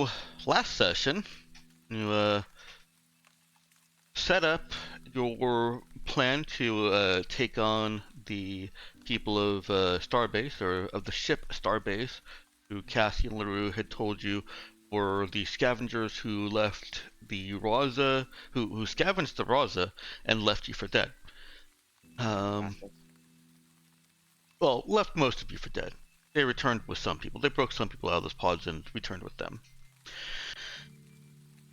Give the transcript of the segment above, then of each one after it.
So, last session, you set up your plan to take on the people of Starbase, or of the ship Starbase, who Cassie and LaRue had told you were the scavengers who left the Raza, who scavenged the Raza and left you for dead. Well, left most of you for dead. They returned with some people. They broke some people out of those pods and returned with them.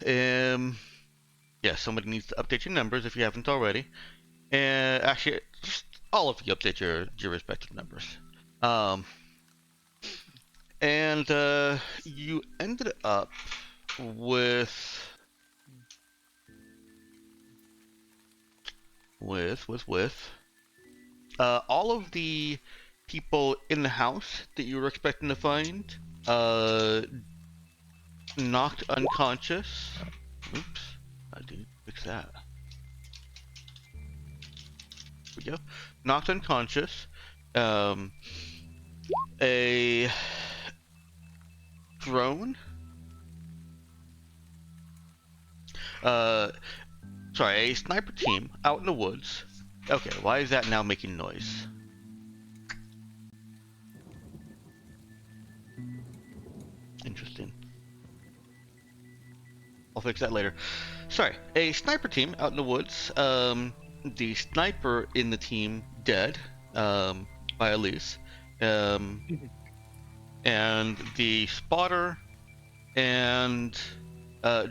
Yeah, somebody needs to update your numbers if you haven't already. And actually, just all of you update your respective numbers. And you ended up with all of the people in the house that you were expecting to find knocked unconscious. Oops, I didn't fix that. There we go. Knocked unconscious. A drone. Sorry, a sniper team out in the woods. Okay, why is that now making noise? Interesting. I'll fix that later. Sorry, a sniper team out in the woods. The sniper in the team dead, by Elise. And the spotter and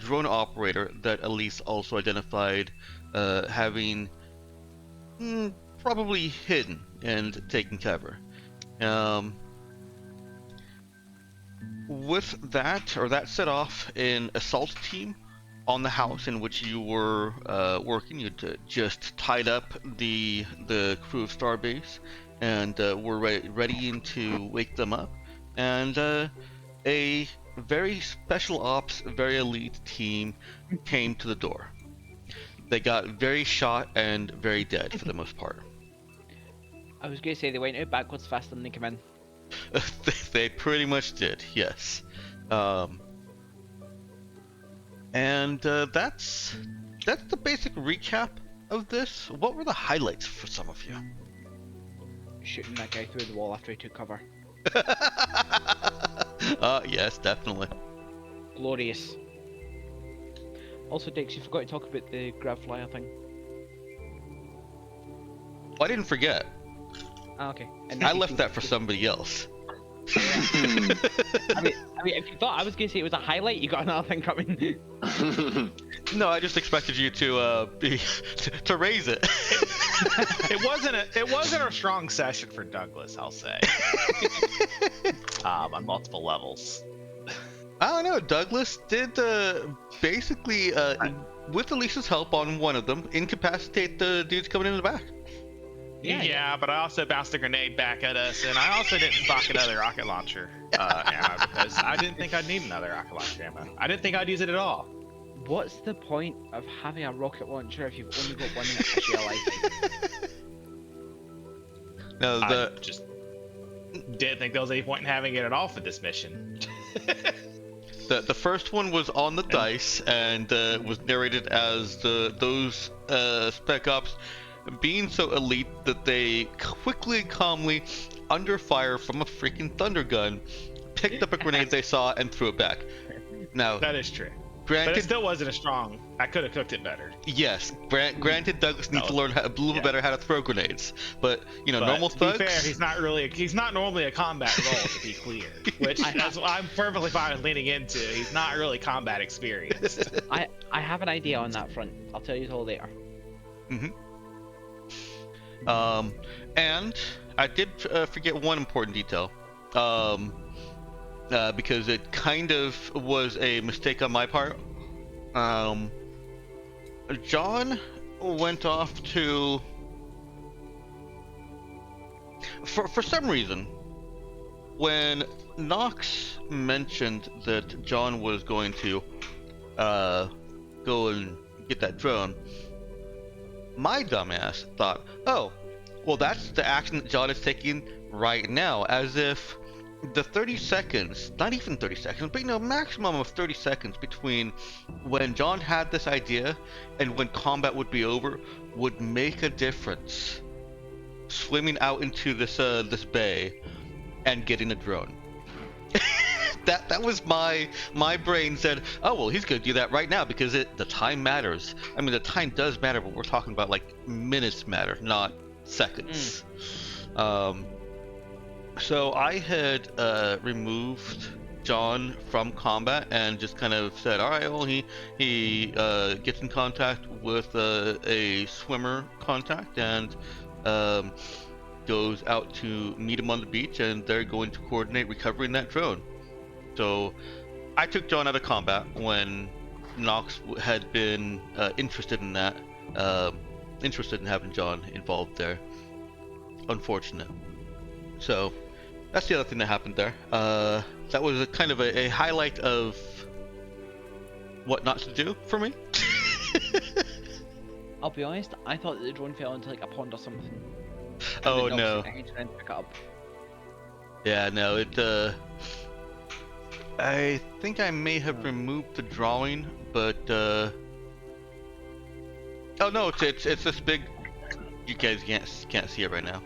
drone operator that Elise also identified having probably hidden and taken cover. With that, or that set off an assault team on the house in which you were working. You'd just tied up the crew of Starbase and were ready to wake them up. And a very special ops, very elite team came to the door. They got very shot and very dead for the most part. I was going to say they went out backwards faster than they came in. They pretty much did, yes. And that's the basic recap of this. What were the highlights for some of you? Shooting that guy through the wall after he took cover. Yes, definitely. Glorious. Also, Dix, you forgot to talk about the grav flyer thing. I didn't forget. Ah, okay. I left that for somebody else. I mean, if you thought I was going to say it was a highlight, you got another thing coming. No, I just expected you to to raise it. It wasn't a strong session for Douglas, I'll say. On multiple levels. I don't know. Douglas did basically, with Elisa's help on one of them, incapacitate the dudes coming in the back. Yeah, but I also bounced a grenade back at us, and I also didn't stock another rocket launcher ammo because I didn't think I'd need another rocket launcher ammo. I didn't think I'd use it at all. What's the point of having a rocket launcher if you've only got one in a shell life? No, I just didn't think there was any point in having it at all for this mission. The first one was on the dice and was narrated as those spec ops being so elite that they quickly and calmly, under fire from a freaking thunder gun, picked up a grenade they saw and threw it back. Now that is true. Granted, but it still wasn't as strong. I could have cooked it better. Yes, granted, Douglas needs to learn a little better how to throw grenades. But normal thugs. To be fair, he's not normally a combat role, to be clear. Which that's what I'm perfectly fine with leaning into. He's not really combat experienced. I have an idea on that front. I'll tell you it all later. And I did forget one important detail. Because it kind of was a mistake on my part. John went off to... For some reason, when Knox mentioned that John was going to go and get that drone, my dumbass thought, oh, well, that's the action that John is taking right now, as if the 30 seconds, not even 30 seconds, but maximum of 30 seconds between when John had this idea and when combat would be over would make a difference. Swimming out into this bay and getting a drone. that was my brain said, oh well, he's gonna do that right now because the time matters. I mean, the time does matter, but we're talking about like minutes matter, not seconds. So I had removed John from combat and just kind of said, all right, well, he gets in contact with a swimmer contact and goes out to meet him on the beach, and they're going to coordinate recovering that drone. So I took John out of combat when Knox had been interested in that, interested in having John involved there. Unfortunate. So that's the other thing that happened there. That was a kind of a highlight of what not to do for me. I'll be honest, I thought that the drone fell into like a pond or something. Oh no. Pick it up. Yeah, no, I think I may have removed the drawing, but oh no, it's this big. You guys can't see it right now.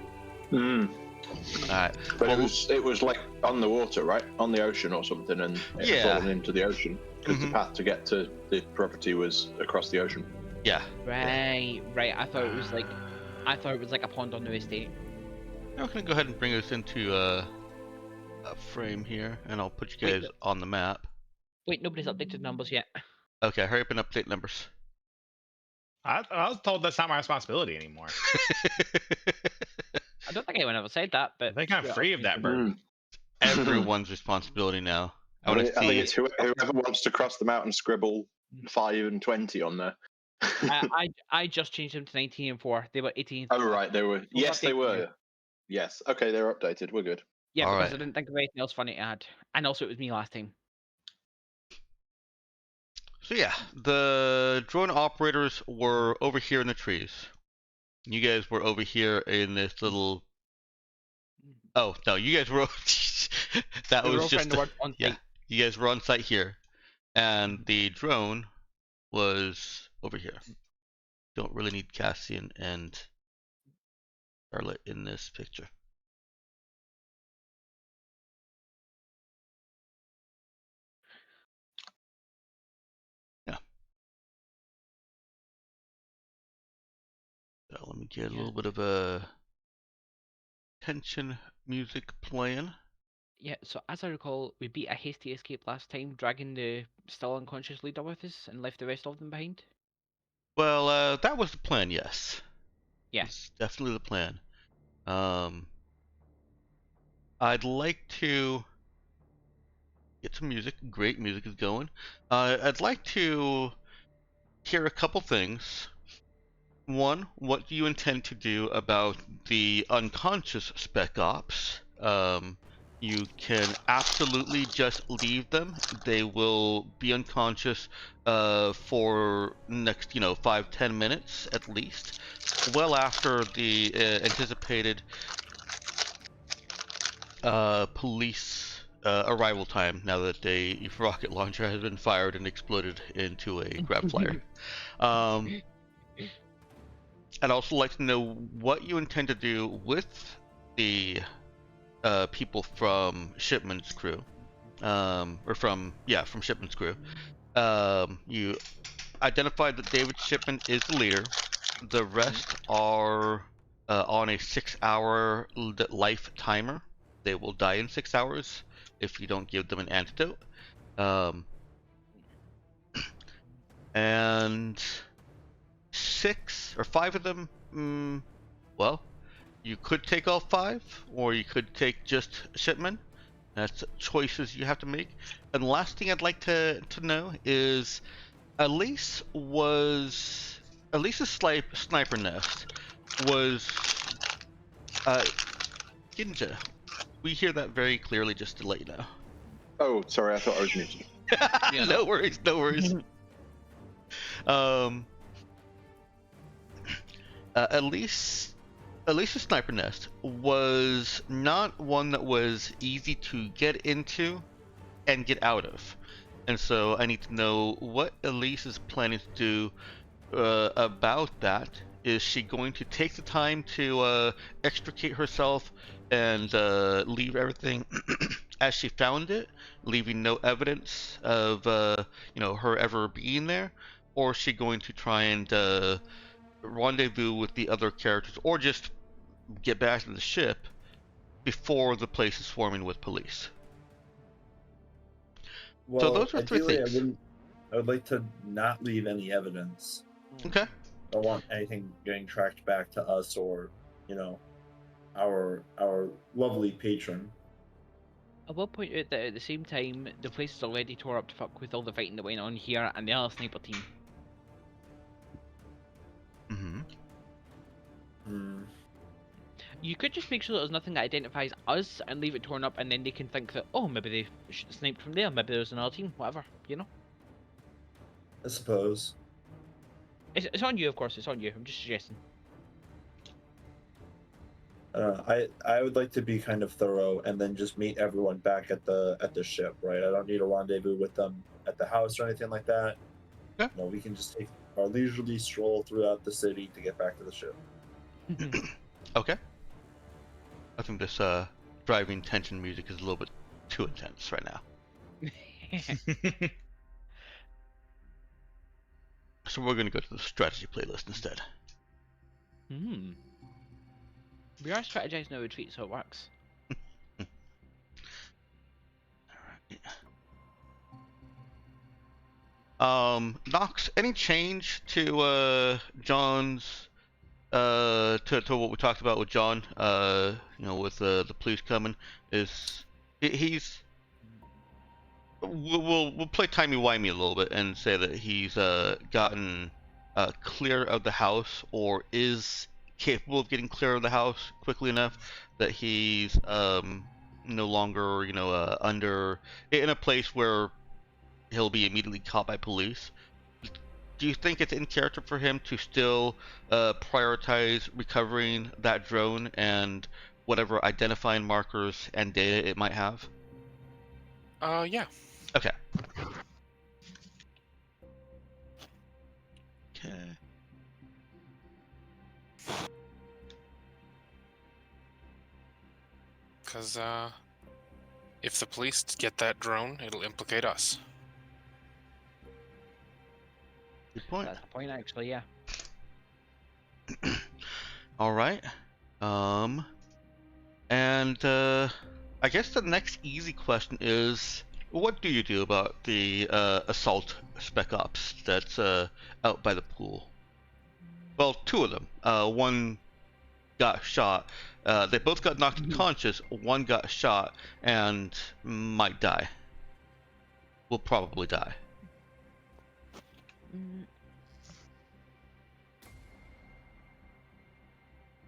Alright. But it was like on the water, right? On the ocean or something, and it had fallen into the ocean because the path to get to the property was across the ocean. Yeah. Right. I thought it was like a pond on the estate. I'm gonna go ahead and bring us into a frame here, and I'll put you guys on the map. Wait, nobody's updated numbers yet. Okay, hurry up and update numbers. I was told that's not my responsibility anymore. I don't think anyone ever said that, but I think I'm free of that burden. Everyone's responsibility now. I think it's whoever wants to cross them out and scribble 5 and 20 on there. I just changed them to 19 and 4. They were 18. Oh right, they were. Yes, they were. Yes. Okay, they're updated. We're good. Yeah, because I didn't think of anything else funny to add, and also it was me last time. So yeah, the drone operators were over here in the trees. You guys were over here in this little. Oh no, you guys were. That was just. Yeah, you guys were on site here, and the drone was over here. Don't really need Cassian and Charlotte in this picture. So let me get a little bit of a tension music playing. Yeah, so as I recall, we beat a hasty escape last time, dragging the still unconscious leader with us and left the rest of them behind. Well, that was the plan, yes. Yeah. It's definitely the plan. I'd like to get some music. Great music is going. I'd like to hear a couple things. One, what do you intend to do about the unconscious spec ops? You can absolutely just leave them. They will be unconscious for next, 5-10 minutes at least, well after the anticipated police arrival time. Now that a rocket launcher has been fired and exploded into a grab flyer. I'd also like to know what you intend to do with the people from Shipman's crew, from Shipman's crew. You identified that David Shipman is the leader. The rest are on a 6-hour life timer. They will die in 6 hours if you don't give them an antidote. And 6 or 5 of them, well, you could take all 5, or you could take just Shipman. That's choices you have to make. And the last thing I'd like to know is, Elise's sniper nest was Ginja. We hear that very clearly, just to let you know. Oh, sorry, I thought I was muted. Yeah. No worries. Elise Elisa's sniper nest was not one that was easy to get into and get out of. And so I need to know what Elise is planning to do about that. Is she going to take the time to extricate herself and leave everything as she found it, leaving no evidence of her ever being there, or is she going to try and rendezvous with the other characters, or just get back to the ship before the place is swarming with police? Well, So those are three ideally, things. I would like to not leave any evidence. Okay. I don't want anything getting tracked back to us or, our lovely patron. I will point out that at the same time, the place is already tore up to fuck with all the fighting that went on here and the other sniper team. Mm-hmm. You could just make sure that there's nothing that identifies us and leave it torn up, and then they can think that, oh, maybe they sniped from there, maybe there's another team, whatever, I suppose. It's on you, of course, it's on you. I'm just suggesting. I would like to be kind of thorough and then just meet everyone back at the ship, right? I don't need a rendezvous with them at the house or anything like that. Yeah. We can just take our leisurely stroll throughout the city to get back to the ship. Okay. I think this driving tension music is a little bit too intense right now. So we're going to go to the strategy playlist instead. We are strategizing our retreat, so it works. Nox, any change to John's to what we talked about with John? With the police coming, he's we'll play timey-wimey a little bit and say that he's gotten clear of the house, or is capable of getting clear of the house quickly enough that he's no longer under in a place where he'll be immediately caught by police. Do you think it's in character for him to still prioritize recovering that drone and whatever identifying markers and data it might have? Yeah. Okay. Okay. Because, if the police get that drone, it'll implicate us. Good point. That's the point, actually, yeah. All right. And I guess the next easy question is, what do you do about the assault spec ops that's out by the pool? Well, two of them. One got shot. They both got knocked unconscious. One got shot and might die. Will probably die.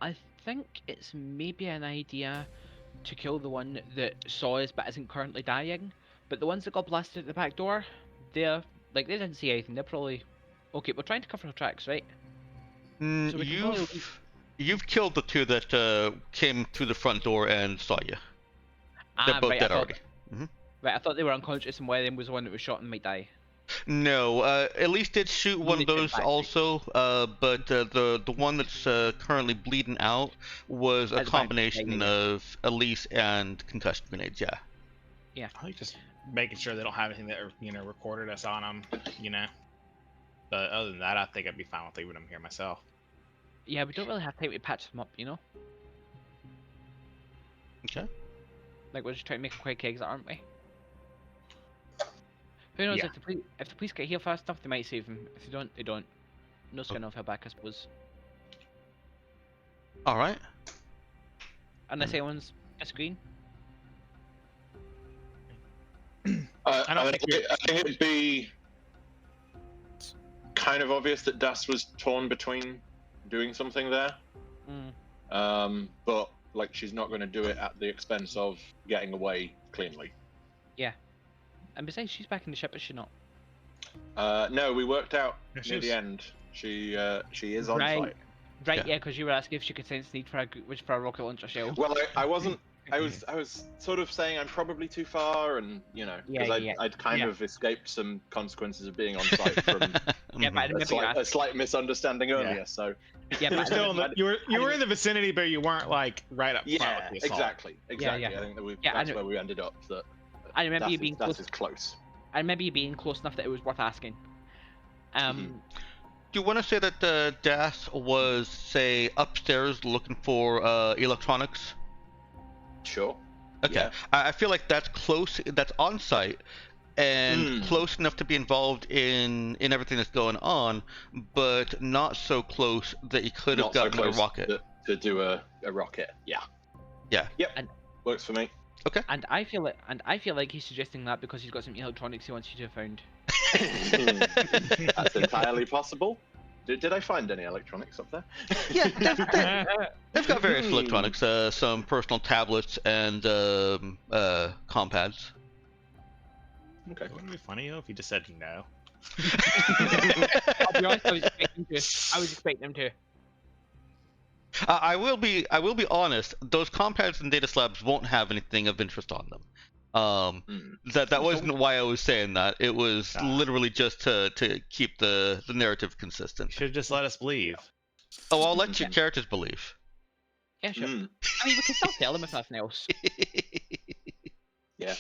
I think it's maybe an idea to kill the one that saw us but isn't currently dying. But the ones that got blasted at the back door, they didn't see anything. They're probably okay. We're trying to cover our tracks, right? So we can probably... You've killed the two that came through the front door and saw you. They're both dead already. Right, I thought they were unconscious, and one of them was the one that was shot and might die. No, at least did shoot one of those also, but the one that's currently bleeding out was a combination of Elise and concussion grenades. Yeah. Yeah. I think just making sure they don't have anything that recorded us on them, But other than that, I think I'd be fine with leaving them here myself. Yeah, we don't really have time to patch them up, Okay. Like, we're just trying to make a quick exit, aren't we? Who knows, Yeah. if the police get here fast enough, they might save them. If they don't, they don't. No skin off her back, I suppose. Alright. Unless anyone's disagreeing. I think it'd be kind of obvious that Das was torn between doing something there. But she's not going to do it at the expense of getting away cleanly. Yeah. And besides, she's back in the ship, is she not? No, we worked out Yeah, near the end. She is on site. Right, yeah, because you were asking if she could sense the need for a rocket launcher shell. Well, I wasn't. I was sort of saying I'm probably too far, and because I'd kind of escaped some consequences of being on site from Yeah, but I remember a slight misunderstanding earlier. So yeah, You were but still you were in the vicinity, but you weren't like right up front yeah, with the assault. exactly. Yeah. I think that Yeah, that's where we ended up. That I remember you being that's close. I remember you being close enough that it was worth asking. Do you want to say that Das was, say, upstairs looking for electronics? Sure. Okay. Yeah. I feel like that's close. That's on site, and close enough to be involved in everything that's going on, but not so close that you could have Not so gotten a close rocket. to do a rocket. Yeah. Yeah. Yep. And- Works for me. Okay. And I feel like he's suggesting that because he's got some electronics he wants you to have found. That's entirely possible. Did I find any electronics up there? Yeah, they've got various electronics, some personal tablets and compads. Okay. Wouldn't it be funny though if you just said no? I'll be honest, I was expecting him to. I will be honest. Those compads and data slabs won't have anything of interest on them. That wasn't why I was saying that. It was literally just to keep the narrative consistent. You should have just let us believe. Oh, I'll let your characters believe. Yeah, sure. I mean, we can still tell him if nothing else. Yeah.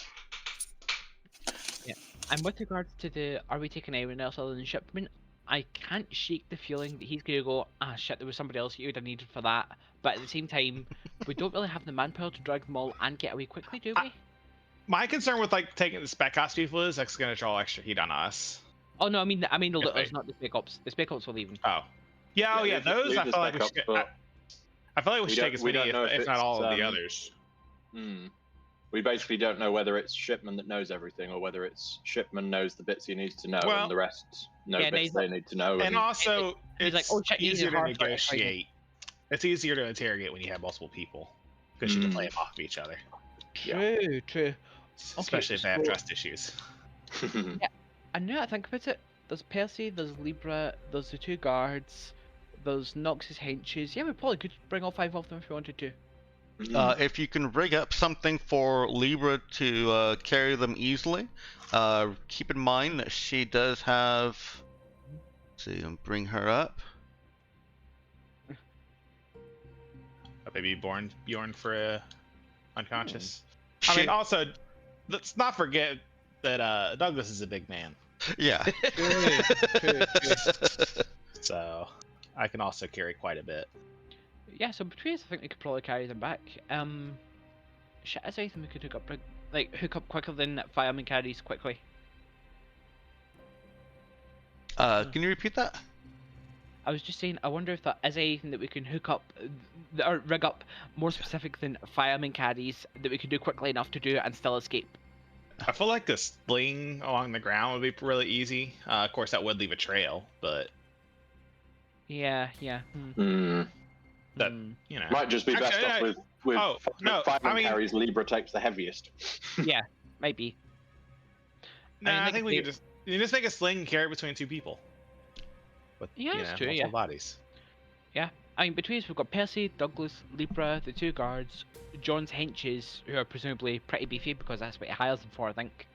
Yeah. And with regards to are we taking anyone else other than Shipman, I can't shake the feeling that he's gonna go, ah shit, there was somebody else you would have needed for that. But at the same time, we don't really have the manpower to drag them all and get away quickly, do we? My concern with like taking the spec ops people is that's gonna draw extra heat on us. Oh no, I mean the If looters, they- not the spec ops. The spec ops will leave. Oh. Yeah, Yeah, those leave I the feel like spec we ops, should. but I feel like we we should take don't- as we many, don't know if if not it's, all of the others. We basically don't know whether it's Shipman that knows everything or whether it's Shipman knows the bits he needs to know Well- and the rest know Yeah, bits they need to know. And also, He's it's like, "Oh, shit, you need easier a to hard target training." negotiate. It's easier to interrogate when you have multiple people because you can play them off of each other, True. especially if they have so- trust issues. And now I think about it, there's Percy, there's Libra, there's the two guards, there's Nox's henches. Yeah, we probably could bring all 5 of them if we wanted to. If you can rig up something for Libra to carry them easily, keep in mind that she does have. Let's see, bring her up. Maybe Bjorn for unconscious. She, I mean, also, let's not forget that Douglas is a big man, yeah. True. so I can also carry quite a bit. Yeah, so between us, I think we could probably carry them back. Shit, is there anything we could hook up quicker than fireman carries quickly? Can you repeat that? I was just saying, I wonder if there is anything that we can hook up, or rig up more specific than fireman carries that we could do quickly enough to do it and still escape. I feel like a sling along the ground would be really easy. Of course, that would leave a trail, but Yeah. that you know Might just be best Actually, off with oh, no, fireman I mean- carries. Libra takes the heaviest. Yeah, might be. Nah, I like think if we they- could just make a sling and carry it between 2 people. With, Yeah, that's true, multiple yeah. bodies. I mean, between us, we've got Percy, Douglas, Libra, the two guards, John's henches, who are presumably pretty beefy because that's what he hires them for, I think.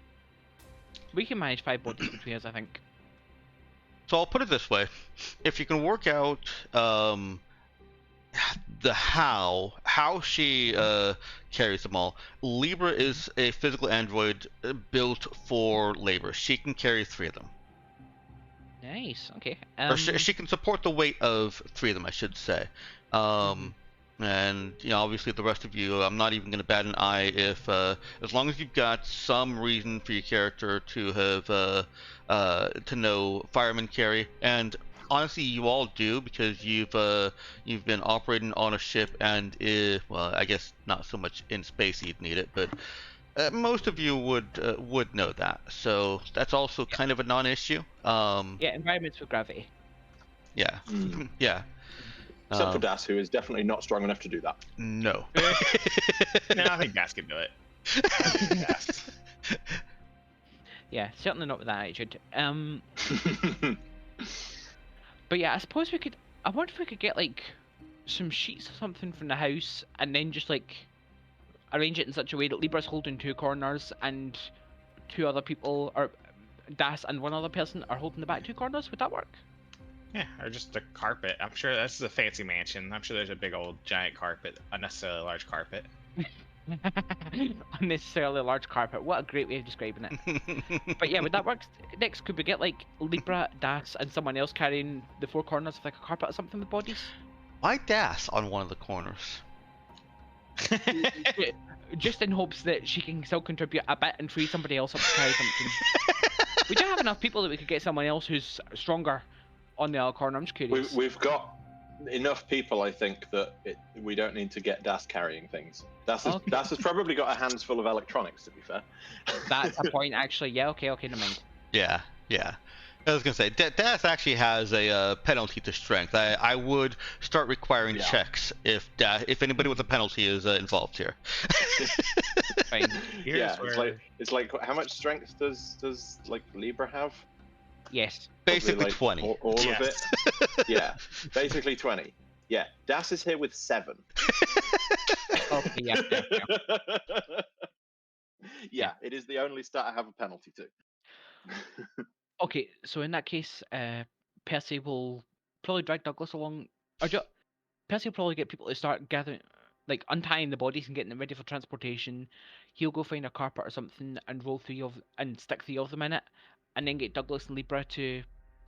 We can manage 5 bodies between us, I think. So I'll put it this way: if you can work out the how she carries them all, Libra is a physical android built for labor. She can carry 3 of them. Nice, okay. Or she can support the weight of 3 of them, I should say. And obviously the rest of you, I'm not even going to bat an eye if, as long as you've got some reason for your character to have to know fireman carry, and honestly you all do because you've been operating on a ship, and well, I guess not so much in space you'd need it, but most of you would know that. So that's also kind of a non-issue. Yeah, environments with gravity. Yeah. Yeah. Except for Das, who is definitely not strong enough to do that. No. No, I think Gas can do it. I think Gas. Yeah, certainly not with that attitude. But yeah, I suppose we could. I wonder if we could get like some sheets or something from the house, and then just like arrange it in such a way that Libra's holding 2 corners and 2 other people, or Das and 1 other person, are holding the back 2 corners. Would that work? Yeah, or just a carpet. I'm sure this is a fancy mansion. I'm sure there's a big old giant carpet, unnecessarily large carpet. Unnecessarily large carpet. What a great way of describing it. But yeah, would that work? Next, could we get like Libra, Das, and someone else carrying the 4 corners of like a carpet or something with bodies? Why Das on one of the corners? Just in hopes that she can still contribute a bit and free somebody else up to carry something. We do have enough people that we could get someone else who's stronger on the other corner. I'm just curious. We've got enough people, I think, that we don't need to get Das carrying things. Das has probably got a hands full of electronics, to be fair. That's a point, actually. Yeah, okay, never mind. Yeah. I was gonna say, Das actually has a penalty to strength. I would start requiring checks if anybody with a penalty is involved here. Fine. It's like how much strength does like Libra have? Yes. Basically like 20. All of it. Yeah, basically 20. Yeah, Das is here with 7. Okay, yeah. Yeah, it is the only stat I have a penalty to. Okay, so in that case, Percy will probably drag Douglas along. Percy will probably get people to start gathering, like untying the bodies and getting them ready for transportation. He'll go find a carpet or something and roll 3 and stick 3 of them in it, and then get Douglas and Libra to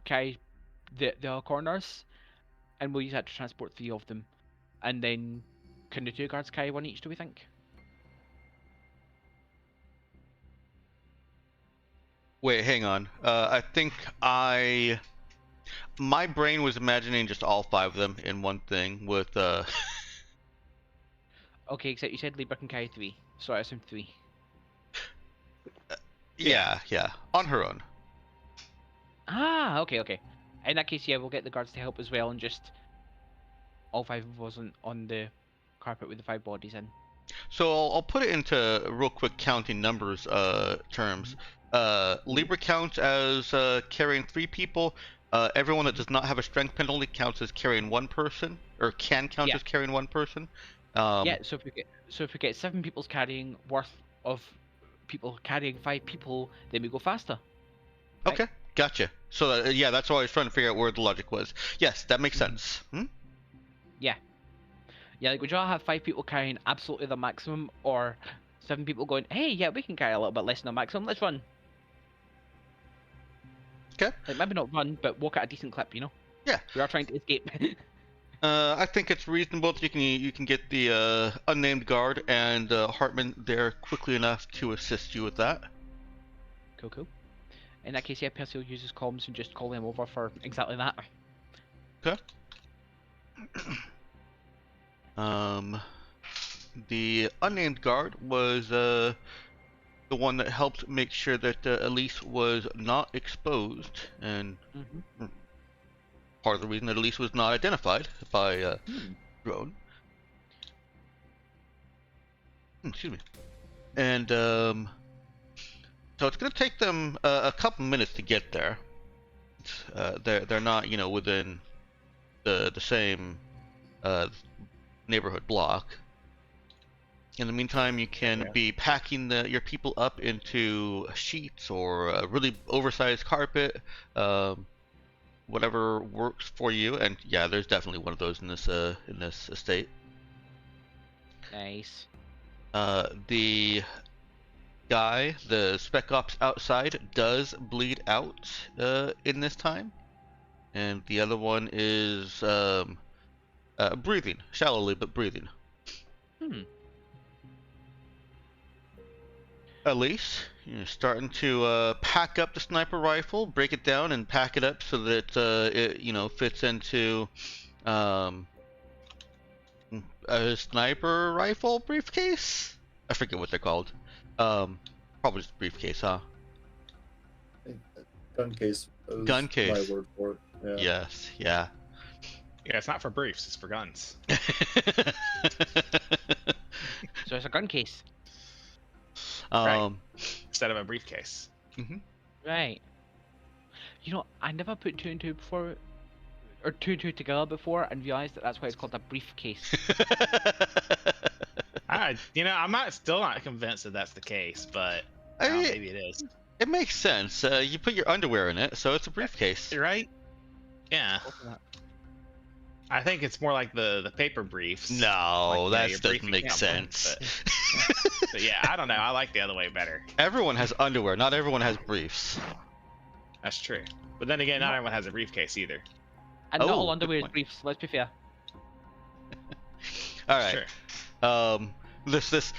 carry the other corners, and we'll use that to transport 3 of them. And then, can the 2 guards carry 1 each? Do we think? Wait, hang on. I think my brain was imagining just all 5 of them in one thing with Okay, except you said Libra can carry 3, so I assume 3. Yeah, on her own. Ah, okay. In that case, yeah, we'll get the guards to help as well, and just all 5 of us on the carpet with the 5 bodies in. So I'll put it into real quick counting numbers terms. Libra counts as carrying 3 people. Everyone that does not have a strength penalty counts as carrying 1 person, or can count as carrying 1 person. Yeah. So if we get 7 people's carrying worth of people carrying 5 people, then we go faster. Right? Okay, gotcha. So yeah, that's why I was trying to figure out where the logic was. Yes, that makes sense. Yeah, like would you all have 5 people carrying absolutely the maximum, or 7 people going, hey, yeah, we can carry a little bit less than the maximum. Let's run. Okay. Like maybe not run, but walk at a decent clip, you know? Yeah. We are trying to escape. I think it's reasonable that you can get the unnamed guard and Hartman there quickly enough to assist you with that. Cool. In that case, yeah, Percy will use his comms and just call them over for exactly that. Okay. The unnamed guard was the one that helped make sure that Elise was not exposed, and part of the reason that Elise was not identified by drone. Excuse me. And so it's going to take them a couple minutes to get there. They're not, within the same neighborhood block. In the meantime, you can be packing your people up into sheets or a really oversized carpet, whatever works for you. And yeah, there's definitely one of those in this estate. Nice. The guy, the spec ops outside, does bleed out in this time, and the other one is breathing shallowly, but breathing. Elise, you're starting to pack up the sniper rifle, break it down, and pack it up so that it fits into a sniper rifle briefcase. I forget what they're called. Probably just briefcase, huh? Gun case. Gun case. My word for it. Yeah. Yes. Yeah. Yeah, it's not for briefs; it's for guns. So it's a gun case. Right. Instead of a briefcase. Right. I never put 2 and 2 before. or two together before and realised that that's why it's called a briefcase. I'm still not convinced that that's the case, but I mean, maybe it is. it makes sense. You put your underwear in it, so it's a briefcase. Right? Yeah. I think it's more like the paper briefs. No, like, that doesn't make sense. But yeah, I don't know. I like the other way better. Everyone has underwear. Not everyone has briefs. That's true. But then again, not everyone has a briefcase either. And not all good underwear is point. briefs, let's be fair. All right. Sure. This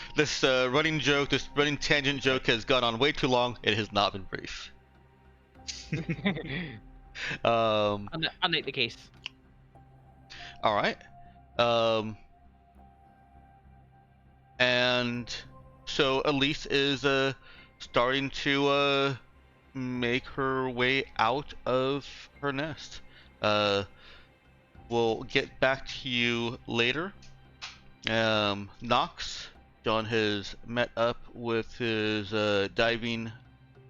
running joke, this running tangent joke has gone on way too long. It has not been brief. Unlike the case. All right. And so Elise is starting to make her way out of her nest. We'll get back to you later. Knox, John has met up with his diving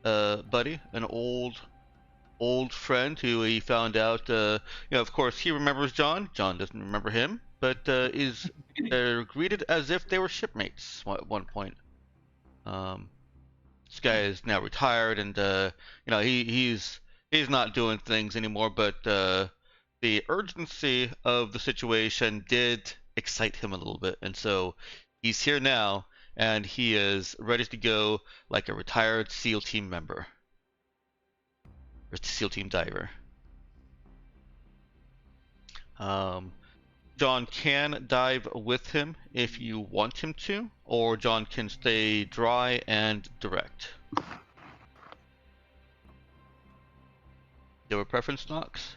buddy, an old friend who he found out, of course he remembers John. John doesn't remember him, but is greeted as if they were shipmates at one point. This guy is now retired, and he's not doing things anymore, but the urgency of the situation did excite him a little bit, and so he's here now, and he is ready to go like a retired SEAL team member. Or SEAL team diver. John can dive with him if you want him to, or John can stay dry and direct. Do you have a preference, Knox?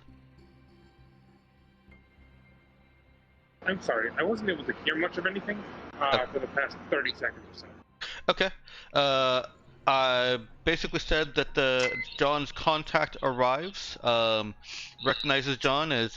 I'm sorry, I wasn't able to hear much of anything for the past 30 seconds or so. Okay. I basically said that John's contact arrives, recognizes John as,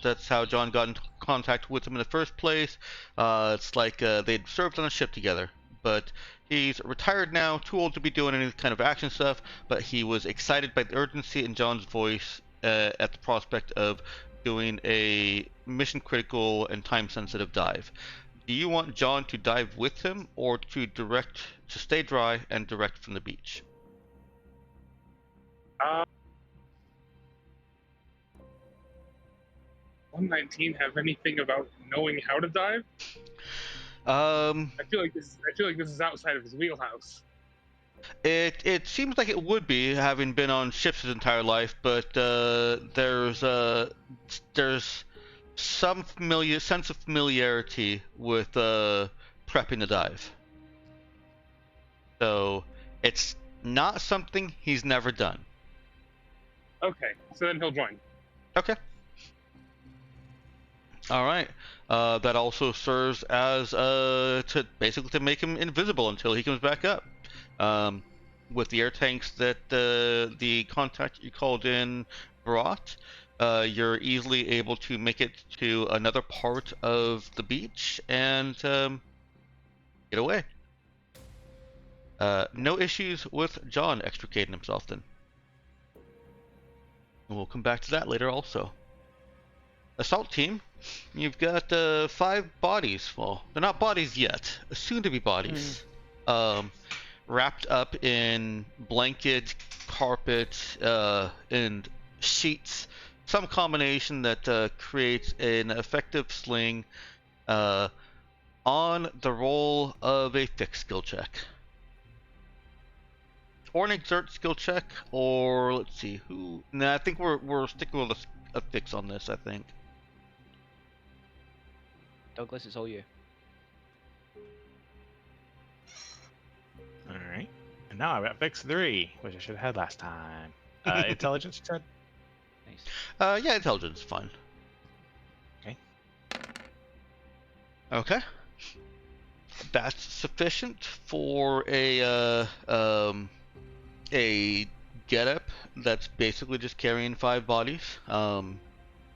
that's how John got in contact with him in the first place. It's like they'd served on a ship together, but he's retired now, too old to be doing any kind of action stuff, but he was excited by the urgency in John's voice at the prospect of doing a mission critical and time sensitive dive. Do you want John to dive with him, or to stay dry and direct from the beach? 119 have anything about knowing how to dive? I feel like this is outside of his wheelhouse. It seems like it would be, having been on ships his entire life, but there's some sense of familiarity with prepping to dive. So it's not something he's never done. Okay, so then he'll join. Okay. All right. That also serves as to make him invisible until he comes back up. With the air tanks that the contact you called in brought, you're easily able to make it to another part of the beach and get away. No issues with John extricating himself then. We'll come back to that later also. Assault team, you've got 5 bodies. Well, they're not bodies yet. Soon to be bodies. Wrapped up in blanket, carpet, and sheets. Some combination that creates an effective sling on the roll of a fixed skill check. Or an exert skill check, or let's see who. Nah, I think we're sticking with a fix on this. I think. Douglas, it's all you. All right. And now I've got fix 3, which I should have had last time. Intelligence, you said? Nice. Yeah, intelligence is fine. Okay. Okay. That's sufficient for a getup that's basically just carrying 5 bodies.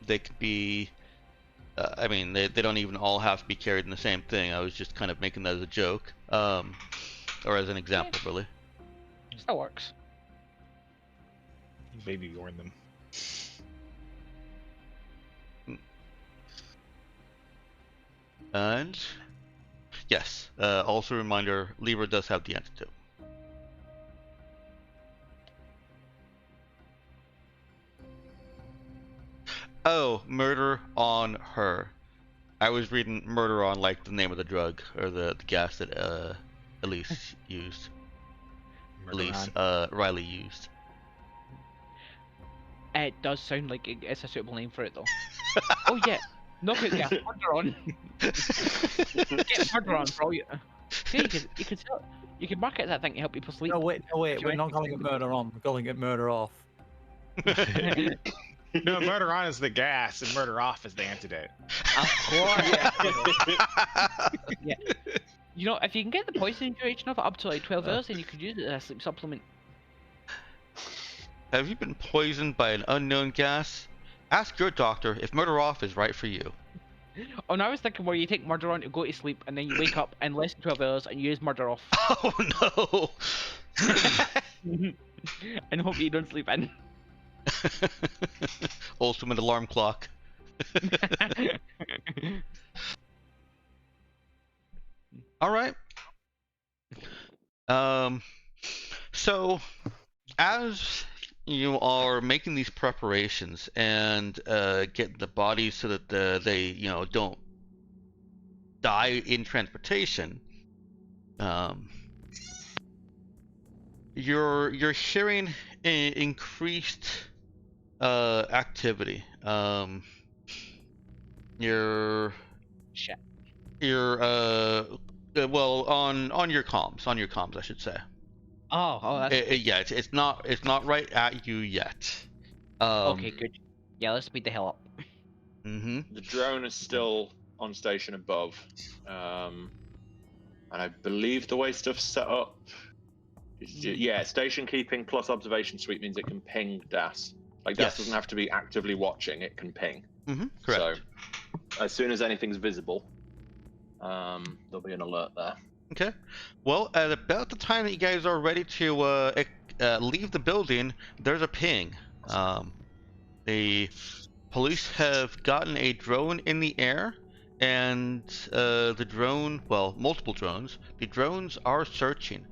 They could be. They don't even all have to be carried in the same thing. I was just kind of making that as a joke, or as an example, really. That works. Baby warn them. And yes, also a reminder, Libra does have the antidote. Oh, murder on her. I was reading murder on like the name of the drug or the gas that Elise used. Elise Riley used. It does sound like it's a suitable name for it though. Oh yeah, knockout gas, murder on. Get murder on for all you. Yeah, you could sell it. You could market that thing to help people sleep. No wait, we're not calling it murder on. We're calling it murder off. No, murder on is the gas, and murder off is the antidote. Of course. Yeah. You know, if you can get the poisoning duration of it up to like 12 hours, then you could use it as a sleep supplement. Have you been poisoned by an unknown gas? Ask your doctor if murder off is right for you. Oh, no, I was thinking where you take murder on to go to sleep, and then you wake up in less than 12 hours and you use murder off. Oh no! And hope you don't sleep in. Ultimate alarm clock. All right. So as you are making these preparations and getting the bodies so that they don't die in transportation, you're hearing increased activity. You're well on your comms, I should say. Oh, that's yeah, it's not right at you yet. okay, good. Yeah, let's speed the hell up. Mm-hmm. The drone is still on station above, and I believe the way stuff's set up, yeah, station keeping plus observation suite means it can ping DAS. Like DAS doesn't have to be actively watching; it can ping. Mm-hmm. Correct. So, as soon as anything's visible, there'll be an alert there. Okay. Well, at about the time that you guys are ready to leave the building, there's a ping. The police have gotten a drone in the air, and the drone, well, multiple drones. The drones are searching.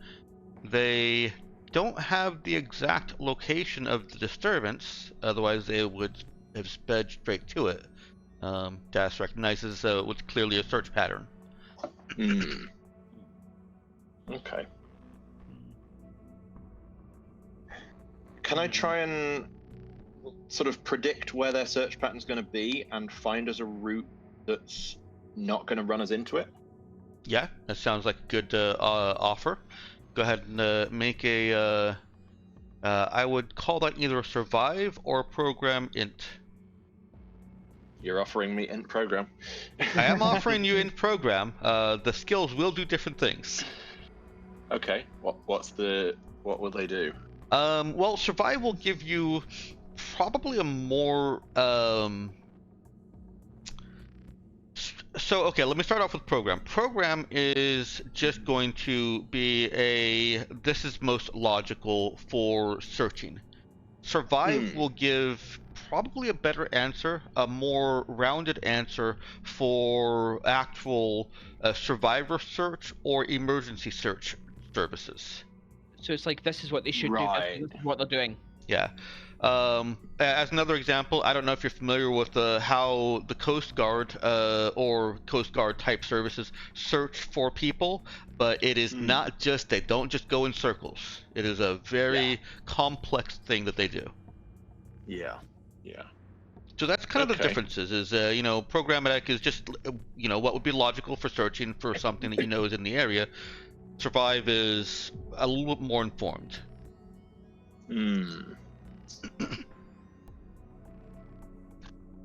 They don't have the exact location of the disturbance, otherwise they would have sped straight to it. DAS recognizes what's clearly a search pattern. Okay. Can I try and sort of predict where their search pattern's going to be and find us a route that's not going to run us into it? Yeah, that sounds like a good offer. Go ahead and make a. I would call that either a survive or program int. You're offering me int program. I am offering you int program. The skills will do different things. Okay. What will they do? Well, survive will give you probably a more So, okay, let me start off with program. Program is just going to be this is most logical for searching. Survive will give probably a better answer, a more rounded answer for actual survivor search or emergency search services. So it's like this is what they should do. This is what they're doing. Yeah. As another example, I don't know if you're familiar with how the Coast Guard or Coast Guard type services search for people, but it is not just, they don't just go in circles. It is a very complex thing that they do. Yeah. So that's kind of the differences is, programmatic is just, what would be logical for searching for something that you know is in the area. Survive is a little bit more informed.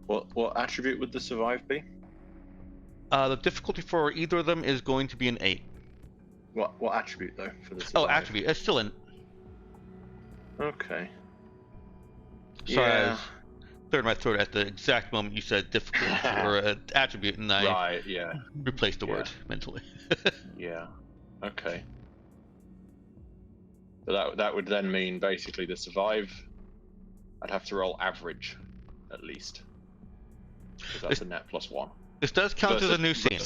What attribute would the survive be? The difficulty for either of them is going to be an 8. What attribute though for the survive? Oh, attribute. It's still an. Okay. Sorry, I was clearing my throat at the exact moment you said difficulty or attribute, and I replaced the word mentally. Yeah. Okay. So that would then mean basically the survive, I'd have to roll average, at least. Because that's a net +1. This does count as a new scene.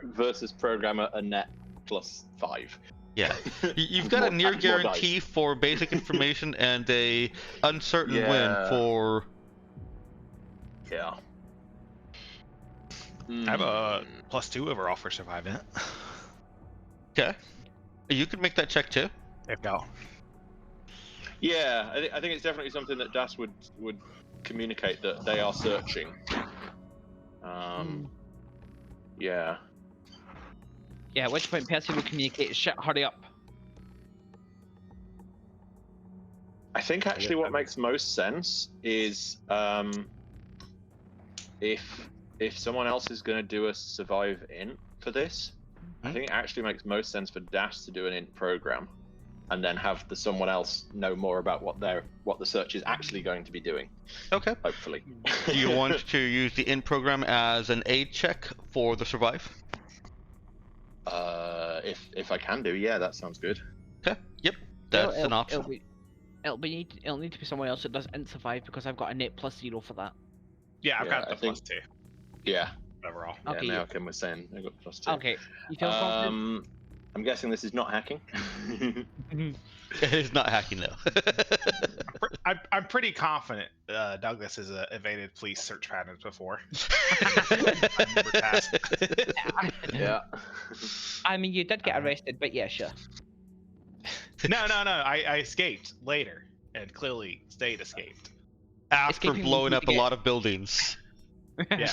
Versus programmer a net +5. Yeah, you've got a near guarantee for basic information and a uncertain win for. Yeah. I have a +2 overall for surviving. Okay, you can make that check too. There we go. Yeah, I think it's definitely something that Das would communicate that they are searching. Yeah. Yeah, at which point Percy will communicate, shit, hurry up. I think actually what makes most sense is if someone else is going to do a survive int for this, I think it actually makes most sense for Das to do an int program, and then have someone else know more about what the search is actually going to be doing. Okay. Hopefully. Do you want to use the int program as an aid check for the survive? If I can do, yeah, that sounds good. Okay. Yep. That's an option. It'll need to be someone else that does int survive because I've got a net +0 for that. Yeah, I've got the +2. Yeah. Overall. Okay. Yeah, Malcolm was saying I got +2. Okay. You feel confident? I'm guessing this is not hacking. It is not hacking though. I'm pretty confident Douglas has evaded police search patterns before. Yeah. I mean, you did get arrested, but yeah, sure. No. I escaped later, and clearly stayed escaped. After blowing up a lot of buildings. Yeah.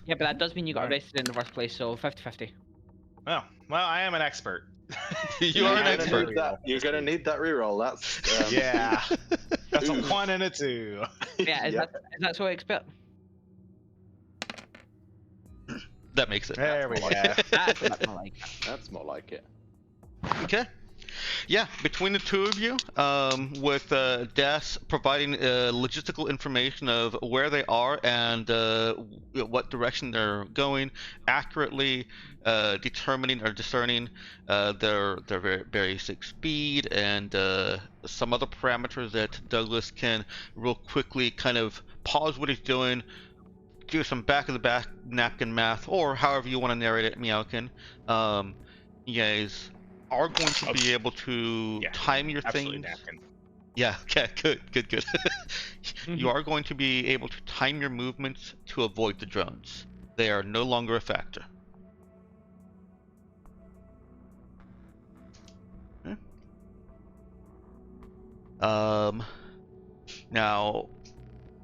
Yeah, but that does mean you got arrested in the first place, so 50-50. Oh, well, I am an expert. You are an expert. You're gonna need that reroll. That's yeah. That's a 1 and a 2. Yeah, is that so expert? That makes it. There we go. That's more like it. That's more like it. Okay. Yeah, between the two of you, with Das providing logistical information of where they are and what direction they're going, accurately determining or discerning their basic speed and some other parameters that Douglas can real quickly kind of pause what he's doing, do some back-of-the-back napkin math, or however you want to narrate it, Meowkin. You guys are going to be able to time your things. Napkin. Yeah, okay, good. You are going to be able to time your movements to avoid the drones. They are no longer a factor. Okay. Now,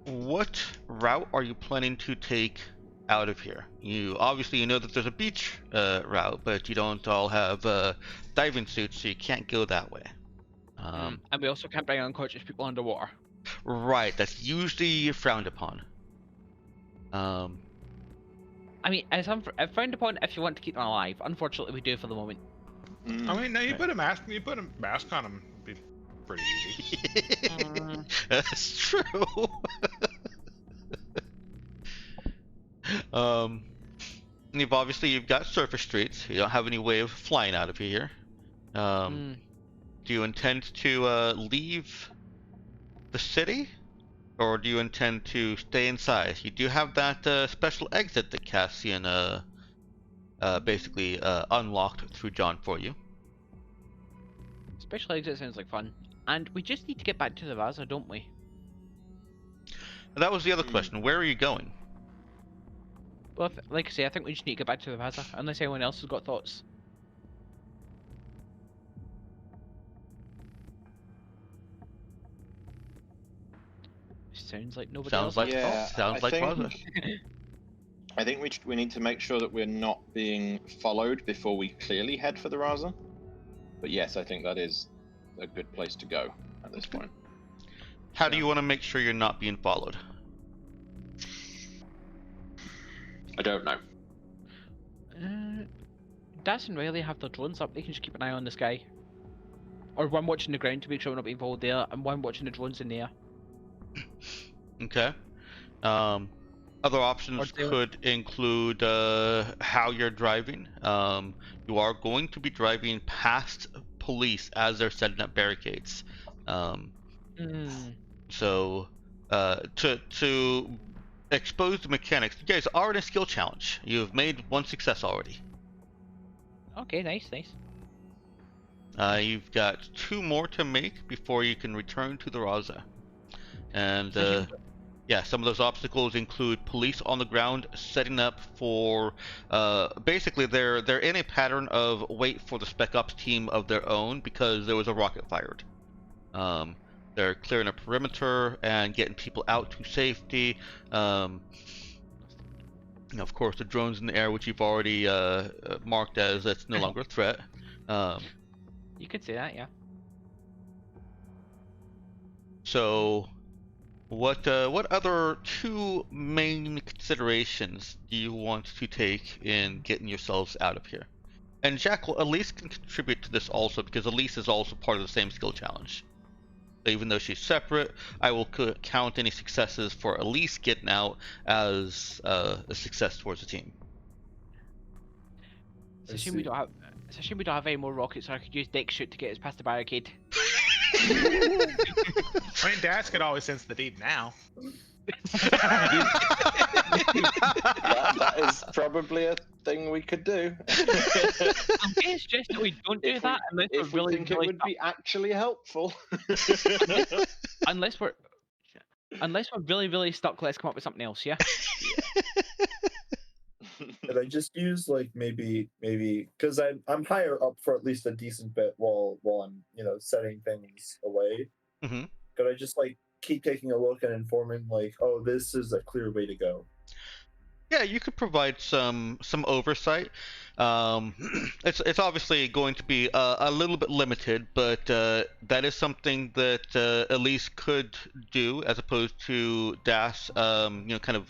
what route are you planning to take out of here? You know that there's a beach route, but you don't all have diving suits, so you can't go that way. And we also can't bring unconscious people underwater. Right, that's usually frowned upon. I mean, it's frowned upon if you want to keep them alive. Unfortunately, we do for the moment. I mean, no, you put a mask on them, it'd be pretty easy. That's true. You've got surface streets. You don't have any way of flying out of here. Do you intend to leave the city, or do you intend to stay inside? You do have that special exit that Cassian basically unlocked through John for you. Special exit sounds like fun, and we just need to get back to the Vaza, don't we? That was the other question. Where are you going? Well, like I say, I think we just need to get back to the Vaza, unless anyone else has got thoughts. Sounds like nobody else. Sounds like Vaza. I think we need to make sure that we're not being followed before we clearly head for the Raza. But yes, I think that is a good place to go at this point. How do you want to make sure you're not being followed? I don't know. Das and Riley have their drones up. They can just keep an eye on the sky. Or one watching the ground to make sure we're not being followed there, and one watching the drones in the air. Okay. Other options could include how you're driving. You are going to be driving past police as they're setting up barricades. So to exposed mechanics. You guys are in a skill challenge. You've made one success already. Okay, nice. You've got 2 more to make before you can return to the Raza. And yeah, some of those obstacles include police on the ground setting up for. Basically, they're in a pattern of wait for the Spec Ops team of their own because there was a rocket fired. They're clearing a perimeter and getting people out to safety. Of course, the drones in the air, which you've already marked as that's no longer a threat. You could say that, yeah. So, what other 2 main considerations do you want to take in getting yourselves out of here? And Jack will at least can contribute to this also because Elise is also part of the same skill challenge. So even though she's separate, I will count any successes for Elise getting out as a success towards the team. It's a shame we don't have any more rockets, so I could use Deck Shoot to get us past the barricade. I mean, Dash could always sense the deed now. That is probably a thing we could do. I'm going to suggest that we don't do that unless we're If we really, think really it would be actually helpful. unless we're really, really stuck. Let's come up with something else, yeah. Could I just use like maybe because I'm higher up for at least a decent bit while I'm setting things away. Mm-hmm. Could I just like keep taking a look and informing like, oh, this is a clear way to go? Yeah, you could provide some oversight. It's obviously going to be a little bit limited, but that is something that Elise could do as opposed to Das, kind of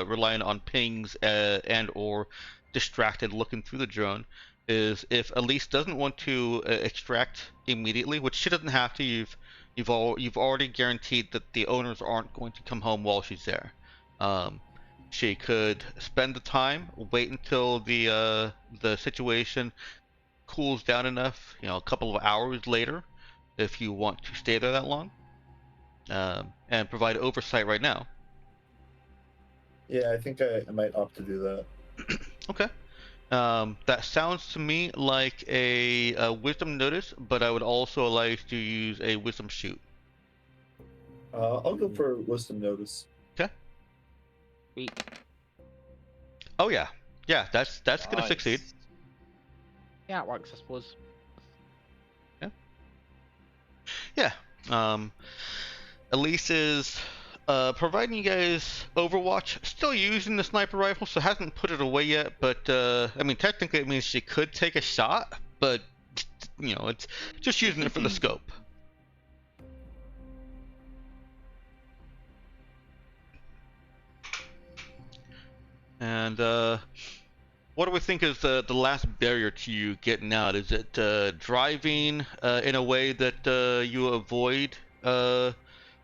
relying on pings and or distracted looking through the drone. Is if Elise doesn't want to extract immediately, which she doesn't have to. You've already guaranteed that the owners aren't going to come home while she's there. She could spend the time, wait until the situation cools down enough, a couple of hours later, if you want to stay there that long, and provide oversight right now. Yeah, I think I might opt to do that. Okay. That sounds to me like a wisdom notice, but I would also like to use a wisdom shoot. I'll go for wisdom notice. Okay. Sweet. Oh yeah, that's gonna succeed. Yeah, it works, I suppose. Yeah. Elise is providing you guys Overwatch, still using the sniper rifle, so hasn't put it away yet. But I mean, technically, it means she could take a shot, but it's just using it for the scope. And what do we think is the last barrier to you getting out? Is it driving in a way that you avoid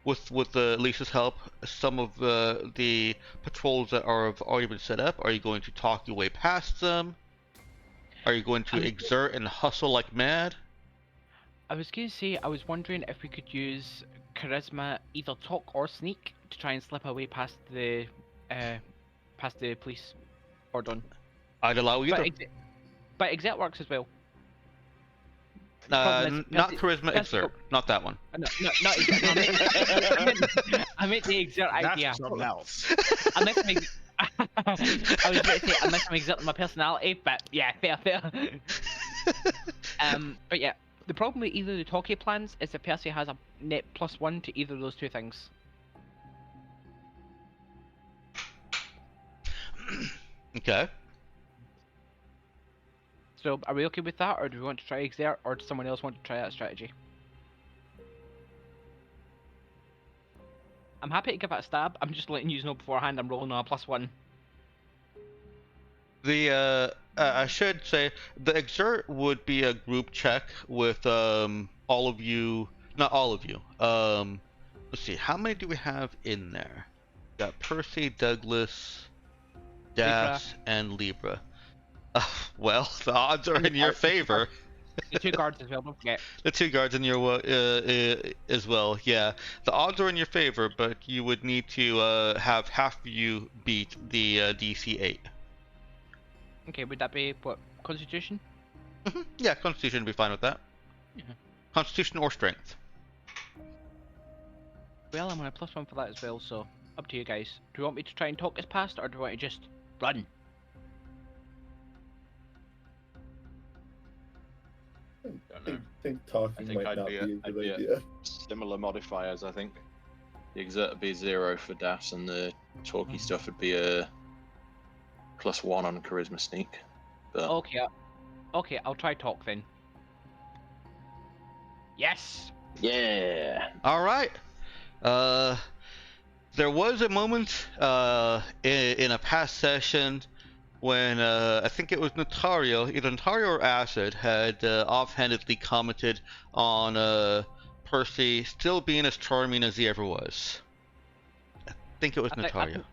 with Lisa's help some of the patrols that have already been set up? Are you going to talk your way past them? Are you going to exert and hustle like mad? I was going to say, I was wondering if we could use charisma, either talk or sneak, to try and slip away past the police or done. I'd allow either. But exert works as well. Not charisma, exert. Not that one. No, not exert. I meant the exert idea. That's something else. I was going to say, unless I'm exerting my personality, but yeah, fair. But yeah, the problem with either of the talkie plans is that Percy has a net +1 to either of those 2 things. Okay. So, are we okay with that, or do we want to try exert, or does someone else want to try that strategy? I'm happy to give it a stab. I'm just letting you know beforehand I'm rolling on a +1. I should say the exert would be a group check with all of you. Not all of you. Let's see. How many do we have in there? Got Percy, Douglas, Das, and Libra. Well, the odds are in your favor. The 2 guards as well, don't forget. The 2 guards in your as well. Yeah, the odds are in your favor, but you would need to have half of you beat the DC 8. Okay, would that be what? Constitution? Yeah, Constitution would be fine with that. Yeah. Constitution or Strength. Well, I'm on a +1 for that as well, so up to you guys. Do you want me to try and talk us past, or do you want to just run? I think talking might not be a good idea. Similar modifiers, I think. The exert would be 0 for DAFs, and the talky stuff would be a +1 on charisma sneak. But... Okay, I'll try talk then. Yes. Yeah. All right. There was a moment in a past session when I think it was Notario, either Notario or Acid, had offhandedly commented on Percy still being as charming as he ever was. I think it was Notario.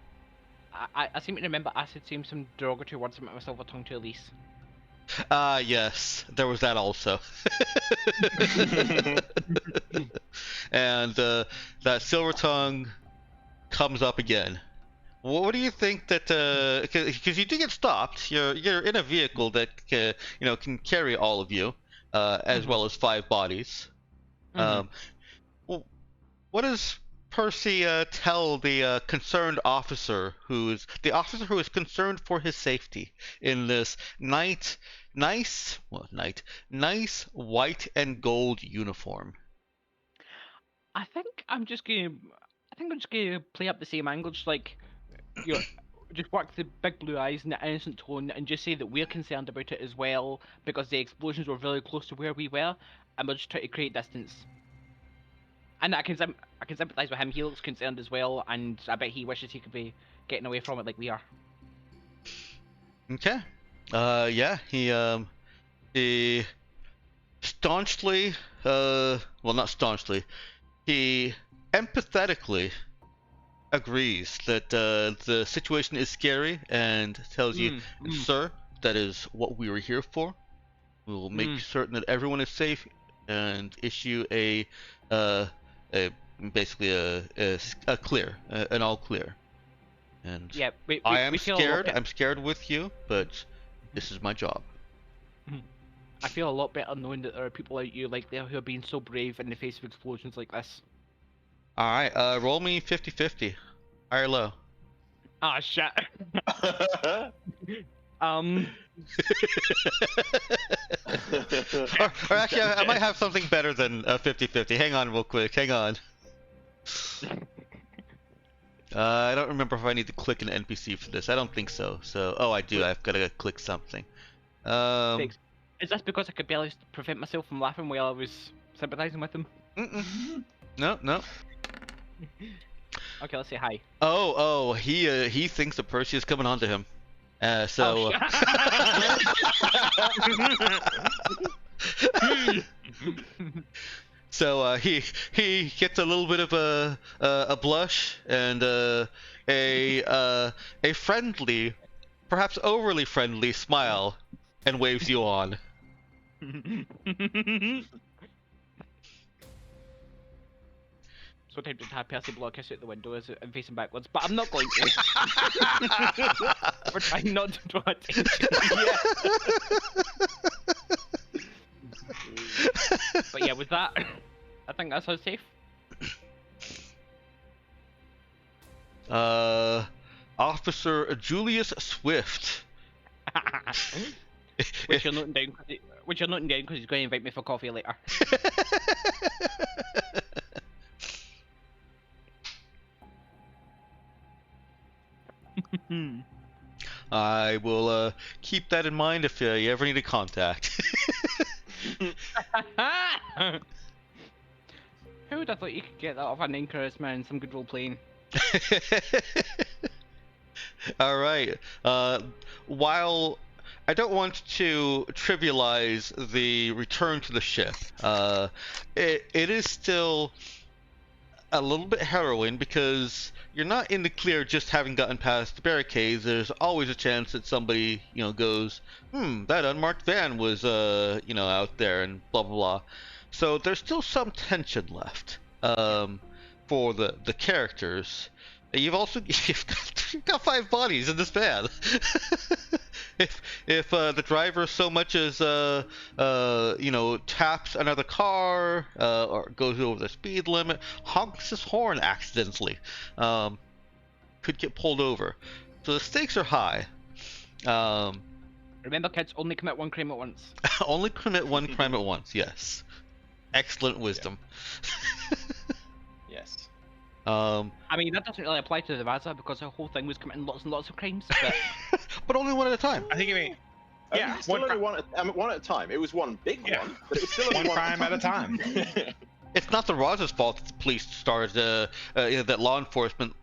I seem to remember Acid saying some derogatory words about myself a tongue to Elise. Yes, there was that also. And that silver tongue comes up again. What do you think that? Because you do get stopped. You're in a vehicle that can carry all of you, as well as 5 bodies. Well, what does Percy tell the concerned officer who is concerned for his safety in this nice white and gold uniform? I think I'm just gonna play up the same angle, just like just work the big blue eyes in the innocent tone, and just say that we're concerned about it as well because the explosions were really close to where we were, and we'll just try to create distance. And I can sympathise with him. He looks concerned as well, and I bet he wishes he could be getting away from it like we are. Okay. Yeah. He staunchly, well, not staunchly. He empathetically agrees that the situation is scary and tells you, sir, that is what we were here for. We will make certain that everyone is safe and issue basically a clear, an all clear. And yeah, I am scared. I'm scared with you, but this is my job. I feel a lot better knowing that there are people like you like there who are being so brave in the face of explosions like this. All right, roll me 50-50, high or low. Ah, shit. or actually, I might have something better than 50-50. Hang on, real quick. Hang on. I don't remember if I need to click an NPC for this. I don't think so. Oh, I do. I've got to click something. Is this because I could barely prevent myself from laughing while I was sympathising with him? No. Okay, let's say hi. Oh, he thinks that Percy is coming on to him. So he gets a little bit of a blush and a friendly, perhaps overly friendly smile, and waves you on. So tempted to have Percy blow a kiss out the window as I'm facing backwards, but I'm not going to. We're trying not to draw attention. But yeah, with that, I think that's how safe. Officer Julius Swift. Which you're noting down because he's going to invite me for coffee later. I will keep that in mind if you ever need a contact. Who would have thought you could get that off an Incarus, man? Some good role playing. All right. While I don't want to trivialize the return to the ship, it is still a little bit harrowing because you're not in the clear just having gotten past the barricades. There's always a chance that somebody, goes, that unmarked van was, out there and blah, blah, blah. So there's still some tension left, for the characters. You've also, you've got 5 bodies in this van. If the driver so much as taps another car, or goes over the speed limit, honks his horn accidentally, could get pulled over. So the stakes are high. Remember, kids, only commit one crime at once. Only commit one crime at once. Yes. Excellent wisdom. Yes. I mean, that doesn't really apply to the Vaza because the whole thing was committing lots and lots of crimes. But, but only one at a time. I think you mean. Yeah, still only one at a time. It was one big one, but it was still only one crime at a time. It's not the Raza's fault that the police started, that law enforcement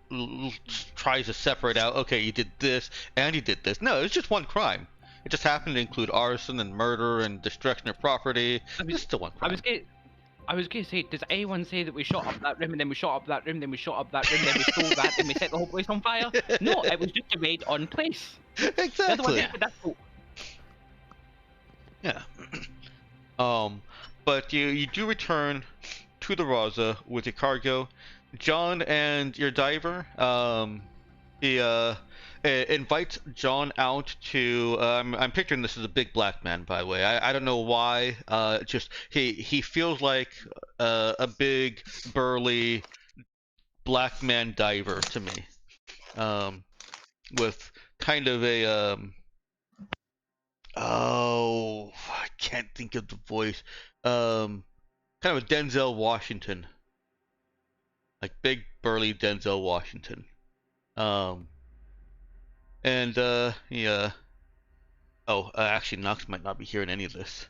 tries to separate out, okay, you did this and you did this. No, it's just one crime. It just happened to include arson and murder and destruction of property. It's still one crime. I was going to say, does anyone say that we shot up that room and then we shot up that room, then we shot up that room, then we stole that, then we set the whole place on fire? No, it was just a raid on place. Exactly. Yeah. But you do return to the Raza with your cargo. John and your diver, he invites John out to. I'm picturing this as a big black man, by the way. I don't know why. Just he feels like a big burly black man diver to me, with kind of a I can't think of the voice. Kind of a Denzel Washington. Like big burly Denzel Washington. Actually Knox might not be hearing any of this.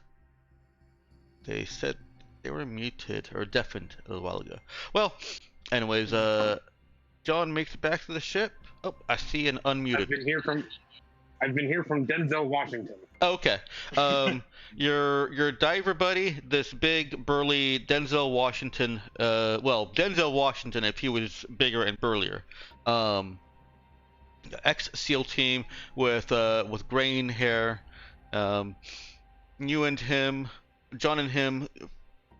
They said they were muted or deafened a little while ago. Well, anyways, John makes it back to the ship. Oh, I see an unmuted. I've been here from Denzel Washington. Okay. Your diver buddy, this big burly Denzel Washington, Denzel Washington if he was bigger and burlier. Ex-SEAL team with graying hair. You and him, John and him,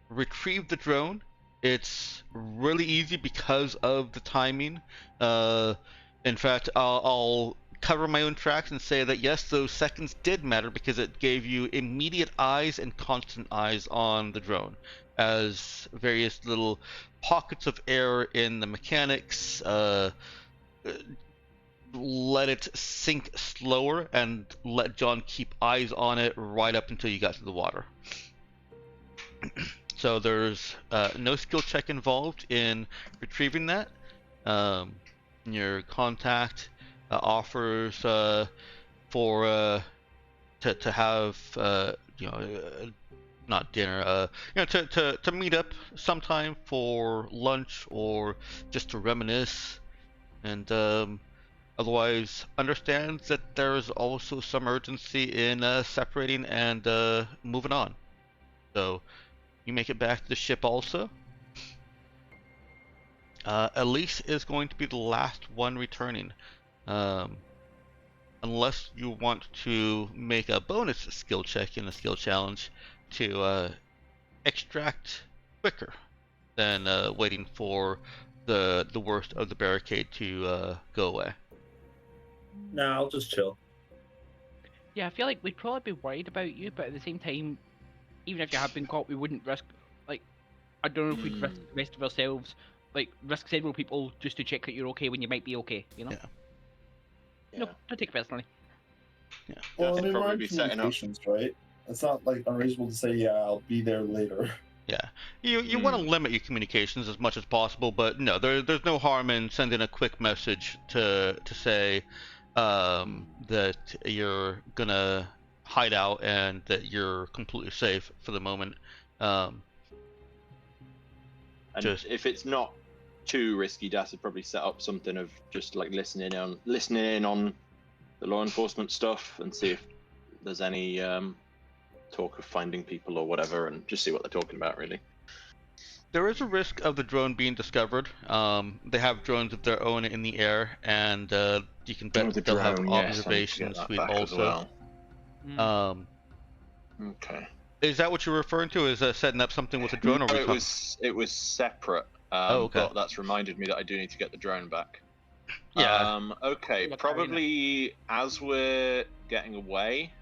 retrieve the drone. It's really easy because of the timing. In fact, I'll cover my own tracks and say that yes, those seconds did matter because it gave you immediate eyes and constant eyes on the drone, as various little pockets of error in the mechanics let it sink slower and let John keep eyes on it right up until you got to the water. So there's no skill check involved in retrieving that. Your contact offers for to have not dinner, to meet up sometime for lunch or just to reminisce, and otherwise understands that there is also some urgency in separating and moving on. So you make it back to the ship also. Elise is going to be the last one returning. Unless you want to make a bonus skill check in a skill challenge to extract quicker than waiting for the worst of the barricade to go away. Nah, I'll just chill. Yeah, I feel like we'd probably be worried about you, but at the same time, even if you have been caught, we wouldn't risk, like, I don't know if we'd risk the rest of ourselves, like, risk several people just to check that you're okay when you might be okay, you know? Yeah. No, don't take it personally. Yeah. Well, That's I mean, we're probably in setting up. communications, right? It's not like unreasonable to say, yeah, I'll be there later. Yeah, you want to limit your communications as much as possible, but no, there's no harm in sending a quick message to say that you're gonna hide out and that you're completely safe for the moment. And if it's not too risky, Das would probably set up something of just like listening in on the law enforcement stuff and see if there's any talk of finding people or whatever, and just see what they're talking about, really. There is a risk of the drone being discovered. They have drones of their own in the air, and you can bet the they'll have drone, yes, I need to observation get that suite back as also. well. Um, Okay. is that what you're referring to? Is setting up something with a drone? No, or it was separate. Oh, okay. But that's reminded me that I do need to get the drone back. Yeah. Okay, Look, probably as we're getting away,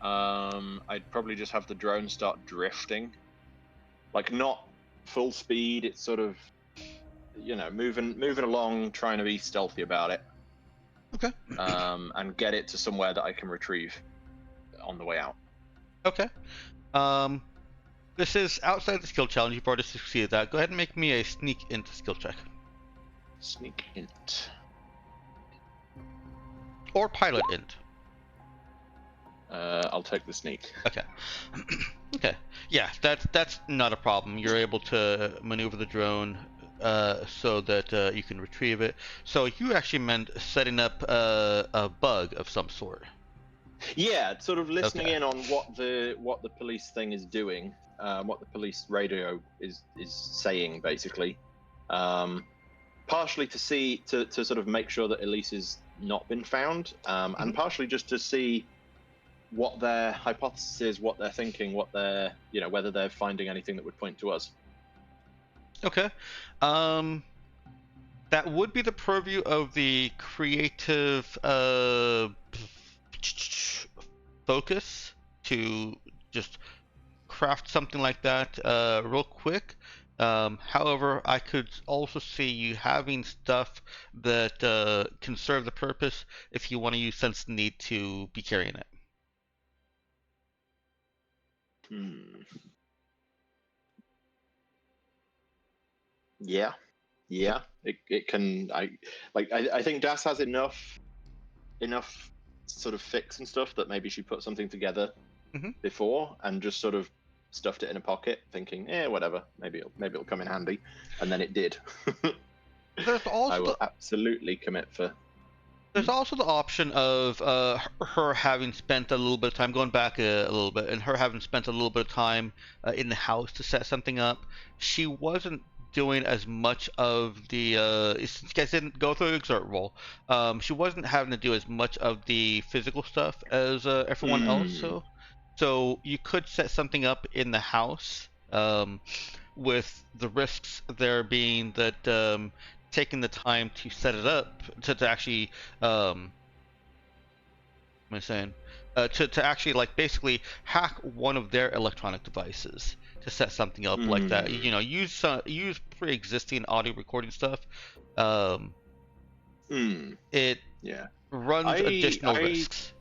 I'd probably just have the drone start drifting. Like, not full speed, it's sort of, moving along, trying to be stealthy about it. Okay. And get it to somewhere that I can retrieve on the way out. Okay. This is outside the skill challenge. You've already succeeded that. Go ahead and make me a sneak int skill check. Sneak int. Or pilot int. I'll take the sneak. Okay. Okay. Yeah, that's not a problem. You're able to maneuver the drone so that you can retrieve it. So you actually meant setting up a bug of some sort. Yeah, sort of listening Okay. in on what the police thing is doing, what the police radio is saying, basically. Partially to sort of make sure that Elise has not been found, and partially just to see what their hypothesis is, what they're thinking, what they're, whether they're finding anything that would point to us. Okay. That would be the purview of the creative focus to just craft something like that real quick. However, I could also see you having stuff that can serve the purpose if you want to use sense of need to be carrying it. Yeah, it can. I think Das has enough sort of fix and stuff that maybe she put something together before and just sort of stuffed it in a pocket, thinking, whatever, maybe it'll come in handy, and then it did. There's also I will absolutely commit for. There's also the option of her having spent a little bit of time, going back a little bit, and her having spent a little bit of time in the house to set something up. She wasn't doing as much of the, since you guys didn't go through the exert roll, she wasn't having to do as much of the physical stuff as everyone else. So you could set something up in the house, with the risks there being that taking the time to set it up to actually to actually like basically hack one of their electronic devices to set something up like that. Use pre-existing audio recording stuff. It runs additional risks.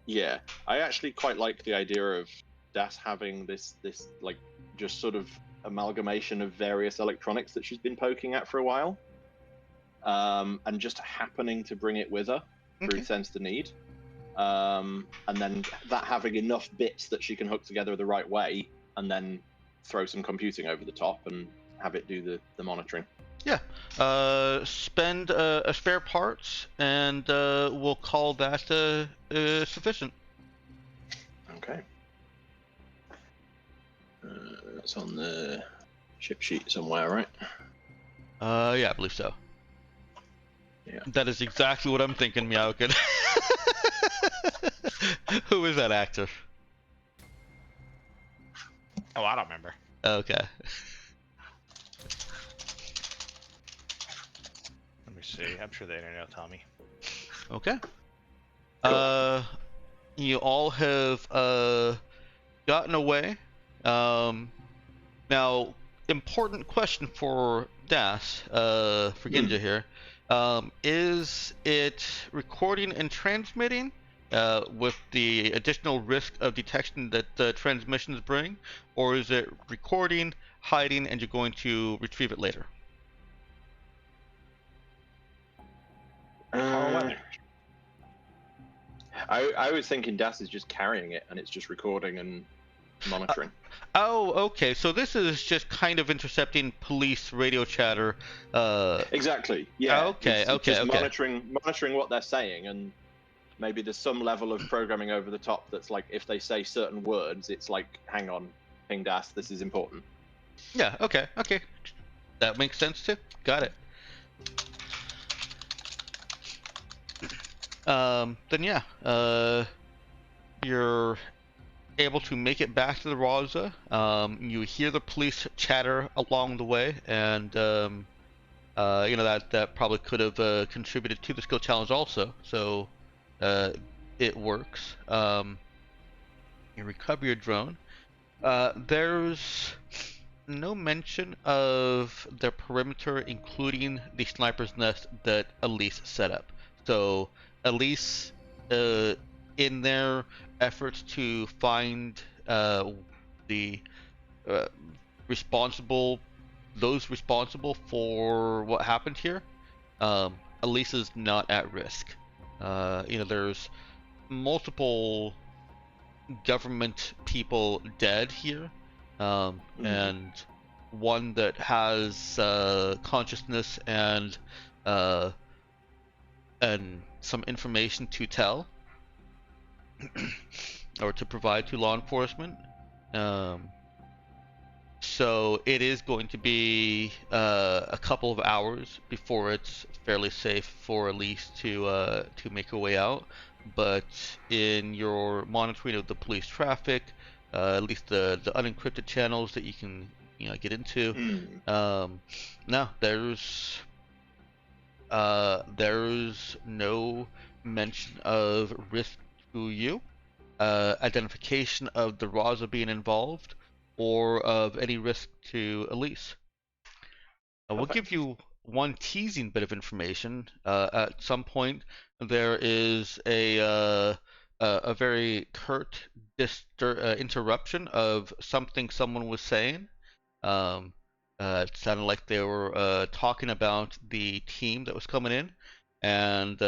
Yeah, I actually quite like the idea of Das having this like just sort of amalgamation of various electronics that she's been poking at for a while, and just happening to bring it with her through sense to need, and then that having enough bits that she can hook together the right way, and then throw some computing over the top and have it do the monitoring. Yeah, spend a spare parts, and we'll call that sufficient. Okay. That's on the ship sheet somewhere, right? Yeah, I believe so. Yeah. That is exactly what I'm thinking, Meowkin. Who is that actor? Oh, I don't remember. Okay. Let me see. I'm sure the internet will tell me. Okay. You all have gotten away. Now, important question for Das, for Ginja here. Is it recording and transmitting with the additional risk of detection that the transmissions bring, or is it recording, hiding, and you're going to retrieve it later? I was thinking Das is just carrying it and it's just recording and monitoring. Oh, okay. So this is just kind of intercepting police radio chatter. Exactly. Yeah. Okay. It's just monitoring what they're saying, and maybe there's some level of programming over the top that's like if they say certain words, it's like, hang on, ping Das, this is important. Yeah. Okay. Okay. That makes sense too. Got it. Then yeah. You're able to make it back to the Raza. You hear the police chatter along the way, and that probably could have contributed to the skill challenge also. So it works. You recover your drone. There's no mention of the perimeter, including the sniper's nest that Elise set up. So Elise, in their efforts to find the those responsible for what happened here, Elise is not at risk. There's multiple government people dead here, and one that has consciousness and some information to tell or to provide to law enforcement. So it is going to be a couple of hours before it's fairly safe for Elise to make her way out. But in your monitoring of the police traffic, at least the unencrypted channels that you can get into, no, there's no mention of risk to you, identification of the Raza being involved, or of any risk to Elise. We'll give you one teasing bit of information. At some point, there is a very curt interruption of something someone was saying. It sounded like they were talking about the team that was coming in, and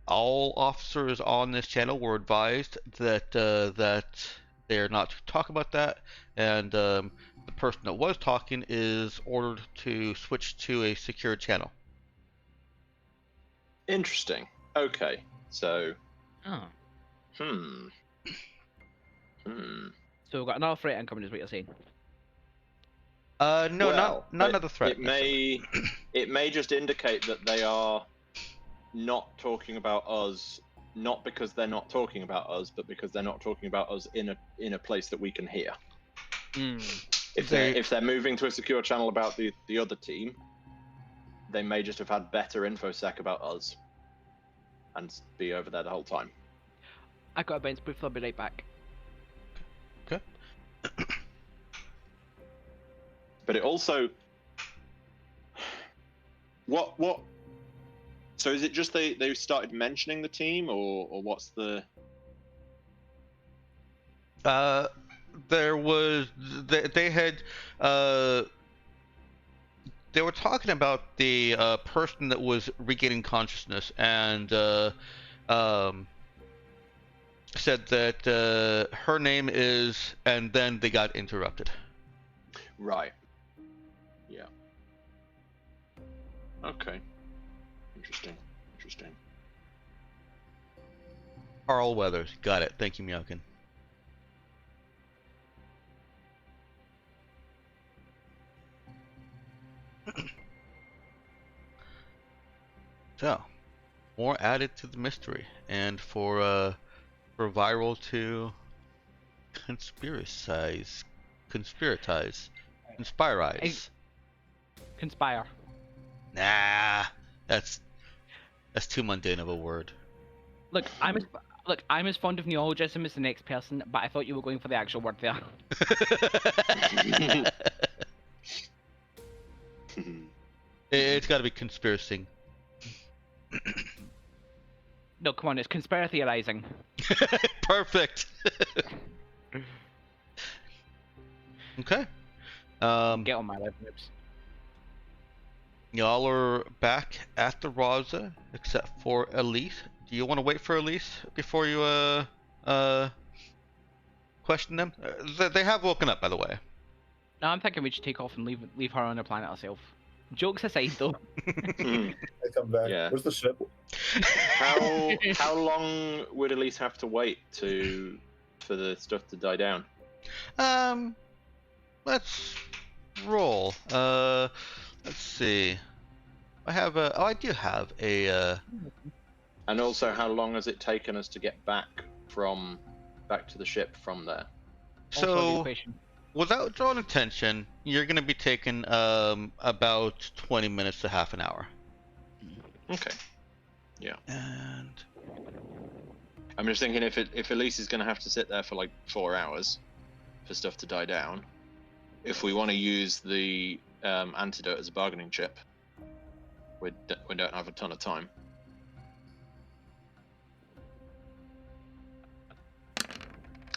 all officers on this channel were advised that they're not to talk about that, and the person that was talking is ordered to switch to a secure channel. Interesting. Okay, so. Oh. Hmm. So we've got another threat incoming, is what you're saying? No, Well, not another threat. It may just indicate that they are not talking about us, not because they're not talking about us, but because they're not talking about us in a place that we can hear. If they're moving to a secure channel about the other team, they may just have had better infosec about us and be over there the whole time. I got a bounce booth, I'll be right back. Okay. But it also, what? So is it just they started mentioning the team, or what's the? There was they had they were talking about the person that was regaining consciousness, and said that her name is, and then they got interrupted. Right. Yeah. Okay. Interesting. Carl Weathers. Got it. Thank you, Meowkin. So, more added to the mystery, and for Viral to conspiratize. Conspire. Nah, that's too mundane of a word. Look, I'm as fond of neologism as the next person, but I thought you were going for the actual word there. It's got to be conspiracy. No, come on, it's conspiracy theorizing. Perfect. Okay. Get on my live lips. Y'all are back at the Raza, except for Elise. Do you want to wait for Elise before you question them? They have woken up, by the way. No, I'm thinking we should take off and leave her on her planet herself. Jokes aside, though. I come back. Yeah. Where's the ship? How long would Elise have to wait for the stuff to die down? Let's roll. Let's see. I do have a. And also, how long has it taken us to get back to the ship from there? Also a good So, question. without drawing attention, you're gonna be taking about 20 minutes to half an hour. Okay. Yeah. And I'm just thinking if Elise is going to have to sit there for like 4 hours for stuff to die down, if we want to use the antidote as a bargaining chip, we don't have a ton of time.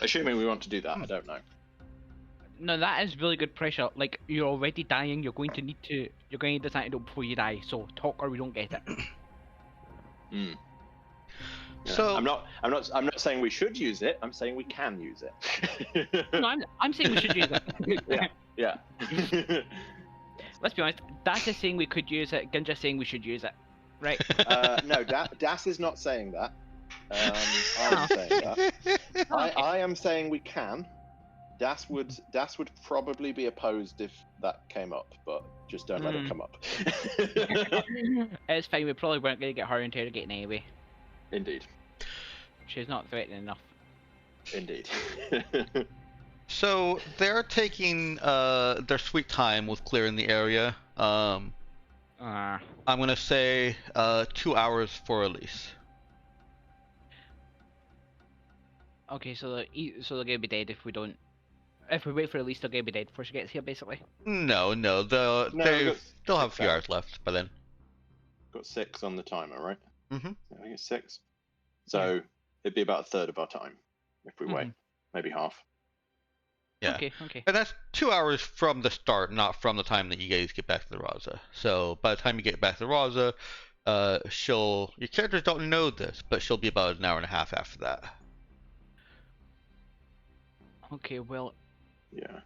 Assuming we want to do that, I don't know. No, that is really good pressure. Like, you're already dying, you're going to need this antidote before you die, so talk or we don't get it. Yeah. So I'm not saying we should use it. I'm saying we can use it. No, I'm saying we should use it. Yeah. Let's be honest, Das is saying we could use it, Ginger's saying we should use it. Right? No, Das is not saying that. I'm saying that. I am saying we can. Das would probably be opposed if that came up, but just don't let it come up. It's fine, we probably weren't going to get her interrogating anyway. Indeed. She's not threatening enough. Indeed. So they're taking their sweet time with clearing the area. I'm gonna say 2 hours for Elise. Okay, so they're gonna be dead if we don't. If we wait for Elise, they're gonna be dead before she gets here, basically. No, they'll have a few hours left by then. Got 6 on the timer, right? Mm-hmm. I think it's 6. So it'd be about a third of our time if we wait, maybe half. Yeah. Okay. And that's 2 hours from the start, not from the time that you guys get back to the Raza. So by the time you get back to the Raza, your characters don't know this, but she'll be about an hour and a half after that. Okay, well. Yeah.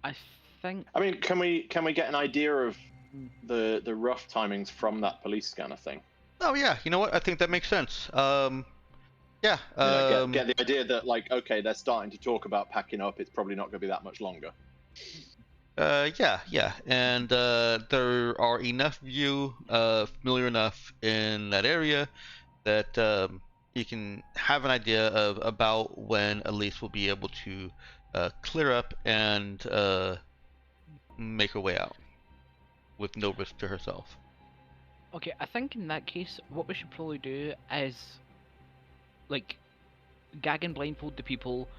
I think. I mean, can we get an idea of the rough timings from that police scanner thing? Oh yeah, you know what? I think that makes sense. Yeah. Get the idea that, like, okay, they're starting to talk about packing up. It's probably not going to be that much longer. Yeah, and there are enough of you familiar enough in that area that you can have an idea of about when Elise will be able to clear up and make her way out with no risk to herself. Okay, I think in that case, what we should probably do is, like, gag and blindfold the people,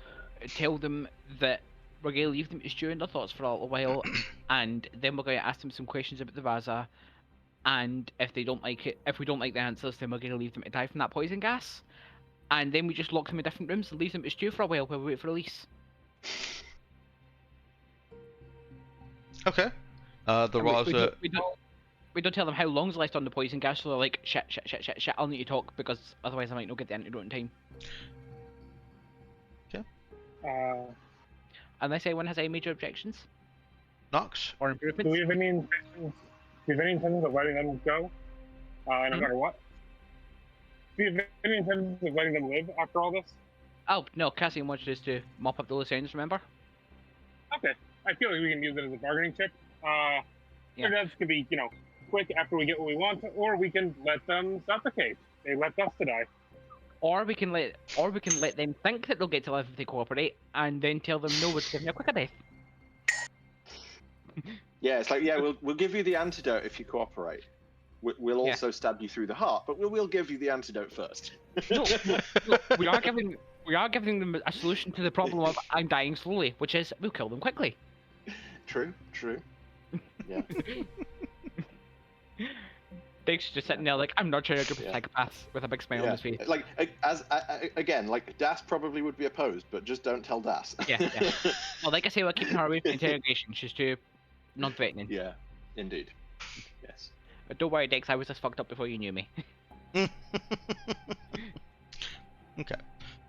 tell them that we're going to leave them to stew in their thoughts for a little while, and then we're going to ask them some questions about the Raza, and if we don't like the answers, then we're going to leave them to die from that poison gas, and then we just lock them in different rooms and leave them to stew for a while we wait for release. Okay. The Raza... We don't tell them how long's left on the poison gas, so they're like, shit, I'll need to talk, because otherwise I might not get the antidote in time. Okay. Unless anyone has any major objections? Nox? Or improvements? Do we have any intentions of letting them go? No matter what? Do we have any intentions of letting them live after all this? Oh, no, Cassian wants us to mop up the loose ends, remember? Okay. I feel like we can use it as a bargaining chip. That could be, quick after we get what we want, or we can let them suffocate. They left us to die. Or we can let them think that they'll get to live if they cooperate, and then tell them no, we're giving you a quicker death. Yeah, it's like, we'll give you the antidote if you cooperate. We'll also stab you through the heart, but we'll give you the antidote first. No, we are giving them a solution to the problem of I'm dying slowly, which is we'll kill them quickly. True. Yeah. Diggs just sitting there like, I'm not trying to group of psychopaths with a big smile on his face. Like, Das probably would be opposed, but just don't tell Das. Yeah. Well, like I say, we're keeping her away from interrogation. She's too non-threatening. Yeah, indeed. Yes. But don't worry, Diggs, I was just fucked up before you knew me. Okay.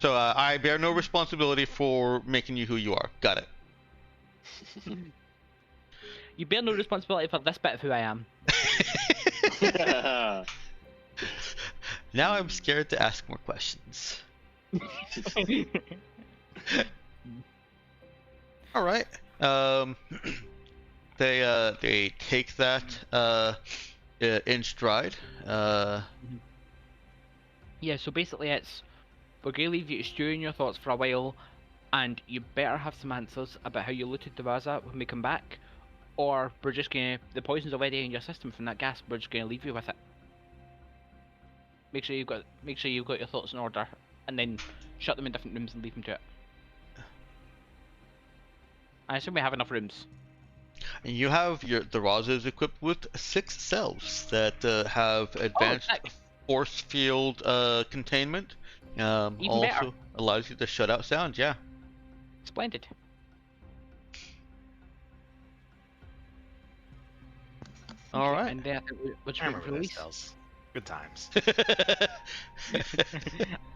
So I bear no responsibility for making you who you are. Got it. You bear no responsibility for this bit of who I am. Now I'm scared to ask more questions. All right. they take that in stride. Yeah, so basically we're going to leave you to stew in your thoughts for a while, and you better have some answers about how you looted the Raza when we come back, or we're just going to, the poison's already in your system from that gas, we're just going to leave you with it. Make sure you've got your thoughts in order, and then shut them in different rooms and leave them to it. I assume we have enough rooms. You have the Raza is equipped with 6 cells that have advanced force field containment. Even also better. allows you to shut out sound. Yeah. Splendid. All right. And I think we're just I waiting for remember those release. cells. Good times.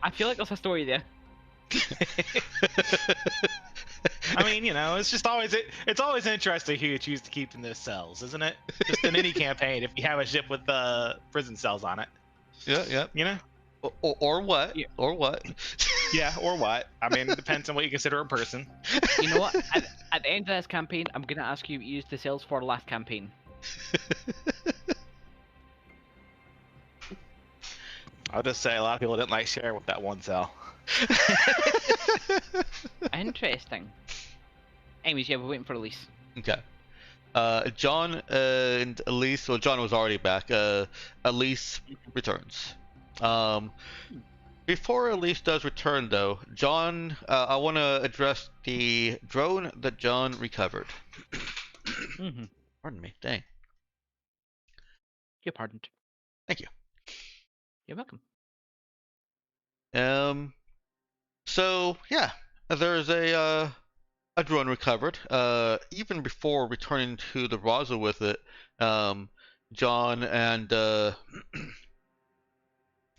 I feel like there's a story there. I mean, it's just it's always interesting who you choose to keep in those cells, isn't it? Just in any campaign, if you have a ship with prison cells on it. Yeah. You know? Or what? Yeah. Or what? Yeah, or what? I mean, it depends on what you consider a person. You know what? At the end of this campaign, I'm going to ask you to use the cells for last campaign. I'll just say a lot of people didn't like sharing with that one cell. Interesting. Anyways, yeah, we're waiting for release. Okay. John and Elise. Well, John was already back. Elise returns. Before Elise does return, though, John, I want to address the drone that John recovered. Mm-hmm. Pardon me. Dang. You're pardoned. Thank you. You're welcome. So yeah, there's a drone recovered. Even before returning to the Raza with it, John and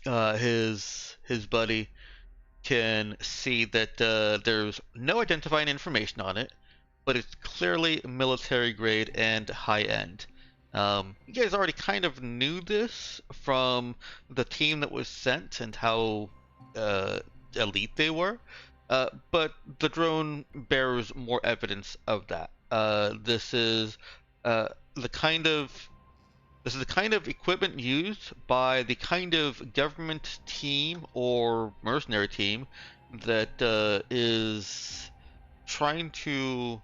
his buddy can see that there's no identifying information on it, but it's clearly military grade and high end. You guys already kind of knew this from the team that was sent and how elite they were, but the drone bears more evidence of that. This is the kind of equipment used by the kind of government team or mercenary team that is trying to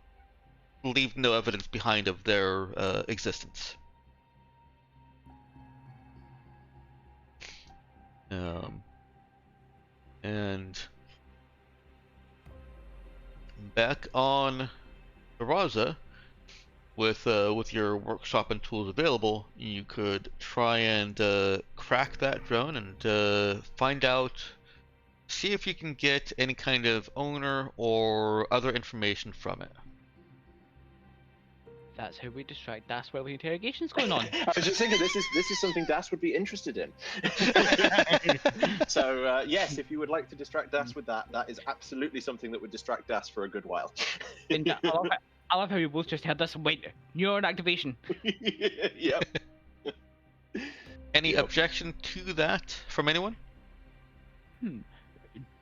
leave no evidence behind of their existence. And back on the Raza, with your workshop and tools available, you could try and crack that drone and find out, see if you can get any kind of owner or other information from it. That's how we distract Das while the interrogation's going on. I was just thinking this is something Das would be interested in. So yes, if you would like to distract Das with that is absolutely something that would distract Das for a good while. And I love how we both just heard this and went, neuron activation. Yep. Any objection to that from anyone?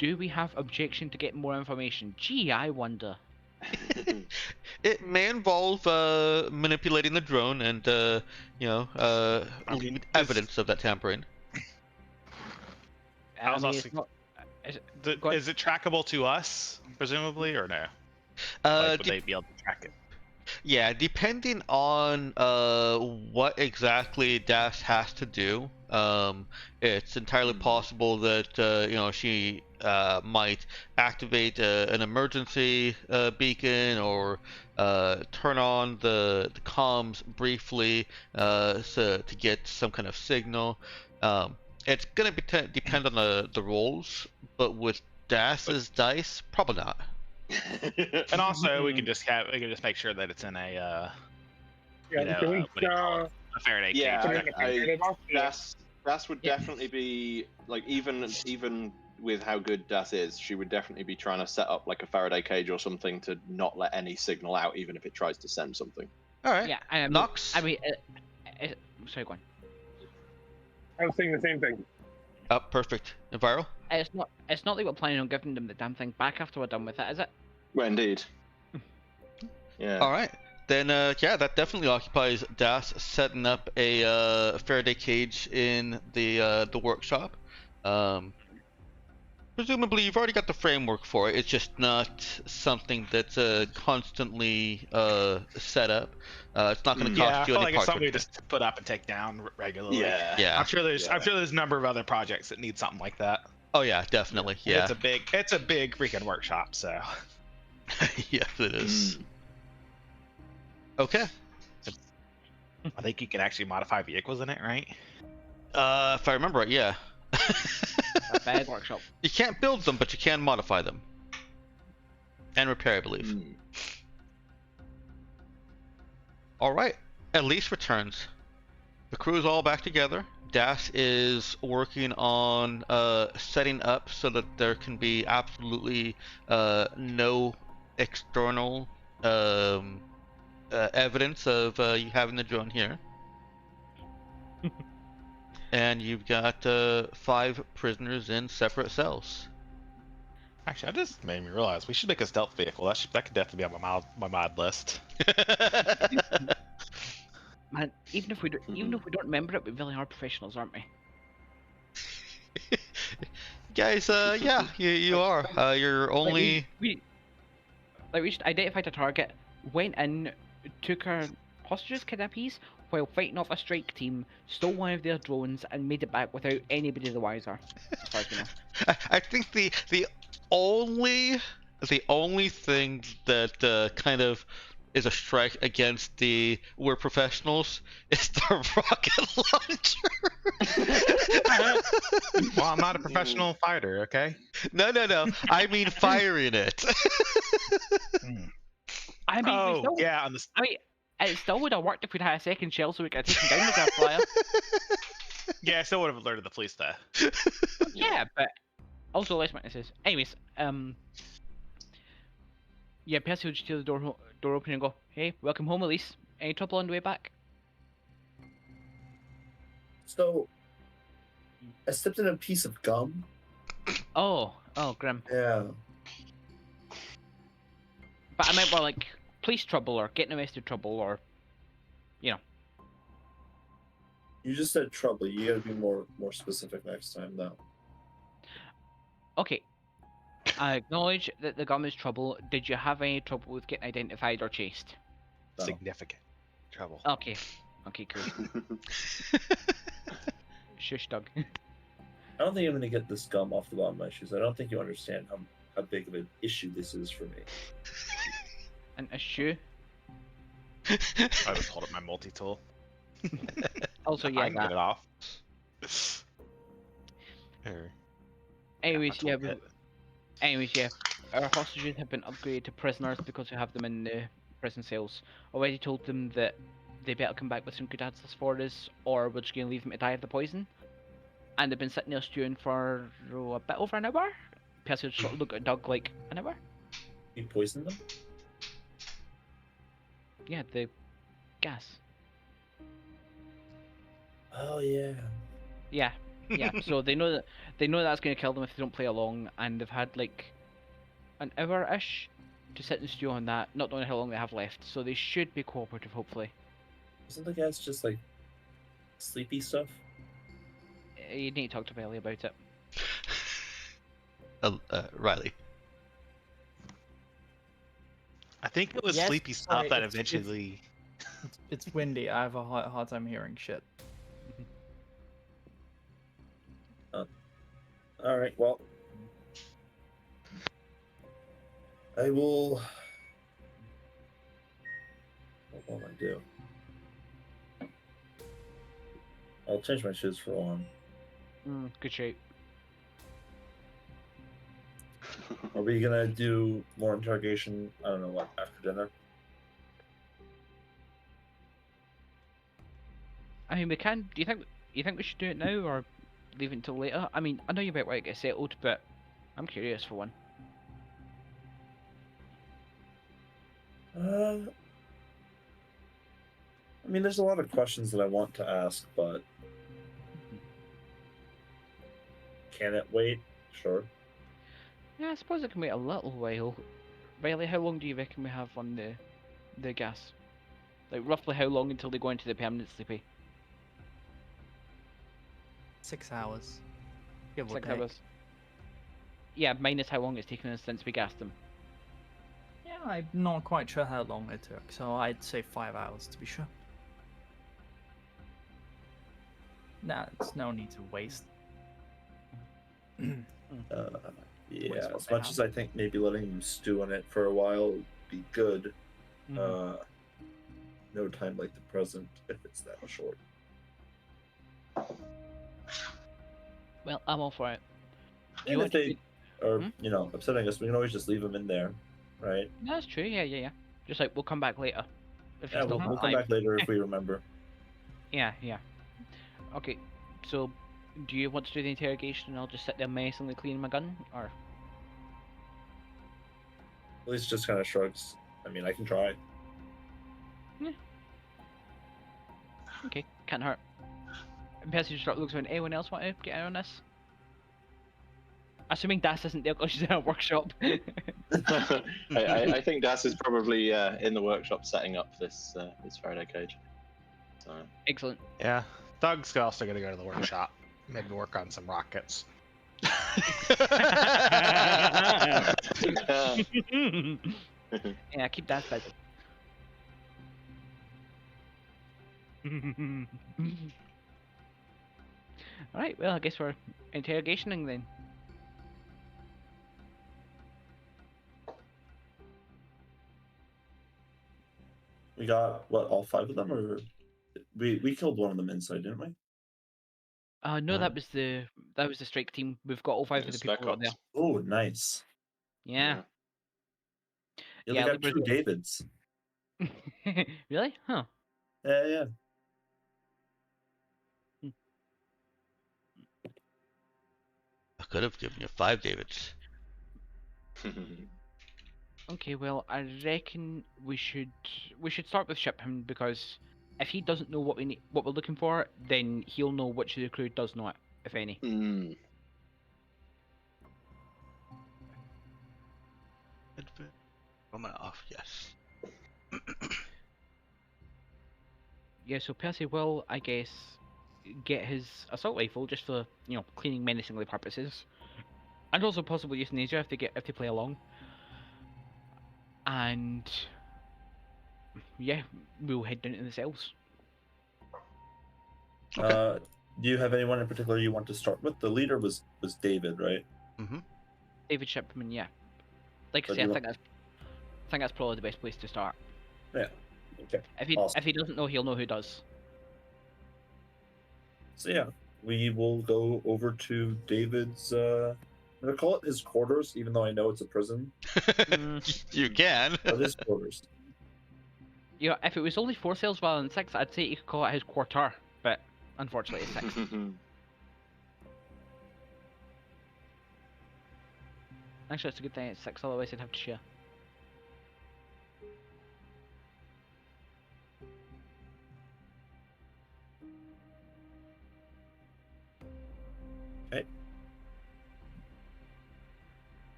Do we have objection to get more information? Gee, I wonder. It may involve manipulating the drone and leave evidence of that tampering. I was mean, also- it's not- Is it trackable to us, presumably, or no? Would they be able to track it? Yeah, depending on what exactly Das has to do, it's entirely possible that she might activate an emergency beacon or turn on the comms briefly to get some kind of signal. It's gonna depend on the rolls, but with Das's dice, probably not. And also, we can just make sure that it's in a a Faraday cage. Yeah, Das would definitely be like even with how good Das is, she would definitely be trying to set up like a Faraday cage or something to not let any signal out, even if it tries to send something. All right. Yeah, Nox. I mean, sorry, go on. I was saying the same thing. Oh, perfect. Enviro? It's not like we're planning on giving them the damn thing back after we're done with it, is it? Well, indeed. Yeah. All right. Then yeah, that definitely occupies Das setting up a Faraday cage in the workshop. Presumably, you've already got the framework for it. It's just not something that's constantly set up. It's not going to Yeah, I cost you feel any like it's parts. something we just put up and take down regularly. Yeah. Yeah. I'm sure there's a number of other projects that need something like that. Oh yeah, definitely. And Yeah. it's a big freaking workshop, so. Yes, it is. Okay. I think you can actually modify vehicles in it, right? If I remember right, yeah. A bag workshop. You can't build them, but you can modify them and repair, I believe. All right. Elise returns. The crew is all back together. Das is working on setting up so that there can be absolutely no external evidence of you having the drone here. And you've got 5 prisoners in separate cells. Actually, that just made me realize we should make a stealth vehicle. That could definitely be on my mod list. Man, even if we don't remember it, we really are professionals, aren't we? Guys, yeah, you are. You're only. We just identified a target, went in, took our hostages, kidnappees, while fighting off a strike team, stole one of their drones, and made it back without anybody the wiser. As far as we know. I think the only thing that kind of is a strike against the we're professionals is the rocket launcher. Well, I'm not a professional fighter, okay? No. I mean firing it. I mean, yeah, I mean, it still would have worked if we'd had a second shell so we could have taken down the gas flyer. Yeah, I still would have alerted the police there. Yeah, but also less witnesses. Anyways, yeah, Percy would just hear the door open and go, "Hey, welcome home, Elise. Any trouble on the way back?" So, I stepped in a piece of gum. Oh, grim. Yeah. But I meant more like police trouble or getting arrested trouble or, you know. You just said trouble. You gotta be more specific next time, though. Okay. I acknowledge that the gum is trouble. Did you have any trouble with getting identified or chased? No. Significant trouble. Okay. Okay, cool. Shush, Doug. I don't think I'm gonna get this gum off the bottom of my shoes. I don't think you understand how big of an issue this is for me. And a shoe. I just hold up my multi-tool. Also, yeah, I can that. get it off. Here. Anyways, My yeah. toolkit. Anyways, yeah. Our hostages have been upgraded to prisoners because we have them in the prison cells. Already told them that they better come back with some good answers for us, or we're just gonna leave them to die of the poison. And they've been sitting there stewing for a bit over an hour. Percy would sort of look at Doug like, an hour? You poisoned them? Yeah, the gas. Oh yeah. Yeah. So they know that's gonna kill them if they don't play along, and they've had like an hour-ish to sit and stew on that, not knowing how long they have left. So they should be cooperative, hopefully. Isn't the gas just like sleepy stuff? You need to talk to Bailey about it. Riley. I think it was Yes, sleepy stuff sorry, that it's- eventually. It's windy. I have a hard time hearing shit. All right. Well, I will. What will I do? I'll change my shoes for one. Good shape. Are we gonna do more interrogation? I don't know what after dinner. I mean, we can. Do you think we should do it now or leave it until later? I mean, I know you might want to get settled, but I'm curious for one. I mean, there's a lot of questions that I want to ask, but can it wait? Sure. Yeah, I suppose it can wait a little while. Riley, how long do you reckon we have on the gas? Like roughly how long until they go into the permanent sleepy? 6 hours. Give or 6 take. hours. Yeah, minus how long it's taken us since we gassed them. Yeah, I'm not quite sure how long it took, so I'd say 5 hours to be sure. Nah, there's no need to waste. Yeah, Waste what as they much have. as I think maybe letting them stew on it for a while would be good. Mhm. No time like the present if it's that short. Well, I'm all for it. Do you And if want to they do... are, Hmm? upsetting us, we can always just leave them in there, right? No, that's true. Yeah. Just like we'll come back later if you Yeah, still we'll, have we'll come time. back later if we remember. Yeah. Okay, so do you want to do the interrogation and I'll just sit there menacingly cleaning my gun, or? At least just kind of shrugs. I mean, I can try. Okay, can't hurt. Percy just looks around. Anyone else want to get in on this? Assuming Das isn't there because she's in a workshop. I think Das is probably in the workshop setting up this Faraday cage. So. Excellent. Yeah. Doug's also gonna go to the workshop. Maybe work on some rockets. Yeah, keep Das busy. Alright, well, I guess we're interrogationing then. We got what, all 5 of them, or we killed one of them inside, didn't we? No, that was the strike team. We've got all 5 of the Spec people up there. ops. Oh, nice. Yeah. Yeah, Yeah, they got Libra's 2 Davids. Really? Huh. Yeah. I could have given you 5 Davids. Okay, well, I reckon we should start with Shipham, because if he doesn't know what what we're looking for, then he'll know which of the crew does know it, if any. Am I off? Yes. Yeah, so Percy will, I guess, get his assault rifle just for cleaning menacingly purposes, and also possible euthanasia if they play along. And yeah, we'll head down to the cells. Okay. Do you have anyone in particular you want to start with? The leader was David, right? Mm-hmm. David Shipman, yeah. Like I But say, you I think that's probably the best place to start. Yeah. Okay. If he doesn't know, he'll know who does. So yeah, we will go over to David's. I'm gonna call it his quarters, even though I know it's a prison. You can. But his quarters. Yeah, if it was only 4 cells rather than 6, I'd say you could call it his quarter, but unfortunately it's 6. Actually, it's a good thing it's 6, otherwise I'd have to share.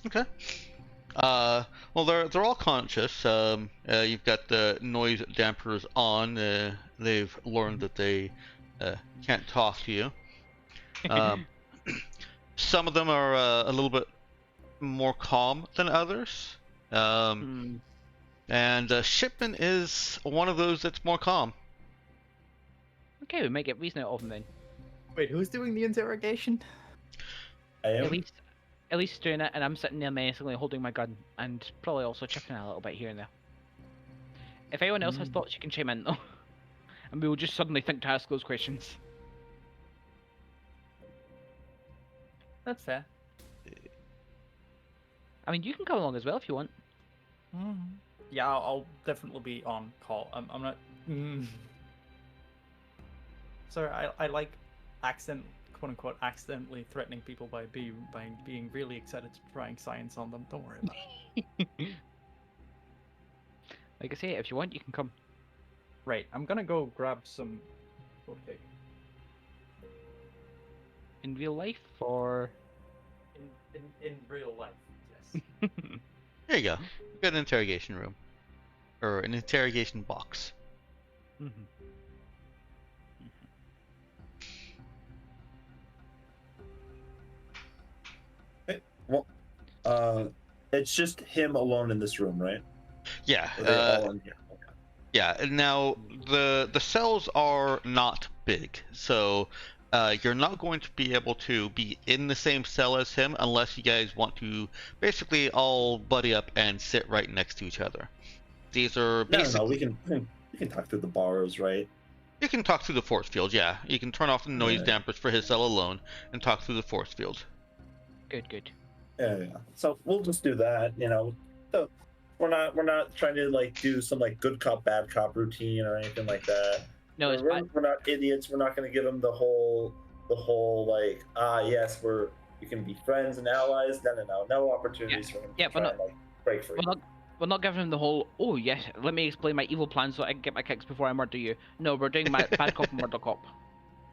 Okay. Well, they're all conscious. You've got the noise dampers on. They've learned that they can't talk to you. Some of them are a little bit more calm than others. And Shipman is one of those that's more calm. Okay, we might get reason out of him then. Wait, who's doing the interrogation? I am. At least doing it, and I'm sitting there menacingly holding my gun, and probably also chipping a little bit here and there. If anyone else has thoughts, you can chime in though, and we will just suddenly think to ask those questions. That's fair. I mean, you can come along as well if you want. Yeah, I'll definitely be on call. I'm not. Sorry, I like quote unquote accidentally threatening people by being really excited to trying science on them. Don't worry about it. Like I say, if you want, you can come. Right, I'm gonna go grab some. Okay. In real life, or In real life, yes. There you go. We've got an interrogation room. or an interrogation box. Mm-hmm. Well, it's just him alone in this room, right? Yeah. Are they all in here? Okay. Yeah. And now the cells are not big, so you're not going to be able to be in the same cell as him unless you guys want to basically all buddy up and sit right next to each other. These are basically. No. We can talk through the bars, right? You can talk through the force field, yeah. You can turn off the noise Yeah. dampers for his cell alone and talk through the force field. Good. Yeah. So we'll just do that, you know. So we're not trying to like do some like good cop bad cop routine or anything like that. No, it's bad. We're not idiots. We're not going to give him the whole like yes we can be friends and allies. No opportunities for him to try and like break free. We're not giving him the whole, oh yes, let me explain my evil plan so I can get my kicks before I murder you. No, we're doing my bad cop and murder cop.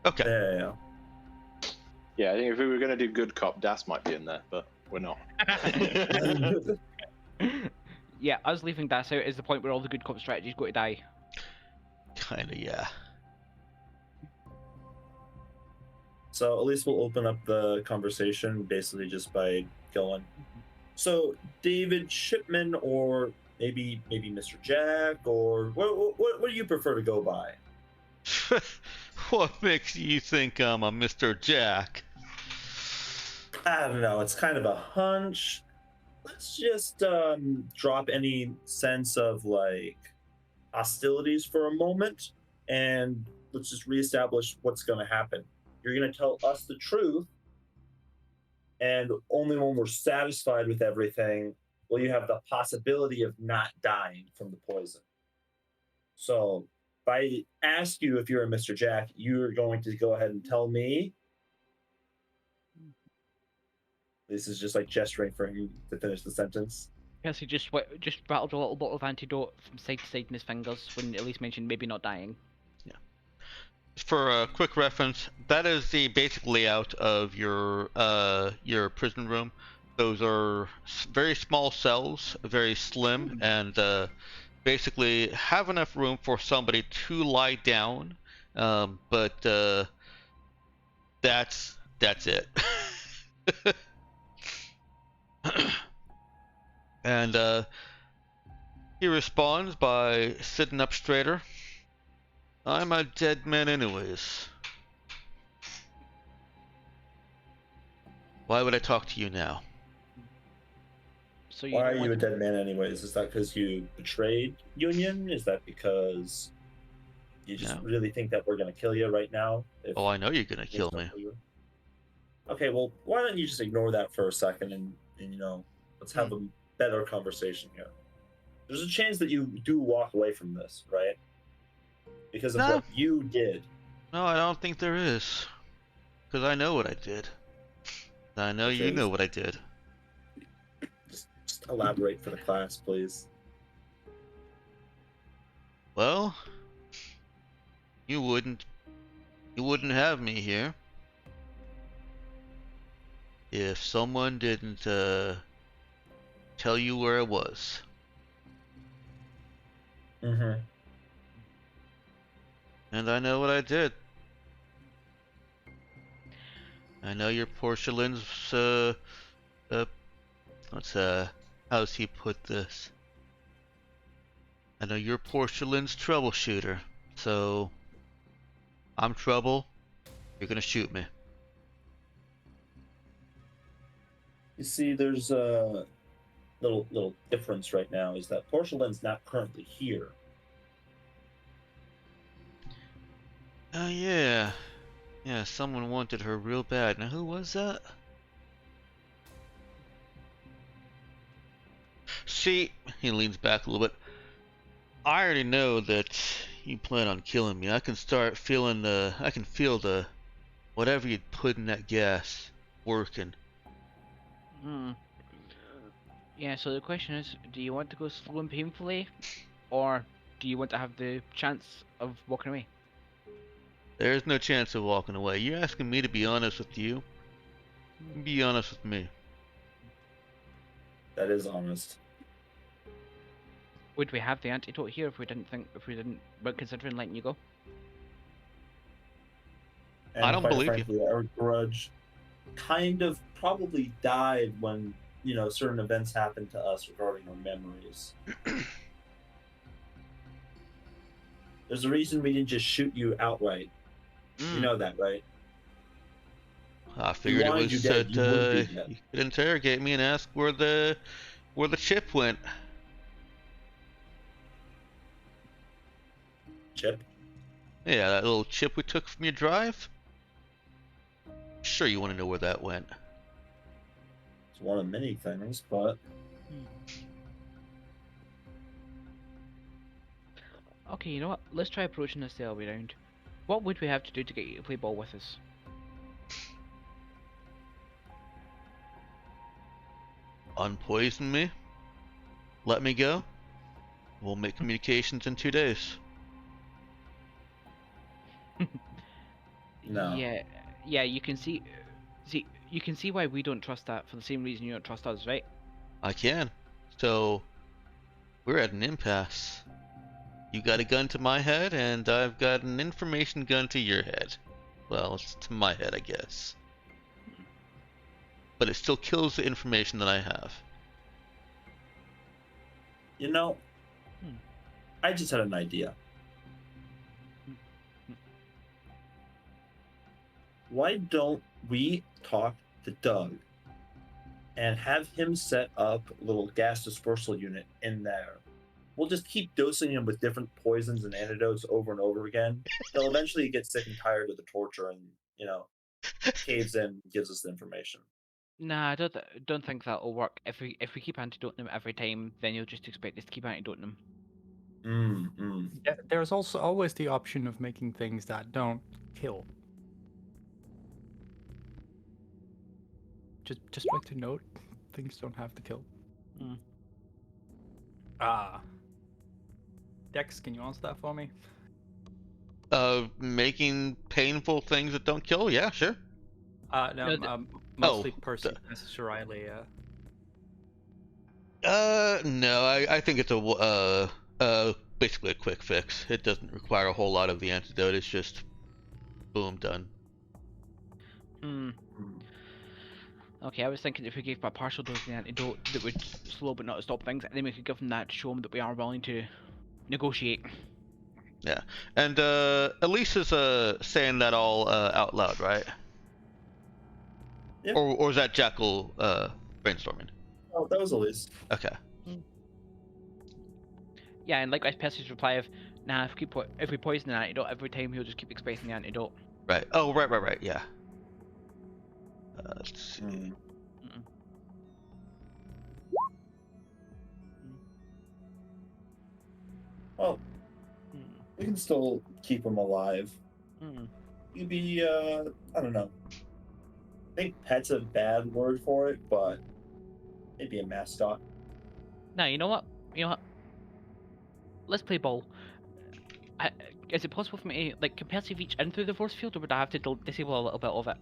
Okay. Yeah. Yeah, I think if we were going to do good cop, Das might be in there, but we're not. Yeah, us leaving Das out is the point where all the good cop strategies go to die. Kinda, yeah. So at least we'll open up the conversation basically just by going. So David Shipman, or maybe Mr. Jack, or what do you prefer to go by? What makes you think I'm a Mr. Jack? I don't know. It's kind of a hunch. Let's just drop any sense of like hostilities for a moment, and let's just reestablish what's going to happen. You're going to tell us the truth, and only when we're satisfied with everything will you have the possibility of not dying from the poison. So if I ask you if you're a Mr. Jack, you're going to go ahead and tell me. This is just like gesturing for him to finish the sentence. Yes, he just rattled a little bottle of antidote from side to side in his fingers when at least mentioned maybe not dying. Yeah. For a quick reference, that is the basic layout of your prison room. Those are very small cells, very slim, and basically have enough room for somebody to lie down. But that's it. And he responds by sitting up straighter. I'm a dead man anyways. Why would I talk to you now? So Why are you a dead man anyways? Is that because you betrayed Union? Is that because you just really think that we're going to kill you right now? Oh, I know you're going to kill me. Okay, well, why don't you just ignore that for a second and you know, let's have a better conversation here. There's a chance that you do walk away from this, right? Because of what you did. No, I don't think there is. Because I know what I did. I know you know what I did. Just elaborate for the class, please. Well, you wouldn't have me here if someone didn't tell you where I was. Mm-hmm. And I know what I did. I know your porcelain's how's he put this? I know your porcelain's troubleshooter, so I'm trouble. You're gonna shoot me. You see, there's a little difference right now. Is that porcelain's not currently here? Oh yeah. Yeah, someone wanted her real bad. Now who was that? See, he leans back a little bit. I already know that you plan on killing me. I can start feeling I can feel the whatever you'd put in that gas working. Yeah, so the question is, do you want to go slow and painfully, or do you want to have the chance of walking away? There's no chance of walking away. You're asking me to be honest with you. Be honest with me. That is honest. Would we have the antidote here if we weren't considering letting you go? And I don't quite believe you. frankly, our grudge kind of probably died when, certain events happened to us regarding our memories. There's a reason we didn't just shoot you outright. You know that, right? I figured it wanted was you dead, that you would be dead. you could interrogate me and ask where the chip went. Chip? Yeah, that little chip we took from your drive. Sure, you want to know where that went. It's one of many things, but Okay, you know what? Let's try approaching this the other way around. What would we have to do to get you to play ball with us? Unpoison me. Let me go. We'll make communications in 2 days. No. Yeah, you can see why we don't trust that for the same reason you don't trust us, right? I can. So, we're at an impasse. You got a gun to my head, and I've got an information gun to your head. Well, it's to my head, I guess. But it still kills the information that I have. I just had an idea. Why don't we talk to Doug and have him set up a little gas dispersal unit in there? We'll just keep dosing him with different poisons and antidotes over and over again. He'll eventually get sick and tired of the torture and, caves in and gives us the information. Nah, I don't think that'll work. If we keep antidoting them every time, then you'll just expect us to keep antidoting them. Yeah, there's also always the option of making things that don't kill. Just like to note, things don't have to kill. Dex, can you answer that for me? Making painful things that don't kill? Yeah, sure. No, mostly Percy, Mrs. Riley. No, I think it's basically a quick fix. It doesn't require a whole lot of the antidote. It's just, boom, done. Okay, I was thinking if we gave a partial dose of the antidote that would slow but not stop things, and then we could give them that to show them that we are willing to negotiate. Yeah, and Elise is saying that all out loud, right? Yeah. Or is that Jackal brainstorming? Oh, that was Elise. Okay. Yeah, and likewise Percy's reply of, nah, if we poison the antidote every time, he'll just keep expecting the antidote. Right. Oh, right. Yeah. Let's see. Well, we can still keep him alive. He'd be, I don't know. I think pet's a bad word for it, but maybe a mascot. Nah, you know what? Let's play ball. Is it possible for me to, can Percy reach in through the force field, or would I have to disable a little bit of it?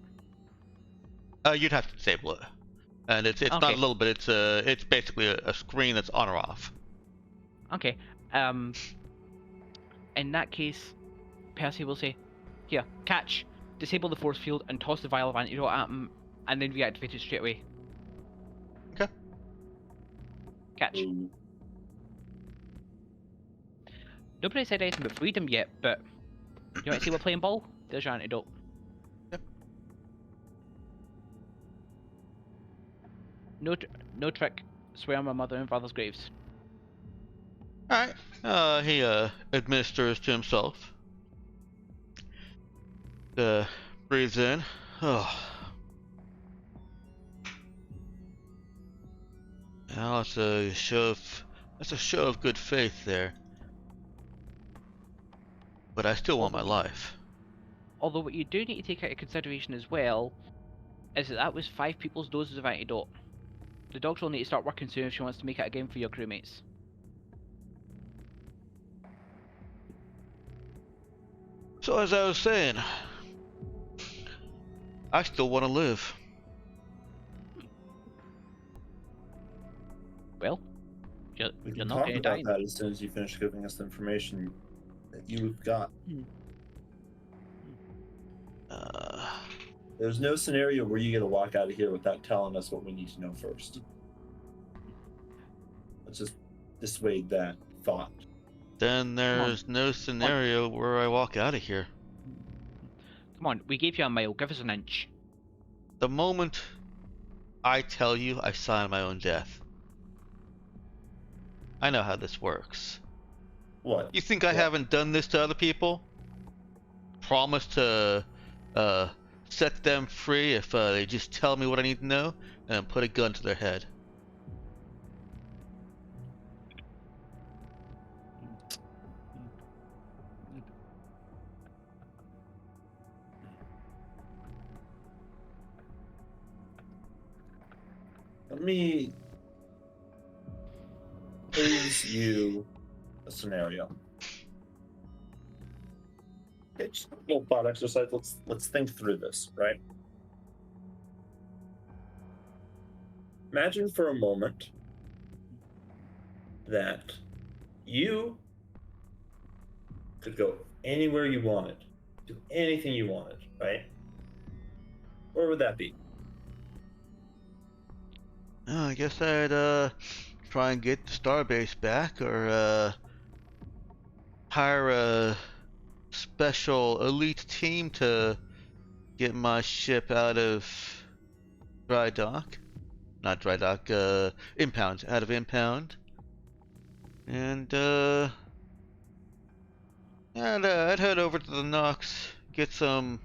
You'd have to disable it, and it's not a little bit. It's basically a screen that's on or off. Okay. In that case, Percy will say, "Here, catch, disable the force field, and toss the vial of antidote at him, and then reactivate it straight away." Okay. Catch. Nobody said anything about freedom yet, but you want to see we're playing ball? There's your antidote. Yep. No trick. Swear on my mother and father's graves. All right. He administers to himself. Breathes in. Oh. Now that's a show of good faith there. But I still want my life. Although what you do need to take into consideration as well is that was 5 people's doses of antidote. The doctor will need to start working soon if she wants to make it again for your crewmates. So as I was saying, I still want to live. Well, You're, We you're can not talk going to about die. that as soon as you finish giving us the information that you've got. There's no scenario where you get to walk out of here without telling us what we need to know first. Let's just dissuade that thought. Then there's no scenario where I walk out of here. Come on, we gave you a mile. Give us an inch. The moment I tell you, I sign my own death. I know how this works. What? You think I haven't done this to other people? Promise to set them free if they just tell me what I need to know, and put a gun to their head. Let me pose you a scenario. Okay, just a little thought exercise. Let's think through this, right? Imagine for a moment that you could go anywhere you wanted, do anything you wanted, right? Where would that be? I guess I'd try and get the starbase back, or hire a special elite team to get my ship out of dry dock. Not dry dock, impound, out of impound. And I'd head over to the Nox, get some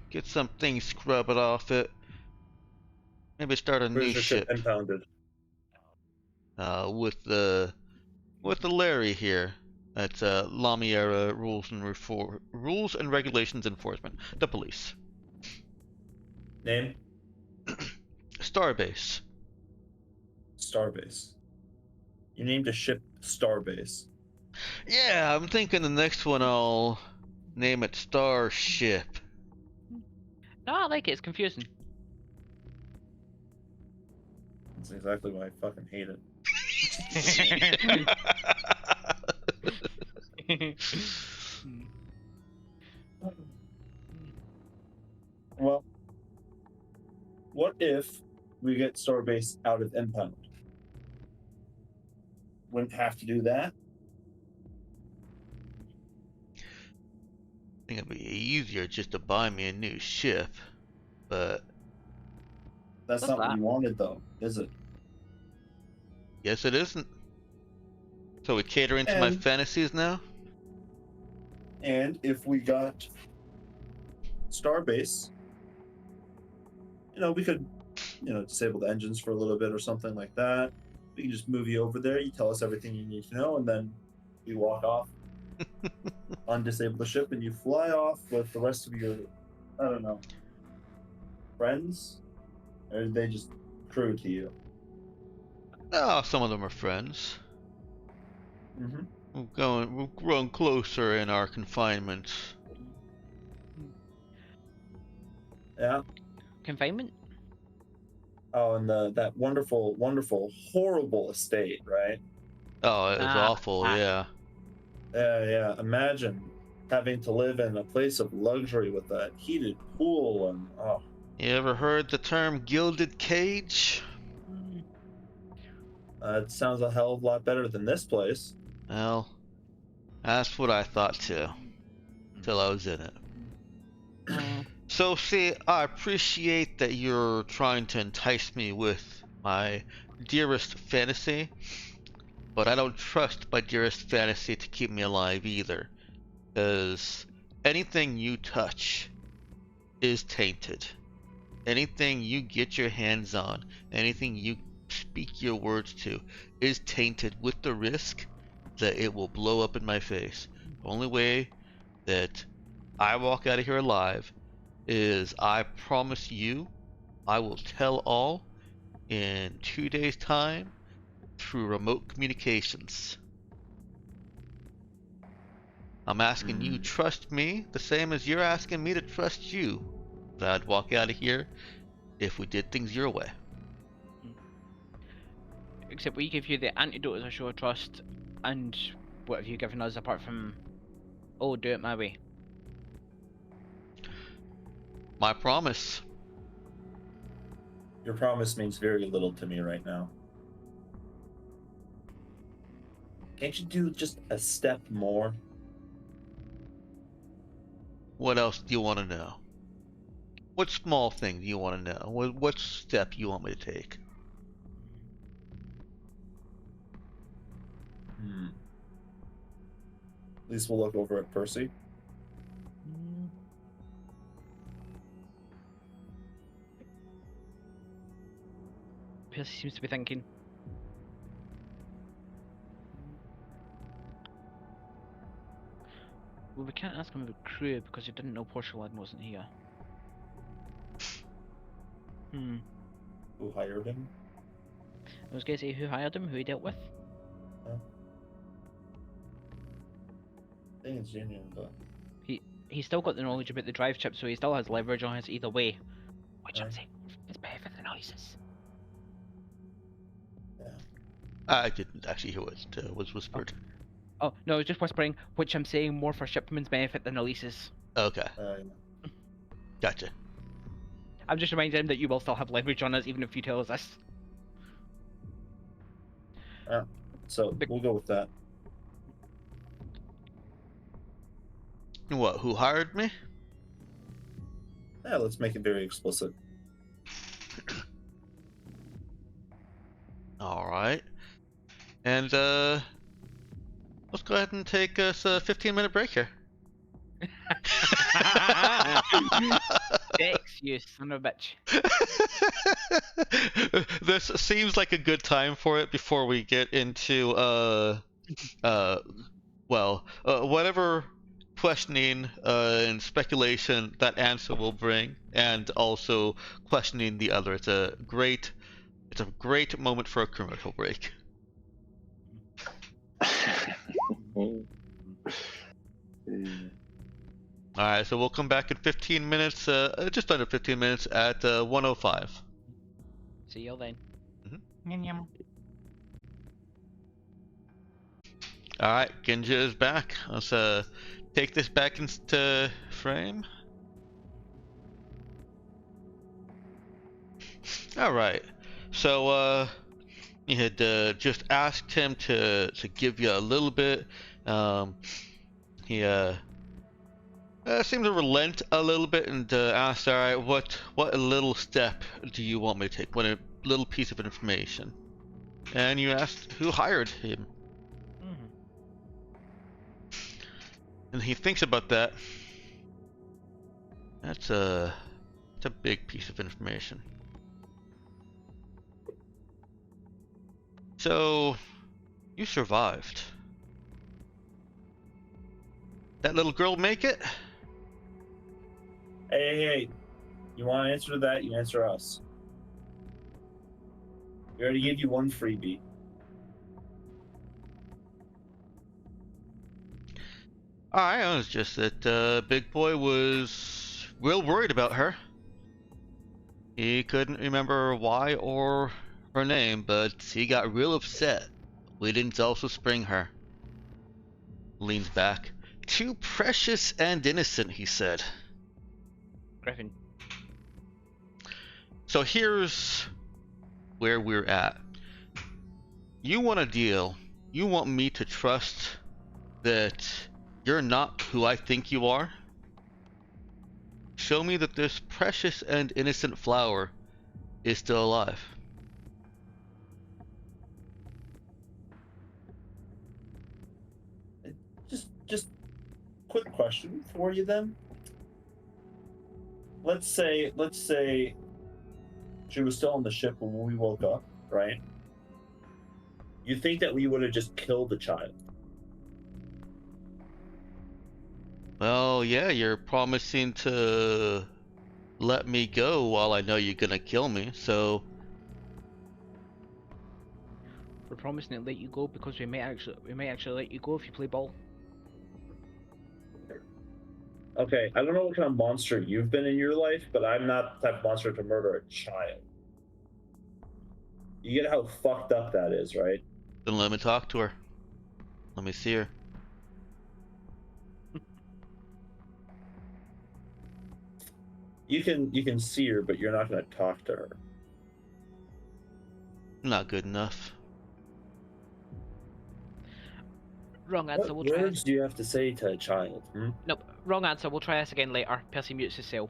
things scrubbed off it. Maybe start a Where's new your ship. ship impounded? With the Larry here. That's Lamiera Rules and Regulations Enforcement. The police. Name? Starbase. Starbase. You named a ship Starbase. Yeah, I'm thinking the next one I'll name it Starship. No, I like it. It's confusing. That's exactly why I fucking hate it. Well, what if we get Starbase out of impound? Wouldn't have to do that. I think it'd be easier just to buy me a new ship, but That's What's not what that? you wanted, though, is it? guess it isn't. So we cater into my And- fantasies now? And if we got Starbase, we could, disable the engines for a little bit or something like that. We can just move you over there. You tell us everything you need to know, and then you walk off, undisable the ship, and you fly off with the rest of your, I don't know, friends? Or they just crew to you? Oh, some of them are friends. Mm-hmm. We're growing closer in our confinement. Yeah. Confinement? Oh, and that wonderful, wonderful, horrible estate, right? Oh, it was awful, yeah. Yeah. Imagine having to live in a place of luxury with a heated pool and You ever heard the term gilded cage? it sounds a hell of a lot better than this place. Well, that's what I thought too, till I was in it. So, see, I appreciate that you're trying to entice me with my dearest fantasy, but I don't trust my dearest fantasy to keep me alive either, because anything you touch is tainted. Anything you get your hands on, anything you speak your words to, is tainted with the risk that it will blow up in my face. The only way that I walk out of here alive is I promise you I will tell all in 2 days' time through remote communications. I'm asking you trust me the same as you're asking me to trust you. That I'd walk out of here if we did things your way. except we give you the antidote as a show of trust, and what have you given us apart from, oh, do it my way? My promise. Your promise means very little to me right now. Can't you do just a step more? What else do you want to know? What small thing do you want to know? What step you want me to take? At least we'll look over at Percy. Percy seems to be thinking. Well, we can't ask him about crew because he didn't know Porcelain wasn't here. Who hired him? I was gonna say who hired him, who he dealt with. I think it's Union, but He's still got the knowledge about the drive chip, so he still has leverage on us either way. Which I'm Right. saying is better than noises. I didn't actually hear what was whispered. Oh no, I was just whispering, which I'm saying more for Shipman's benefit than Elise's. Okay, yeah. gotcha. I'm just reminding him that you will still have leverage on us even if you tell us this. So we'll go with that. What? Who hired me? Yeah, let's make it very explicit. All right. And let's go ahead and take us a 15-minute break here. Dex, you son of a bitch. This seems like a good time for it before we get into whatever questioning and speculation that answer will bring, and also questioning the other. It's a great moment for a commercial break. All right, so we'll come back in 15 minutes, just under 15 minutes at 1:05. See you then. All right, Ginja is back. Let's take this back into frame. All right, so you had just asked him to give you a little bit. He seemed to relent a little bit and asked, "All right, what little step do you want me to take? What a little piece of information?" And you asked who hired him. And he thinks about that. It's a big piece of information. So, you survived. That little girl make it? Hey, you want to answer that? You answer us. We already gave you one freebie. Alright, it was just that Big Boy was real worried about her. He couldn't remember why or her name, but he got real upset. We didn't also spring her. Leans back. Too precious and innocent, he said. Griffin. So here's where we're at. You want a deal. You want me to trust that you're not who I think you are? Show me that this precious and innocent flower is still alive. Just quick question for you then. Let's say she was still on the ship when we woke up, right? You think that we would have just killed the child? Well, yeah, you're promising to let me go while I know you're gonna kill me, so... We're promising to let you go because we might actually let you go if you play ball. Okay, I don't know what kind of monster you've been in your life, but I'm not the type of monster to murder a child. You get how fucked up that is, right? Then let me talk to her. Let me see her. You can see her, but you're not gonna talk to her. Not good enough. Wrong answer. What We'll try words this. do you have to say to a child? Nope. Wrong answer. We'll try this again later. Percy mutes his cell.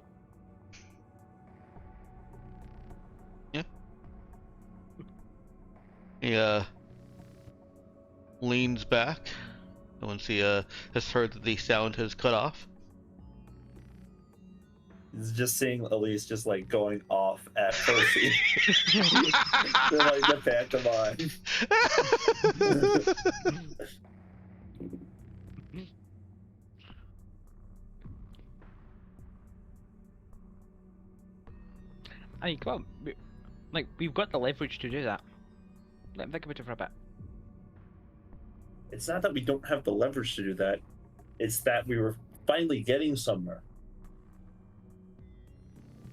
Yeah. He leans back once he has heard that the sound has cut off. He's just seeing Elise just like going off at Percy. They're like the pantomime. I mean, come on. Like, we've got the leverage to do that. Let him think about it for a bit. It's not that we don't have the leverage to do that. It's that we were finally getting somewhere.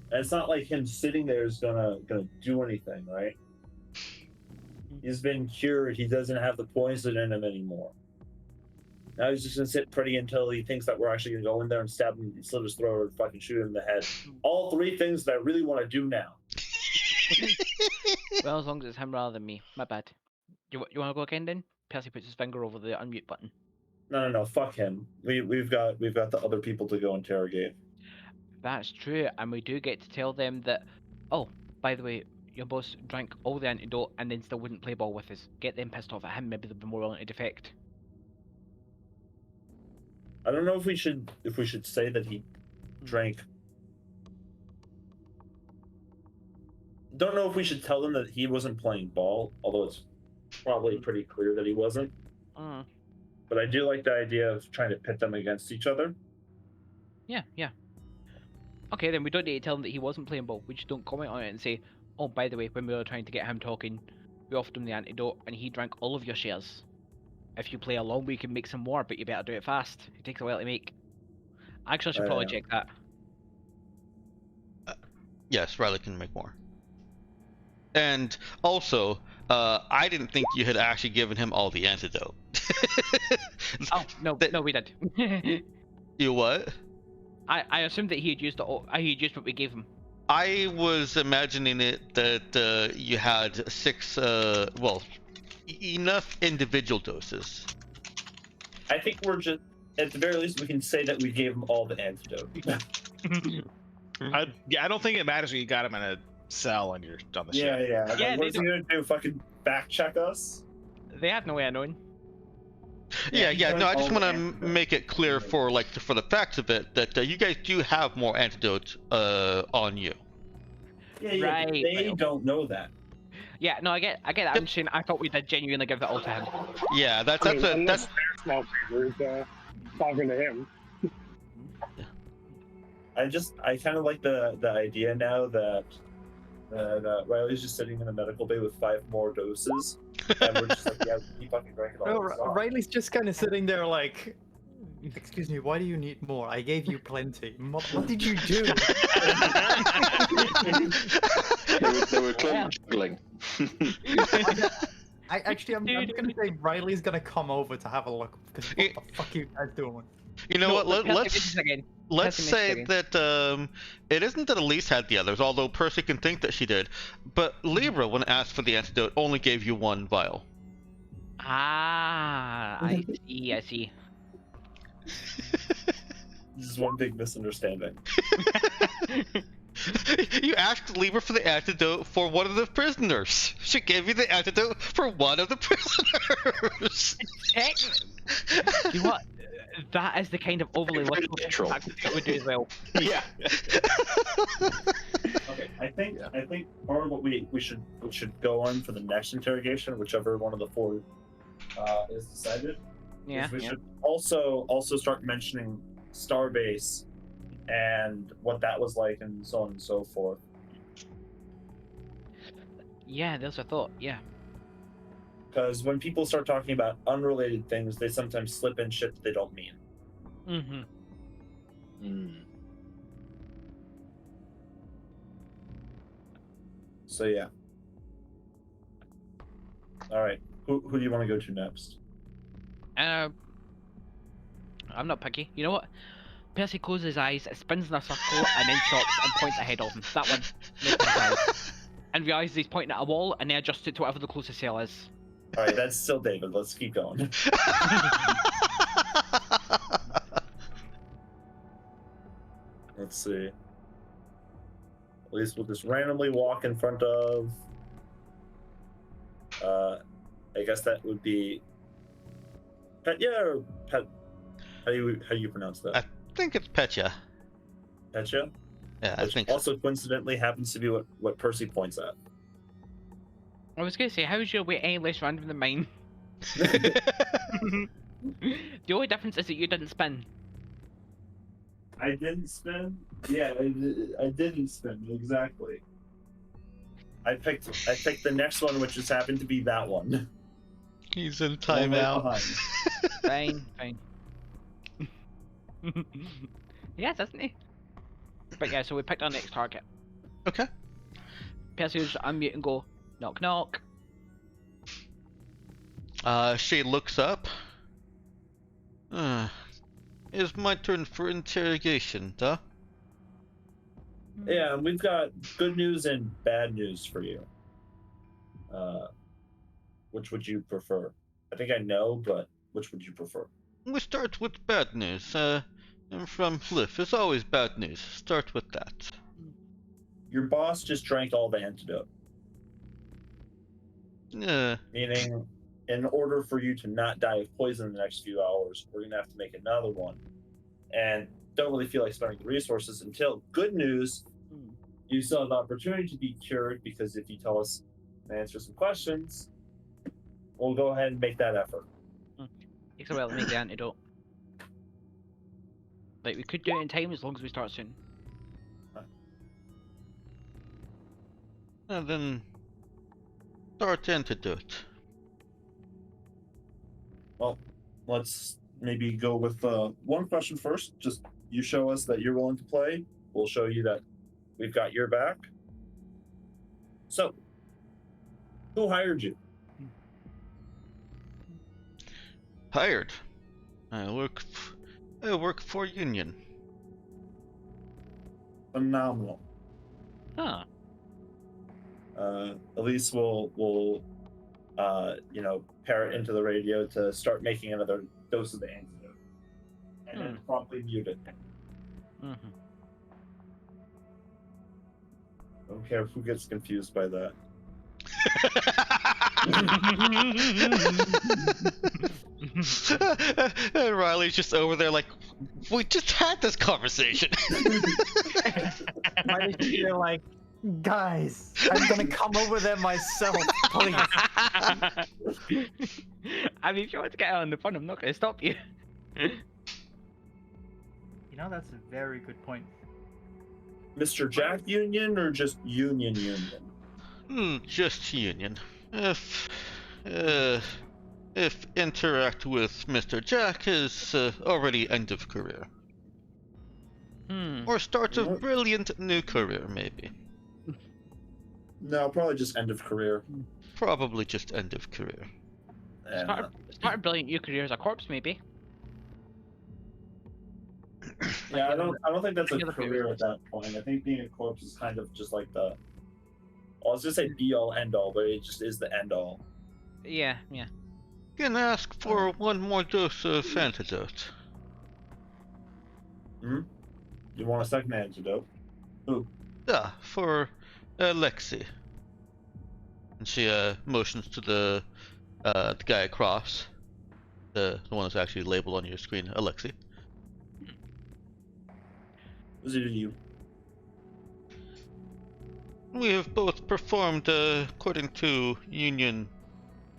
And it's not like him sitting there is gonna do anything, right? He's been cured. He doesn't have the poison in him anymore. Now he's just gonna sit pretty until he thinks that we're actually gonna go in there and stab him, slit his throat, or fucking shoot him in the head. All three things that I really want to do now. Well, as long as it's him rather than me. My bad. You want to go again then? Percy puts his finger over the unmute button. No, fuck him. We've got the other people to go interrogate. That's true, and we do get to tell them that, oh, by the way, your boss drank all the antidote and then still wouldn't play ball with us. Get them pissed off at him, maybe they'll be more willing to defect. I don't know if we should say that he drank. Don't know if we should tell them that he wasn't playing ball, although it's probably pretty clear that he wasn't. But I do like the idea of trying to pit them against each other. Yeah. Okay, then we don't need to tell him that he wasn't playing ball. We just don't comment on it and say, oh, by the way, when we were trying to get him talking, we offered him the antidote and he drank all of your shares. If you play along, we can make some more, but you better do it fast. It takes a while to make. Actually, I should probably check that. Yes, Riley can make more. And also, I didn't think you had actually given him all the antidote. Oh, no, we did. You what? I assumed that he had used what we gave him. I was imagining it that you had 6, enough individual doses. I think we're just, at the very least, we can say that we gave him all the antidote. I don't think it matters when you got him in a cell and you're on the ship. Yeah. Yeah, What is he gonna do? Fucking back check us? They have no way of knowing. Yeah. No, I just all want to antidote. make it clear for the facts of it that you guys do have more antidotes on you. Yeah. Right, They right. don't know that. Yeah, no, I get that. I'm saying I thought we did genuinely give it all to him. Yeah, that's unless their small favors talking to him. I kind of like the idea now that Riley's just sitting in a medical bay with 5 more doses, and we're just like, yeah, we fucking drank it all. No, Riley's just kind of sitting there like, excuse me, why do you need more? I gave you plenty. What did you do? They were clearly juggling. I'm gonna say Riley's gonna come over to have a look because what the fuck are you guys doing? You know what? Let's Percy say again. that it isn't that Elise had the others, although Percy can think that she did. But Libra, when asked for the antidote, only gave you 1 vial. Ah, I see. This is one big misunderstanding. You asked Libra for the antidote for one of the prisoners. She gave you the antidote for one of the prisoners. You know what? That is the kind of overly Very literal literal. fact that would do as well. Yeah. Okay, I think part of what we should go on for the next interrogation, whichever one of the 4 is decided, Yeah. is we should also start mentioning Starbase and what that was like and so on and so forth. Yeah, there's a thought. Yeah. Because when people start talking about unrelated things, they sometimes slip in shit that they don't mean. Mm-hmm. So yeah. All right. Who do you want to go to next? I'm not picky. You know what? Percy closes his eyes, spins in a circle, and then stops and points ahead of him. That one. No close his eyes. And realizes he's pointing at a wall, and then adjusts it to whatever the closest cell is. All right, that's still David. Let's keep going. Let's see. At least we'll just randomly walk in front of. I guess that would be Petya or Pet. How do you pronounce that? I think it's Petya. Petya. Yeah, I Which think. also coincidentally happens to be what Percy points at. I was gonna say, how's your weight any less random than mine? The only difference is that you didn't spin. I didn't spin. Yeah, I didn't spin exactly. I picked the next one, which just happened to be that one. He's in One right timeout. behind. Fine. Yes, isn't he? But yeah, so we picked our next target. Okay. Percy will just unmute and go, knock knock. She looks up. It's my turn for interrogation, duh? Yeah, and we've got good news and bad news for you. Which would you prefer? I think I know, but which would you prefer? We start with bad news. I'm from Fliff. It's always bad news. Start with that. Your boss just drank all the antidote. Yeah. Meaning, in order for you to not die of poison in the next few hours, we're going to have to make another one. And don't really feel like spending the resources until good news, you still have the opportunity to be cured because if you tell us and answer some questions, we'll go ahead and make that effort. Takes a while to make the antidote. Like, we could do it in time as long as we start soon. And then start antidote. Well, let's maybe go with one question first. Just you show us that you're willing to play. We'll show you that we've got your back. So, who hired you? Hired. I work for Union. Phenomenal. Huh. Elise will parrot into the radio to start making another dose of the antidote, and then promptly mute it. Mm-hmm. Don't care who gets confused by that. And Riley's just over there like, we just had this conversation. You're like, guys, I'm gonna come over there myself, please. I mean, if you want to get out on the fun, I'm not going to stop you. You know, that's a very good point. Mr. Jack Union or just Union? Just Union. If interact with Mr. Jack is already end of career. Or start a brilliant new career, maybe. No, probably just end of career. Probably just end of career. Start a brilliant new career as a corpse, maybe. Yeah, I don't think that's a Another career at that point. I think being a corpse is kind of just like the. I was gonna say be all end all, but it just is the end all. Yeah. Can ask for one more dose of antidote. You want a second antidote? Who? Yeah, for Lexi. And she motions to the guy across. The one that's actually labeled on your screen, Alexi. Was it you? We have both performed according to Union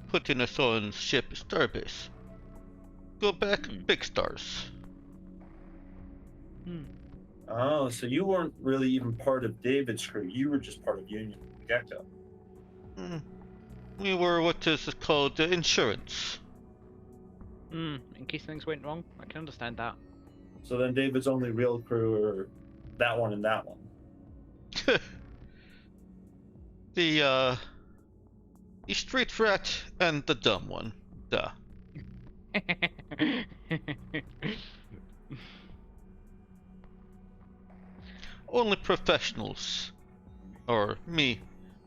putting us on ship Starbase. Go back, big stars. Oh, so you weren't really even part of David's crew. You were just part of Union from the get-go. We were what is called insurance. In case things went wrong, I can understand that. So then David's only real crew are that one and that one. The straight rat and the dumb one. Duh. Only professionals. Or me,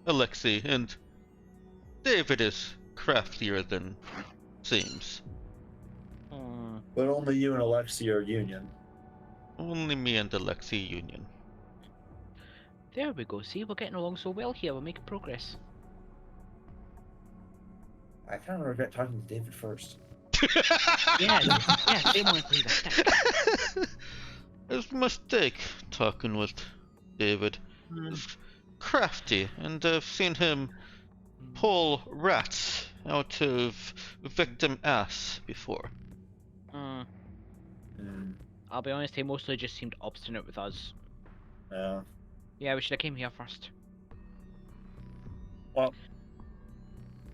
Alexei, and David is craftier than seems. But only you and Alexi are union. Only me and Alexei union. There we go. See, we're getting along so well here. We're making progress. I kind of regret talking to David first. Yeah, same one, please. It's a mistake talking with David. He's crafty, and I've seen him pull rats out of victim ass before. I'll be honest, he mostly just seemed obstinate with us. Yeah. Yeah, we should have came here first. Well,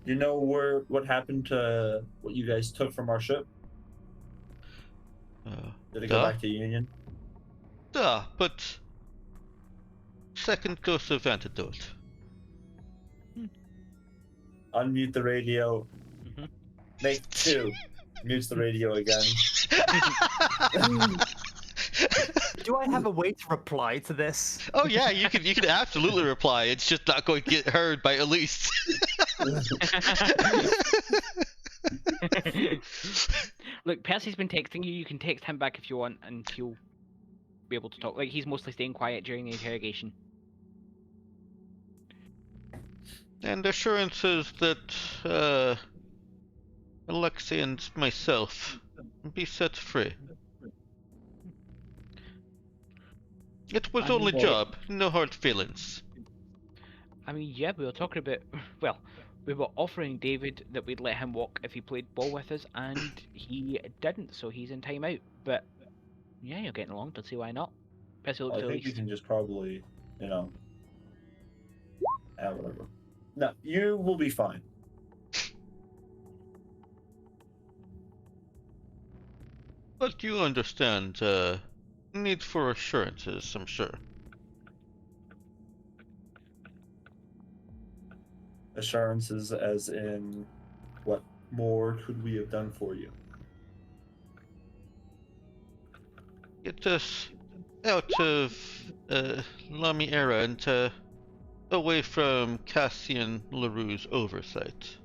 you know what happened to what you guys took from our ship? Did it go back to Union? Duh, but second dose of antidote. Unmute the radio. Make 2. Mutes the radio again. Do I have a way to reply to this? Oh yeah, you can absolutely reply. It's just not going to get heard by Elise. Look, Percy's been texting you. You can text him back if you want, and he'll be able to talk. Like, he's mostly staying quiet during the interrogation. And assurances that Alexei and myself be set free. It was only job, no hard feelings. I mean, yeah, we were talking about, well, we were offering David that we'd let him walk if he played ball with us, and he didn't, so he's in timeout. But yeah, you're getting along. Don't see why not. Percy looks I think you can just probably, whatever. No, you will be fine. But you understand, need for assurances, I'm sure. Assurances as in, what more could we have done for you? Get us out of Lamy era and away from Cassian LaRue's oversight.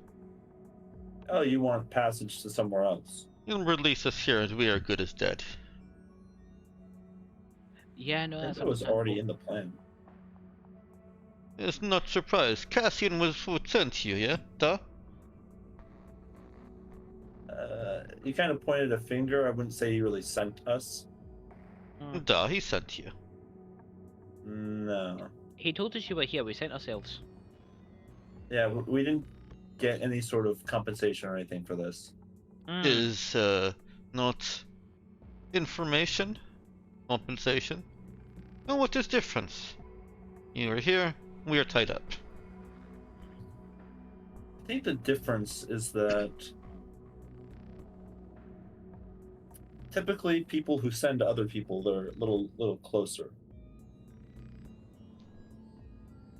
Oh, you want passage to somewhere else? You'll release us here and we are good as dead. Yeah, no, that's That was already in the plan. It's not surprised. Cassian was what sent you, yeah? Duh? He kind of pointed a finger. I wouldn't say he really sent us. Duh, he sent you. No. He told us you were here. We sent ourselves. Yeah, we didn't get any sort of compensation or anything for this. Is not information compensation? And what is difference? You are here, we are tied up. I think the difference is that typically people who send other people, they're a little closer.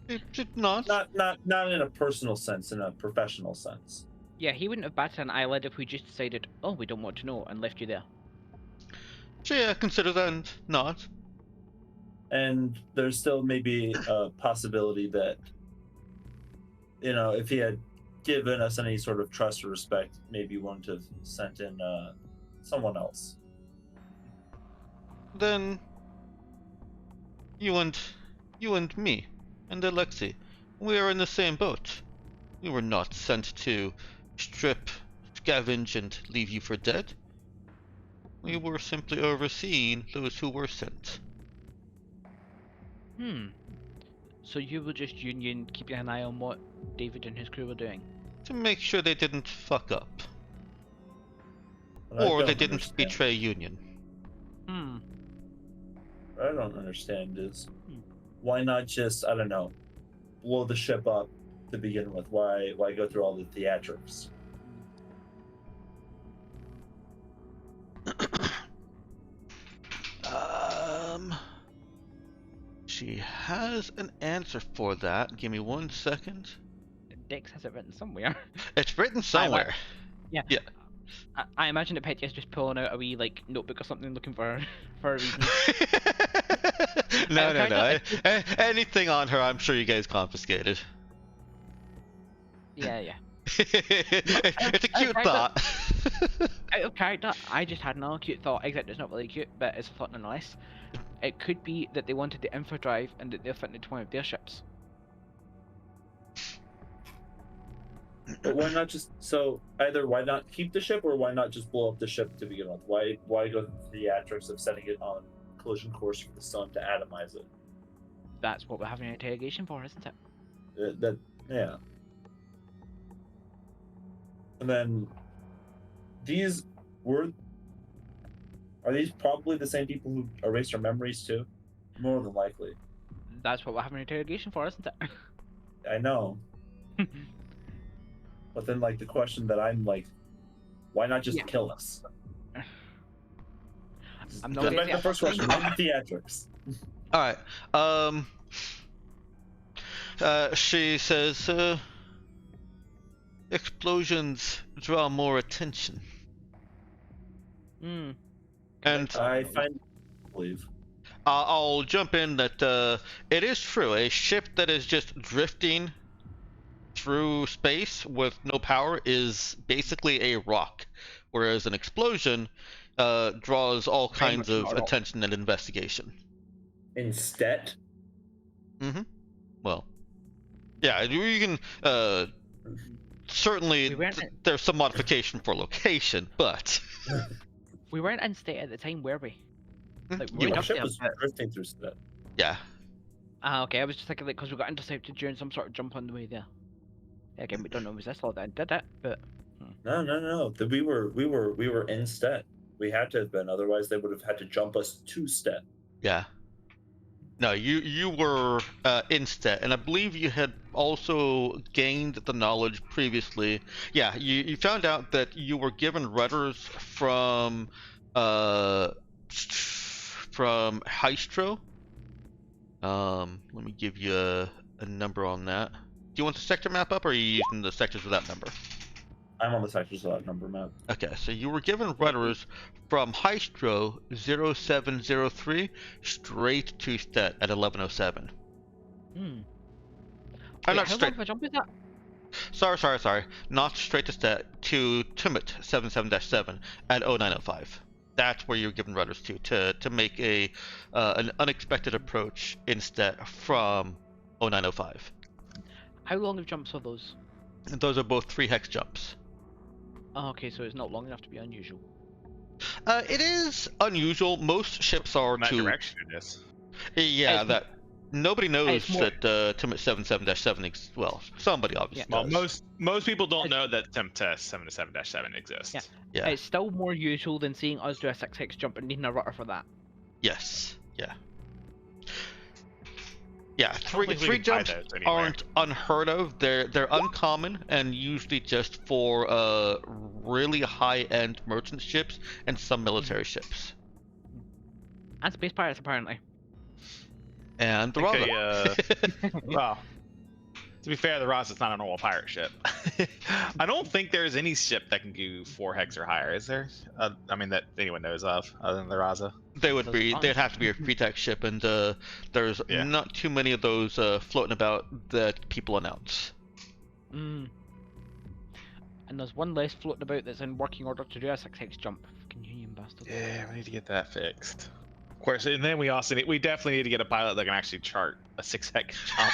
It did not. Not in a personal sense, in a professional sense. Yeah, he wouldn't have batted an eyelid if we just decided, oh, we don't want to know, and left you there. Yeah, consider that not. And there's still maybe a possibility that, if he had given us any sort of trust or respect, maybe he wouldn't have sent in someone else. Then you and me and Alexei, we are in the same boat. We were not sent to strip, scavenge, and leave you for dead. We were simply overseeing those who were sent. So you were just Union keeping an eye on what David and his crew were doing? To make sure they didn't fuck up. What I Or they don't didn't understand- betray Union. What I don't understand is why not just, I don't know, blow the ship up to begin with? Why go through all the theatrics? She has an answer for that. Give me 1 second. Dex has it written somewhere. It's written somewhere. Yeah. Yeah. I imagine that Petty is just pulling out a wee like notebook or something, looking for a reason. No. Anything on her, I'm sure you guys confiscated. Yeah. It's a cute thought. Out of character, I just had another cute thought, except it's not really cute, but it's a thought nonetheless. It could be that they wanted the info drive and that they're fitting it to one of their ships. But why not just either why not keep the ship or why not just blow up the ship to begin with? Why go through the theatrics of setting it on collision course for the sun to atomize it? That's what we're having an interrogation for, isn't it? Yeah. And then are these probably the same people who erased our memories too? More than likely. That's what we're having an interrogation for, isn't it? I know. But then, like, the question that I'm like, why not just kill us? I'm not Just back to the first question. Why the theatrics? All right. She says, explosions draw more attention. Hmm. And I believe. I'll jump in that it is true. A ship that is just drifting through space with no power is basically a rock, whereas an explosion draws all kinds of attention and investigation. Instead? Mm-hmm. Well, yeah, you can certainly there's some modification for location, but we weren't in state at the time, were we? Like, Our ship was drifting through state. Yeah. Okay. I was just thinking like because we got intercepted during some sort of jump on the way there. Again, we don't know was this all that did it, but No. We were in Stet. We had to have been, otherwise they would have had to jump us to Stet. Yeah. No, you were in Stet, and I believe you had also gained the knowledge previously. Yeah, you found out that you were given rudders from Hystro. Let me give you a number on that. Do you want the sector map up, or are you using the sectors with that number? I'm on the sectors with that number map. Okay, so you were given rudders from Hystro 0703 straight to Stet at 1107. I'm not how straight. long of a jump is that? Sorry. Not straight to Stet, to Timid 77-7 at 0905. That's where you're given rudders to make an unexpected approach in Stet from 0905. How long of jumps are those? And those are both 3 hex jumps. Oh, okay, so it's not long enough to be unusual. It is unusual. Most ships are In that direction it is. Yeah, It's that nobody knows more- that Timid 77-7 well, somebody obviously Well, does. most people don't know that Tempest 77-7 exists. Yeah. It's still more usual than seeing us do a 6 hex jump and needing a rudder for that. Yes. Yeah. Yeah, don't three think we can buy jumps those anywhere. aren't unheard of. They're uncommon and usually just for really high-end merchant ships and some military ships. And space pirates, apparently. And the Okay, Raza. well, to be fair, the Raza's not a normal pirate ship. I don't think there's any ship that can do 4 hex or higher, is there? I mean, that anyone knows of, other than the Raza. They'd have to be a pretext ship, and there's not too many of those floating about that people announce. And there's one less floating about that's in working order to do a 6 hex jump. Fucking Union bastard. Yeah, we need to get that fixed. Of course, and then we definitely need to get a pilot that can actually chart a 6 hex jump.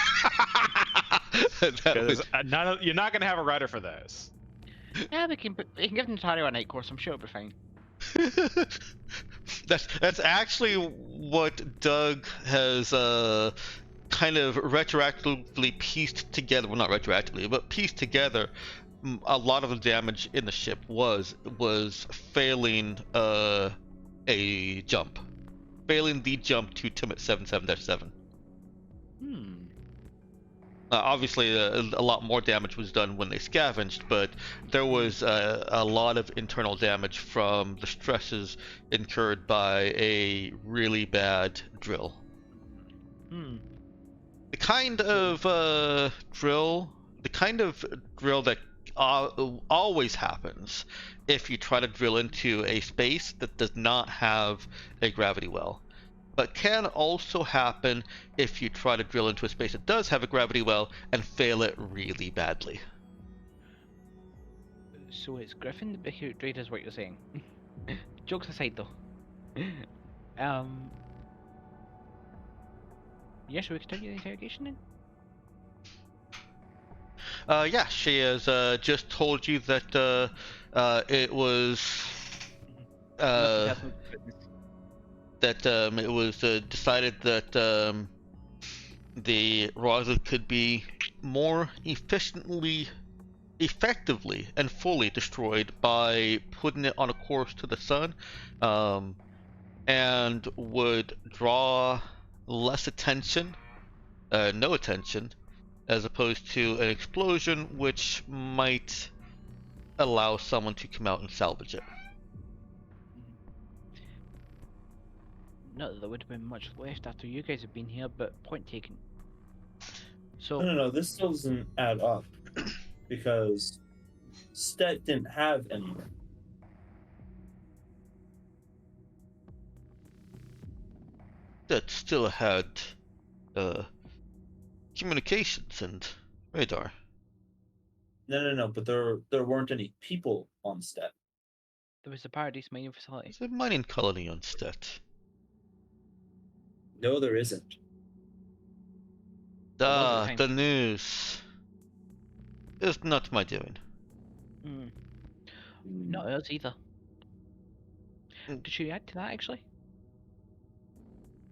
You're not going to have a rudder for those. Yeah, we can give Natario a night course. I'm sure it'll be fine. That's actually what Doug has kind of retroactively pieced together. Well, not retroactively, but pieced together. A lot of the damage in the ship was failing a jump, failing the jump to Timid 77-7. Obviously, a lot more damage was done when they scavenged, but there was a lot of internal damage from the stresses incurred by a really bad drill. The kind of drill the kind of drill that always happens if you try to drill into a space that does not have a gravity well, but can also happen if you try to drill into a space that does have a gravity well and fail it really badly. So it's Griffin the Big Trade is what you're saying. Jokes aside though. Yeah, should we continue the interrogation then? Yeah, she has just told you that it was it was decided that the rocket could be more effectively and fully destroyed by putting it on a course to the sun, and would draw less attention, no attention, as opposed to an explosion which might allow someone to come out and salvage it. Not that there would have been much left after you guys have been here, but point taken. So No, this still doesn't add up because Stet didn't have anyone. That still had communications and radar. No, but there weren't any people on Stet. there was a Paradise mining facility. It's a mining colony on Stet. No, there isn't. The news is not my doing. Not us either. Did she react to that actually?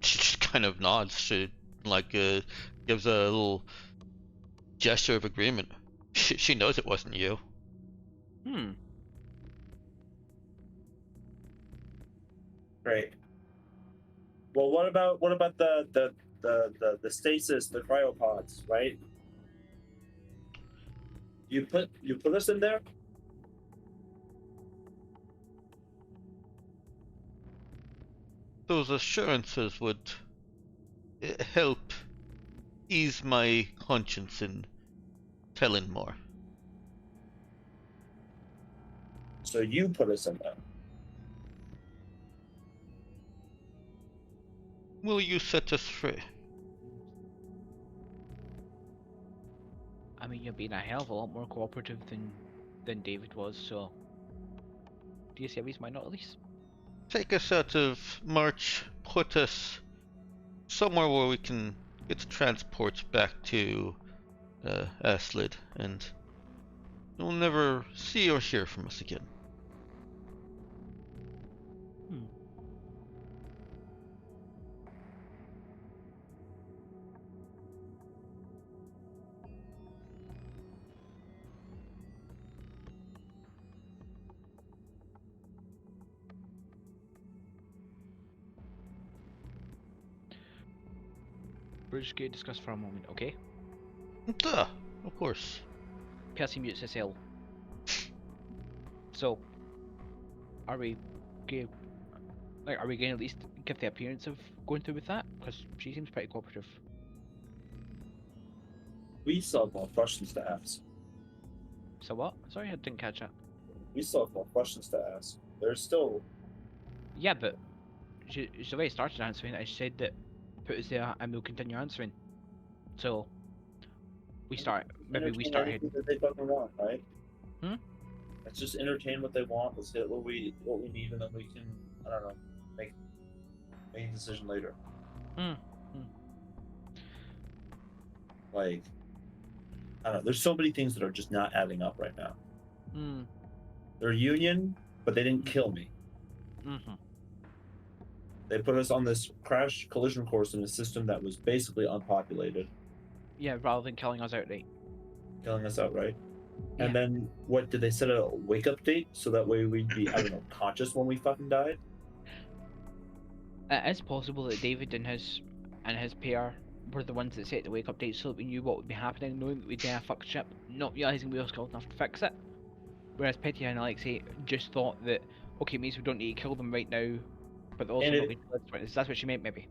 She just kind of nods. She gives a little gesture of agreement. She knows it wasn't you. Great. Well, what about the stasis, the cryopods, right? You put us in there? Those assurances would help ease my conscience in telling more. So you put us in there. Will you set us free? I mean, you're being a hell of a lot more cooperative than David was, so do you see a reason why not at least? Take us out of March, put us somewhere where we can get transports back to Aslid, and you'll never see or hear from us again. We're just going to discuss for a moment, okay? Duh, of course. Percy mutes herself. So, are we going to at least give the appearance of going through with that? Because she seems pretty cooperative. We still have more questions to ask. So what? Sorry, I didn't catch that. We still have more questions to ask. There's still... Yeah, but she's already started answering. I said that put us there and we'll continue answering. So, we start heading. That they fucking want, right? Let's just entertain what they want. Let's hit what we need, and then we can, I don't know, make a decision later. Like, I don't know. There's so many things that are just not adding up right now. They're Union, but they didn't kill me. They put us on this crash collision course in a system that was basically unpopulated. Yeah, rather than killing us outright. Killing us outright. Yeah. And then, what, did they set a wake-up date so that way we'd be, I don't know, conscious when we fucking died? It is possible that David and his pair were the ones that set the wake-up date so that we knew what would be happening, knowing that we'd done a fucked ship, not realising we were skilled enough to fix it. Whereas Petty and Alexei just thought that, okay, it means we don't need to kill them right now, but they're also not going to. That's what she meant, maybe.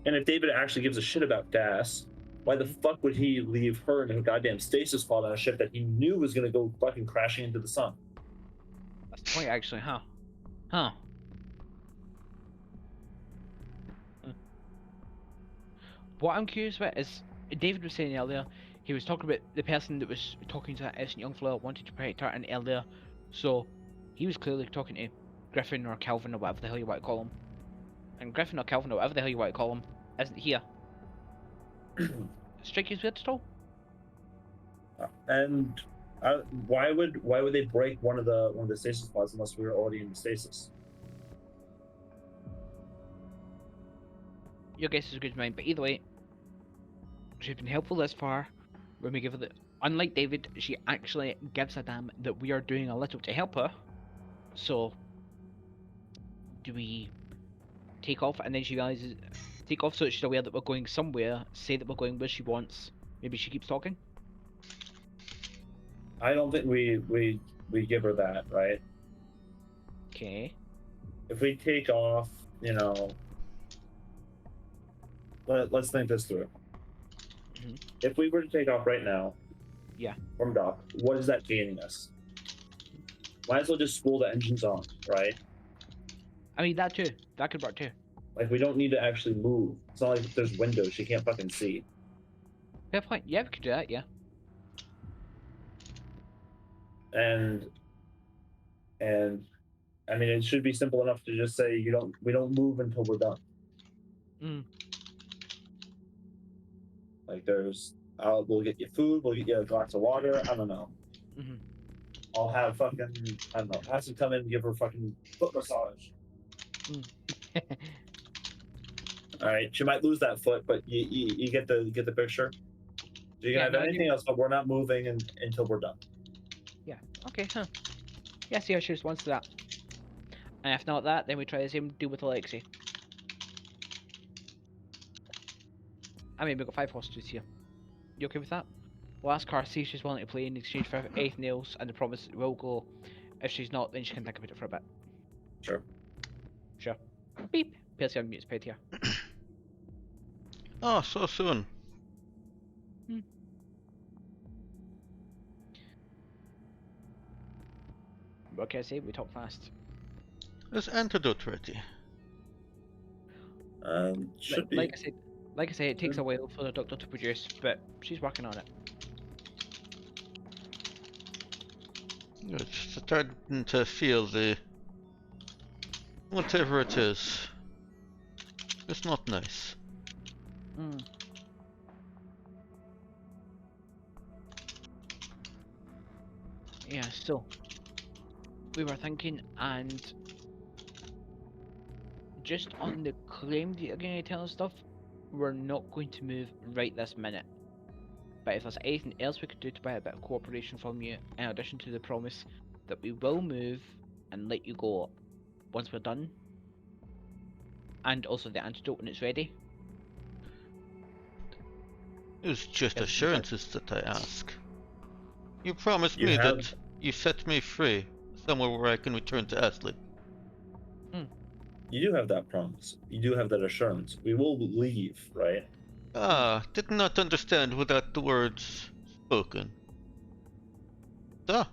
And if David actually gives a shit about Das, Why the fuck would he leave her in a goddamn stasis pod on a ship that he knew was gonna go fucking crashing into the sun? That's the point, actually, huh? Huh. What I'm curious about is, David was saying earlier, he was talking about the person that was talking to that innocent young fella wanted to protect her, and earlier, so he was clearly talking to Griffin or Calvin or whatever the hell you want to call him. And Griffin or Calvin or whatever the hell you want to call him isn't here. Strike you as weird at all? And why would they break one of the stasis pods unless we were already in the stasis? Your guess is as good as mine, but either way, she's been helpful this far. When we give her the, unlike David, she actually gives a damn that we are doing a little to help her. So, do we take off and then she realizes, take off so that she's aware that we're going somewhere, say that we're going where she wants, maybe she keeps talking? I don't think we give her that, right? Okay. If we take off, you know, let's think this through. Mhm. If we were to take off right now, Yeah. from dock, what is that gaining us? Might as well just spool the engines on, right? I mean, that too. That could work too. Like, we don't need to actually move. It's not like there's windows she can't fucking see. Fair point. Yeah, we could do that, yeah. And I mean, it should be simple enough to just say we don't move until we're done. Mm. Like, we'll get you food, we'll get you a glass of water. I don't know. Mhm. I'll have fucking, I don't know, have to come in and give her fucking foot massage. All right, she might lose that foot, but you get the picture. So you can Yeah, have no, I anything else, but we're not moving until we're done. Yeah. Okay, huh. Yeah, see how she responds to that. And if not that, then we try the same deal with Alexei. I mean, we've got 5 hostages here. You okay with that? We'll ask her, see if she's willing to play in exchange for anything else, and the promise will go. If she's not, then she can think about it for a bit. Sure. Sure. Beep. Percy unmutes Pet here. Oh, so soon. What can I say? We talk fast. Is antidote ready? Should be. Like I say, it takes a while for the doctor to produce, but she's working on it. It's starting to feel the whatever it is. It's not nice. Mm. Yeah, so we were thinking, and just on the claim that you're going to tell us stuff, we're not going to move right this minute. But if there's anything else we could do to buy a bit of cooperation from you, in addition to the promise that we will move and let you go once we're done, and also the antidote when it's ready. It's just Yes, assurances that I ask. You promised You me have- that you set me free, somewhere where I can return to Ashley. You do have that promise. You do have that assurance. We will leave, right? Ah, did not understand without the words spoken. So,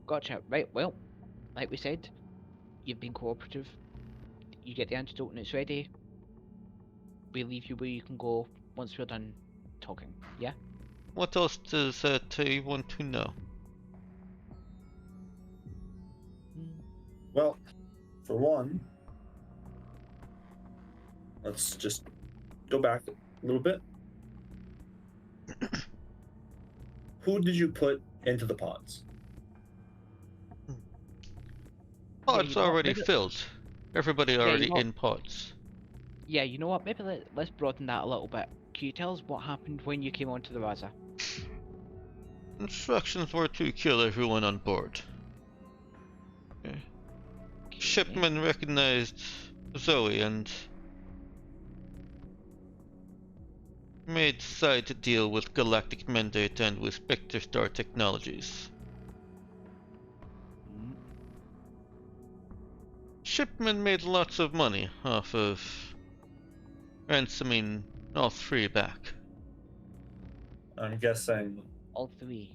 Gotcha. Right, well, like we said, you've been cooperative. You get the antidote when it's ready. We leave you where you can go once we're done talking. Yeah? what else does you want to know? Well, for one, let's just go back a little bit. Who did you put into the pods? Pods you know what, already maybe- filled. Everybody you already know- in pods. Yeah, you know what? Maybe let's broaden that a little bit. Can you tell us what happened when you came onto the Raza? Instructions were to kill everyone on board. Okay. Shipman recognized Zoe and made side deal with Galactic Mandate and with Spectrestar Technologies. Mm, Shipman made lots of money off of ransoming All three back. I'm guessing. All three.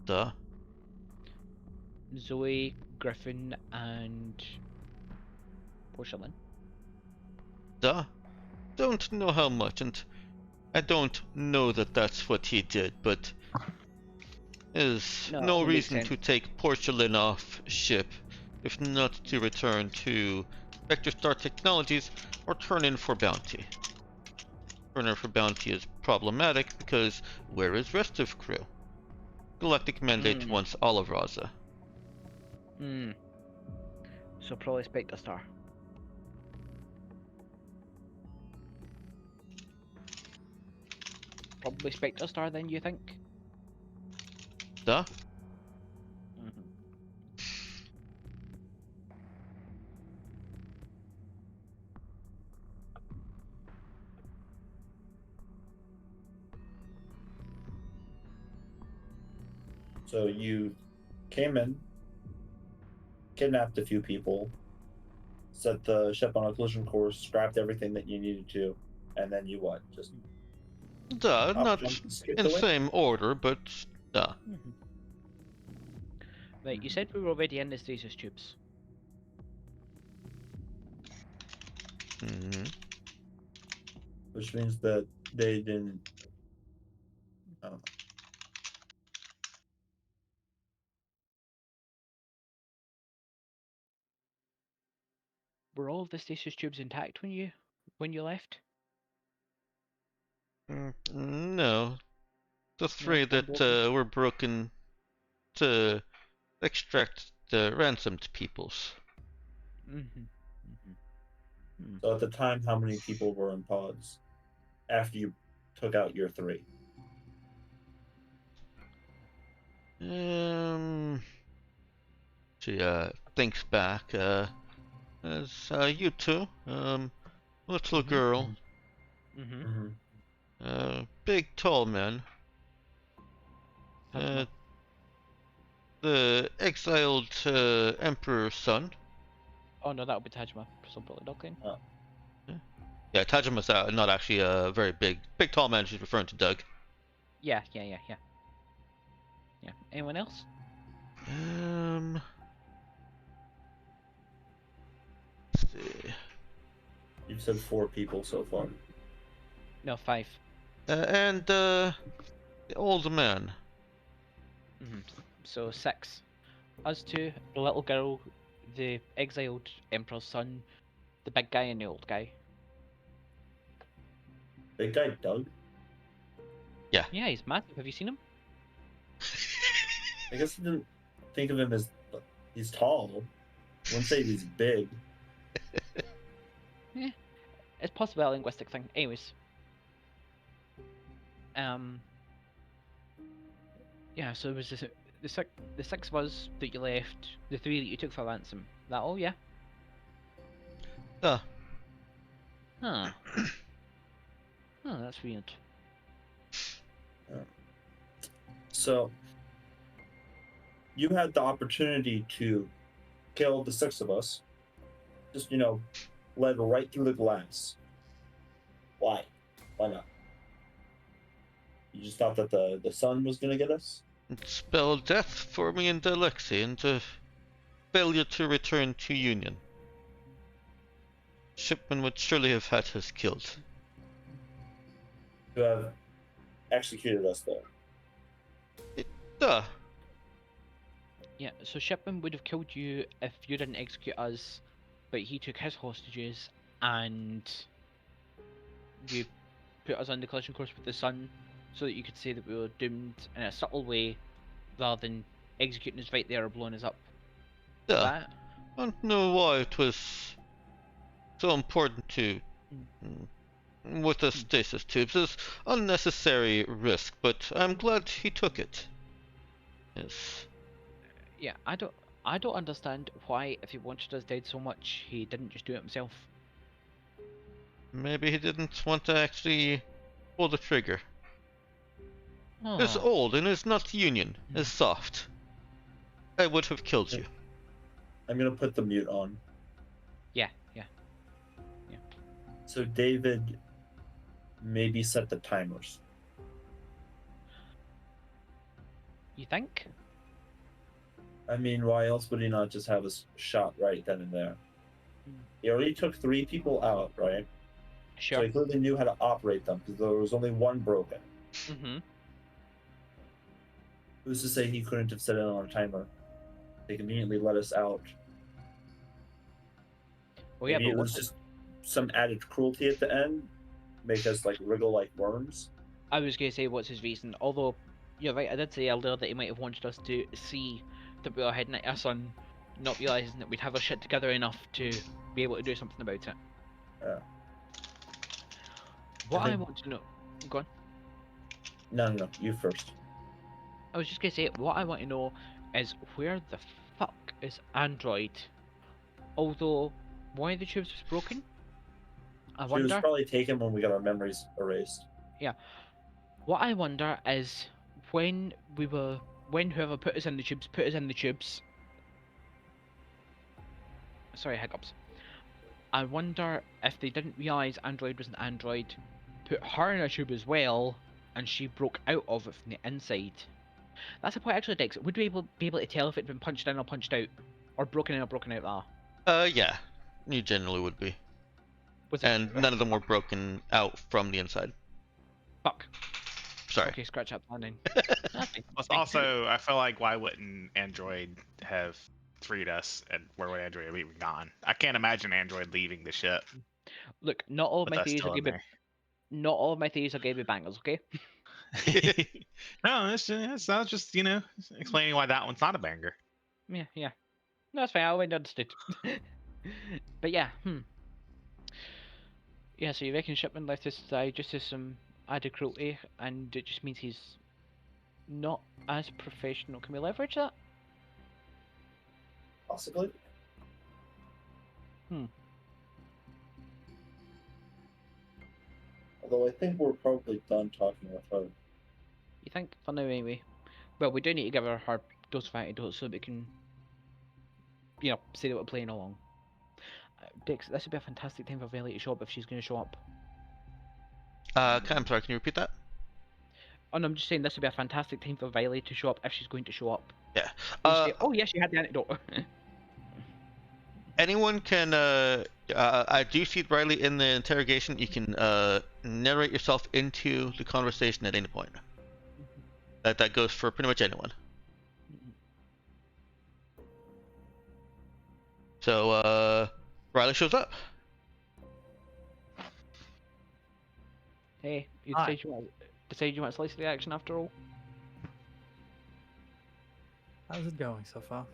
Duh. Zoe, Griffin, and Porcelain. Duh. Don't know how much, and I don't know that that's what he did, but there's No, no it makes reason to sense. take porcelain off ship, if not to return to Vectorstar Technologies or turn in for bounty. Turn in for bounty is problematic because where is rest of crew? Galactic Mandate wants all of Raza. So probably Spectre Star. Probably Spectre Star then, you think? Duh. So you came in, kidnapped a few people, set the ship on a collision course, scrapped everything that you needed to, and then you what? Just Duh, hop, not jump, and skip in away? same order, but duh. Right, you said we were already in the stasis tubes. Hmm. Which means that they didn't. I don't know. Were all of the stasis tubes intact when you left? No. The three some that broken? were broken to extract the ransomed peoples. So at the time, how many people were in pods after you took out your three? She thinks back. As you two, little girl, big tall man. The exiled emperor's son. Oh no, that would be Tajma. So probably not claim. Oh. Yeah, Tajima's not actually a very big tall man. She's referring to Doug. Yeah. Anyone else? Let's see. You've said 4 people so far. No, 5. And the old man. So 6. Us two, the little girl, the exiled emperor's son, the big guy, and the old guy. Big guy Doug? Yeah. Yeah, he's massive. Have you seen him? I guess I didn't think of him as he's tall. I wouldn't say he's big. Yeah, it's possibly a linguistic thing. Anyways. Yeah, so it was the 6 of us that you left, the 3 that you took for ransom. That all, yeah? Huh. Oh, that's weird. So, you had the opportunity to kill the 6 of us. Just, led right through the glass. Why? Why not? You just thought that the sun was going to get us? It spelled death for me and Alexei, and a failure to return to Union. Shipman would surely have had us killed. To have executed us there. Duh. Yeah, so Shipman would have killed you if you didn't execute us, but he took his hostages and you put us on the collision course with the sun so that you could say that we were doomed in a subtle way rather than executing us right there or blowing us up. Duh. That? I don't know why it was so important to with the stasis tubes. It's unnecessary risk, but I'm glad he took it. Yes. Yeah, I don't understand why, if he wanted us dead so much, he didn't just do it himself. Maybe he didn't want to actually pull the trigger. Oh. It's old and it's not Union. It's soft. I would have killed you. I'm gonna put the mute on. Yeah. So David, maybe set the timers. You think? I mean, why else would he not just have us shot right then and there? He already took 3 people out, right? Sure. So he clearly knew how to operate them because there was only one broken. Mm-hmm. Who's to say he couldn't have set it on a timer? They conveniently let us out. Well, yeah, Maybe but it was just some added cruelty at the end, make us like wriggle like worms. I was going to say, what's his reason? Although, you're right, I did say earlier that he might have wanted us to see that we were heading at our son, not realising that we'd have our shit together enough to be able to do something about it. Yeah. What I think- want to know... Go on. No, you first. I was just going to say, what I want to know is where the fuck is Android? Although, one of the tubes was broken. I She was wonder... probably taken when we got our memories erased. What I wonder is when whoever put us in the tubes. Sorry, hiccups. I wonder if they didn't realise Android was an android, put her in a tube as well, and she broke out of it from the inside. That's a point actually, Dex. Would we be able to tell if it'd been punched in or punched out, or broken in or broken out? Yeah, you generally would be. Was it? And none of them were broken out from the inside. Fuck. Sorry. Okay, scratch up landing. Plus, also, I feel like why wouldn't Android have freed us, and where would Android have even gone? I can't imagine Android leaving the ship. Look, not all of But my that's theories are still in gonna be, not all of my theories are gonna be bangers, okay? there. No, that's I was just explaining why that one's not a banger. Yeah. No, that's fine. I already understood. But yeah, Yeah, so you reckon Shipman left us to die just as some added cruelty, and it just means he's not as professional. Can we leverage that? Possibly. Although I think we're probably done talking with her. You think? For now, anyway. Well, we do need to give her dose of antidote so that we can, say that we're playing along. Dix, this would be a fantastic time for Valley to show up if she's going to show up. I'm sorry, can you repeat that? Oh no, I'm just saying this would be a fantastic time for Valley to show up if she's going to show up. Yeah. And say, oh yes, she had the antidote. Anyone can, I do see Riley in the interrogation. You can narrate yourself into the conversation at any point. That goes for pretty much anyone. So, Riley shows up. Hey, you Hi. decide you want a slice of the action after all? How's it going so far?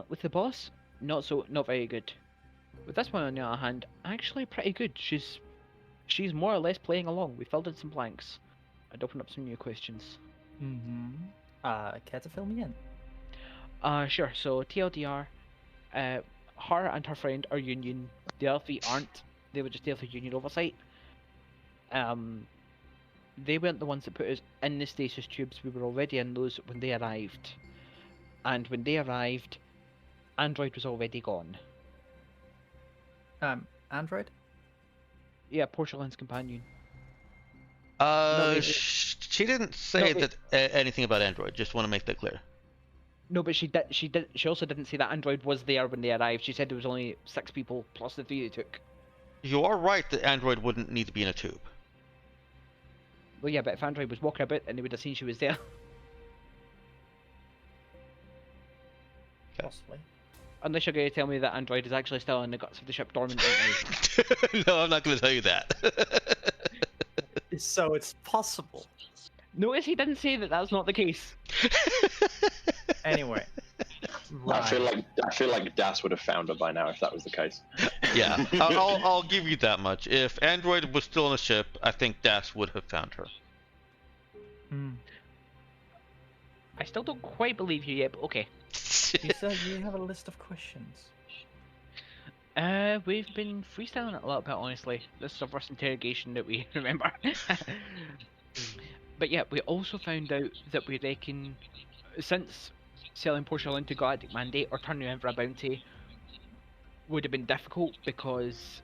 With the boss, not very good. With this one on the other hand, actually pretty good. She's more or less playing along. We filled in some blanks and opened up some new questions. Mm-hmm. Care to fill me in? Sure. So TLDR, her and her friend are union. The other three aren't. They were just there for union oversight. They weren't the ones that put us in the stasis tubes. We were already in those when they arrived. And when they arrived, Android was already gone. Android? Yeah, Porcelain's companion. She didn't say that anything about Android. Just want to make that clear. No, but she also didn't say that Android was there when they arrived. She said there was only 6 people plus the 3 they took. You are right that Android wouldn't need to be in a tube. Well, yeah, but if Android was walking about, then they would have seen she was there. Possibly. Unless you're going to tell me that Android is actually still in the guts of the ship dormant right now. No, I'm not going to tell you that. So it's possible. Notice he didn't say that that's not the case. Anyway. I feel like Das would have found her by now if that was the case. Yeah, I'll give you that much. If Android was still on the ship, I think Das would have found her. I still don't quite believe you yet, but okay. You said you have a list of questions. We've been freestyling it a little bit, honestly. This is our first interrogation that we remember. But yeah, we also found out that we reckon, since selling Porcelain to Galactic Mandate or turning her in for a bounty, would have been difficult because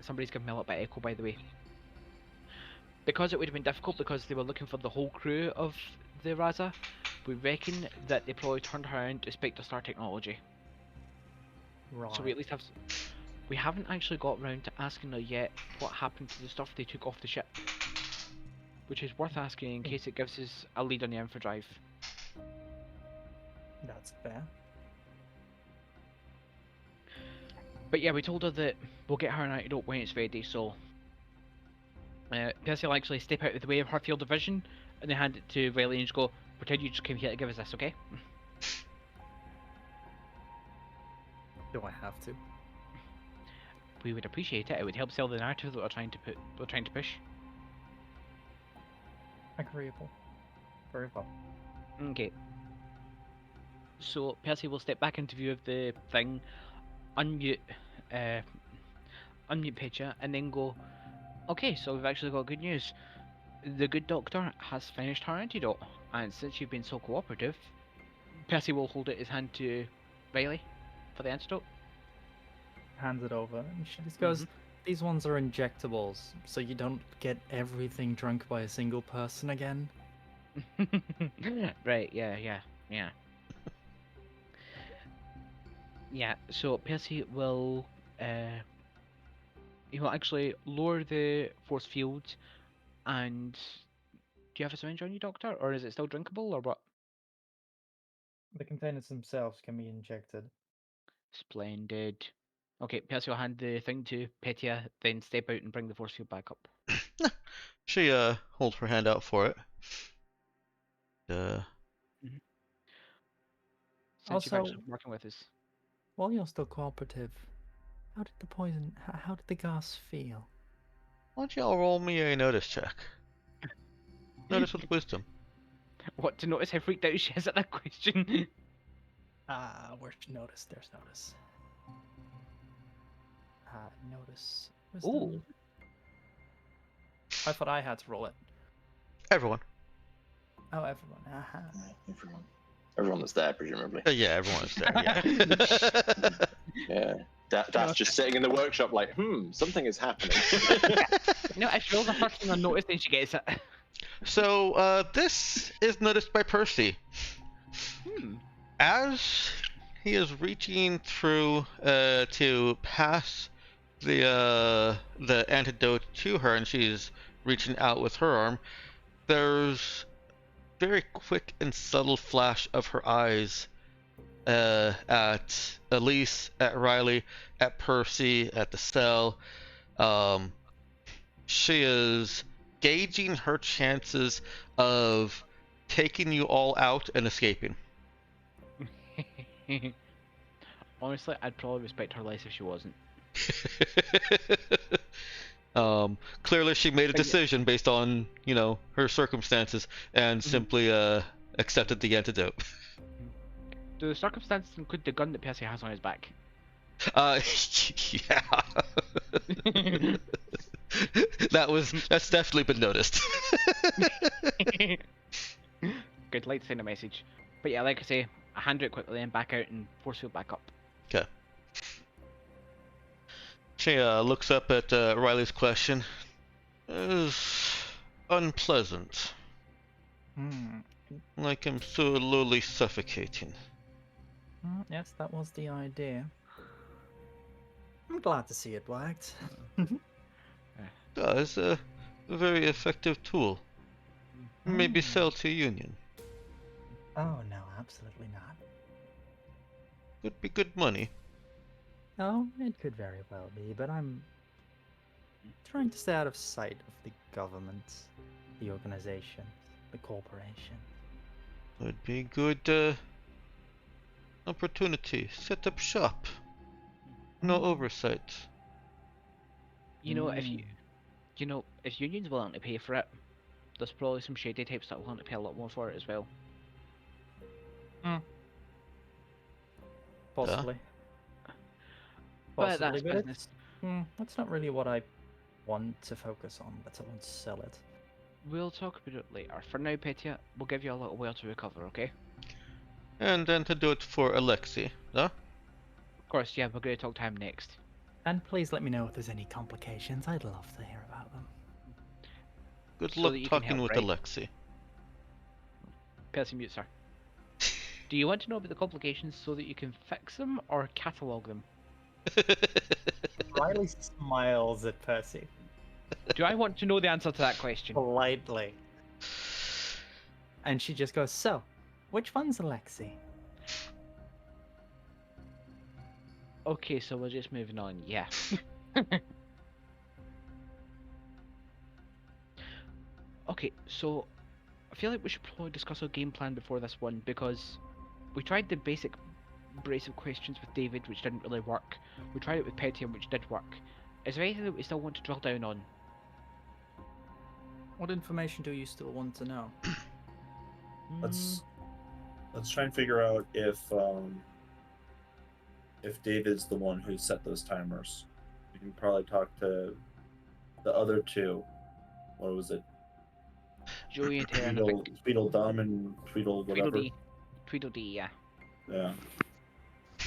somebody's giving me a little bit of echo, by the way. Because it would have been difficult because they were looking for the whole crew of the Raza, we reckon that they probably turned her around to Spectre Star technology. Right. So we at least have. We haven't actually got round to asking her yet what happened to the stuff they took off the ship. Which is worth asking in case it gives us a lead on the infodrive. That's fair. But yeah, we told her that we'll get her an antidote when it's ready, so... Percy will actually step out of the way of her field of vision, and then hand it to Riley and just go, pretend you just came here to give us this, okay? Do I have to? We would appreciate it. It would help sell the narrative that we're trying to push. Agreeable. Very well. Okay. So Percy will step back into view of the thing, unmute picture, and then go, okay, so we've actually got good news. The good doctor has finished her antidote, and since you've been so cooperative, Percy will hold out his hand to Riley for the antidote. Hands it over, and she just goes, these ones are injectables, so you don't get everything drunk by a single person again. Right, yeah. Yeah, so Percy will he will actually lower the force field, and do you have a syringe on you, Doctor, or is it still drinkable, or what? The containers themselves can be injected. Splendid. Okay, Percy will hand the thing to Petia, then step out and bring the force field back up. She holds her hand out for it. Since you've Also, actually been working with us. while you're still cooperative, how did the poison, how did the gas feel? Why don't y'all roll me a notice check? Notice with wisdom. What, to notice how freaked out she is at that question? Where's notice? There's notice. Notice. Ooh. Wisdom. I thought I had to roll it. Everyone. Oh, everyone. Aha. Everyone that's there, presumably. Yeah, everyone is there. Yeah. Yeah. That's just sitting in the workshop like, something is happening. No, if she rolls a first thing on notice, then she gets it. So, this is noticed by Percy. As he is reaching through to pass the antidote to her, and she's reaching out with her arm, there's very quick and subtle flash of her eyes at Elise, at Riley, at Percy, at the cell. She is gauging her chances of taking you all out and escaping. Honestly, I'd probably respect her less if she wasn't. Clearly she made a decision based on, her circumstances and simply accepted the antidote. Do the circumstances include the gun that Percy has on his back? Yeah. That's definitely been noticed. Good, like to send a message. But yeah, like I say, I hand it quickly and back out and force field back up. Okay. She looks up at Riley's question. Is unpleasant. Like I'm slowly suffocating. Yes, that was the idea. I'm glad to see it worked. It's a very effective tool. Maybe sell to Union. Oh, no, absolutely not. Would be good money. Oh, it could very well be, but I'm trying to stay out of sight of the government, the organization, the corporation. Would be good opportunity. Set up shop. No oversight. If Union's willing to pay for it, there's probably some shady types that are willing to pay a lot more for it as well. Possibly. But that's business. That's not really what I want to focus on, let alone sell it. We'll talk about it later. For now, Petia, we'll give you a little while to recover, okay? And antidote for Alexei, huh? course, yeah, we're going to talk to him next. And please let me know if there's any complications. I'd love to hear about them. Good So luck that you can talking help, with right? Alexi. Percy mutes her. Do you want to know about the complications so that you can fix them or catalogue them? Riley smiles at Percy Do I want to know the answer to that question? politely. And she just goes, so, which one's Alexi? Okay, so we're just moving on, yeah. Okay, so I feel like we should probably discuss our game plan before this one, because we tried the basic brace of questions with David, which didn't really work. We tried it with Petium, which did work. Is there anything that we still want to drill down on? What information do you still want to know? Let's try and figure out if David's the one who set those timers. We can probably talk to the other two. What was it? Joey and Terran, I think. Tweedledum and Tweedle whatever. Tweedledee. Tweedledee, yeah. Yeah.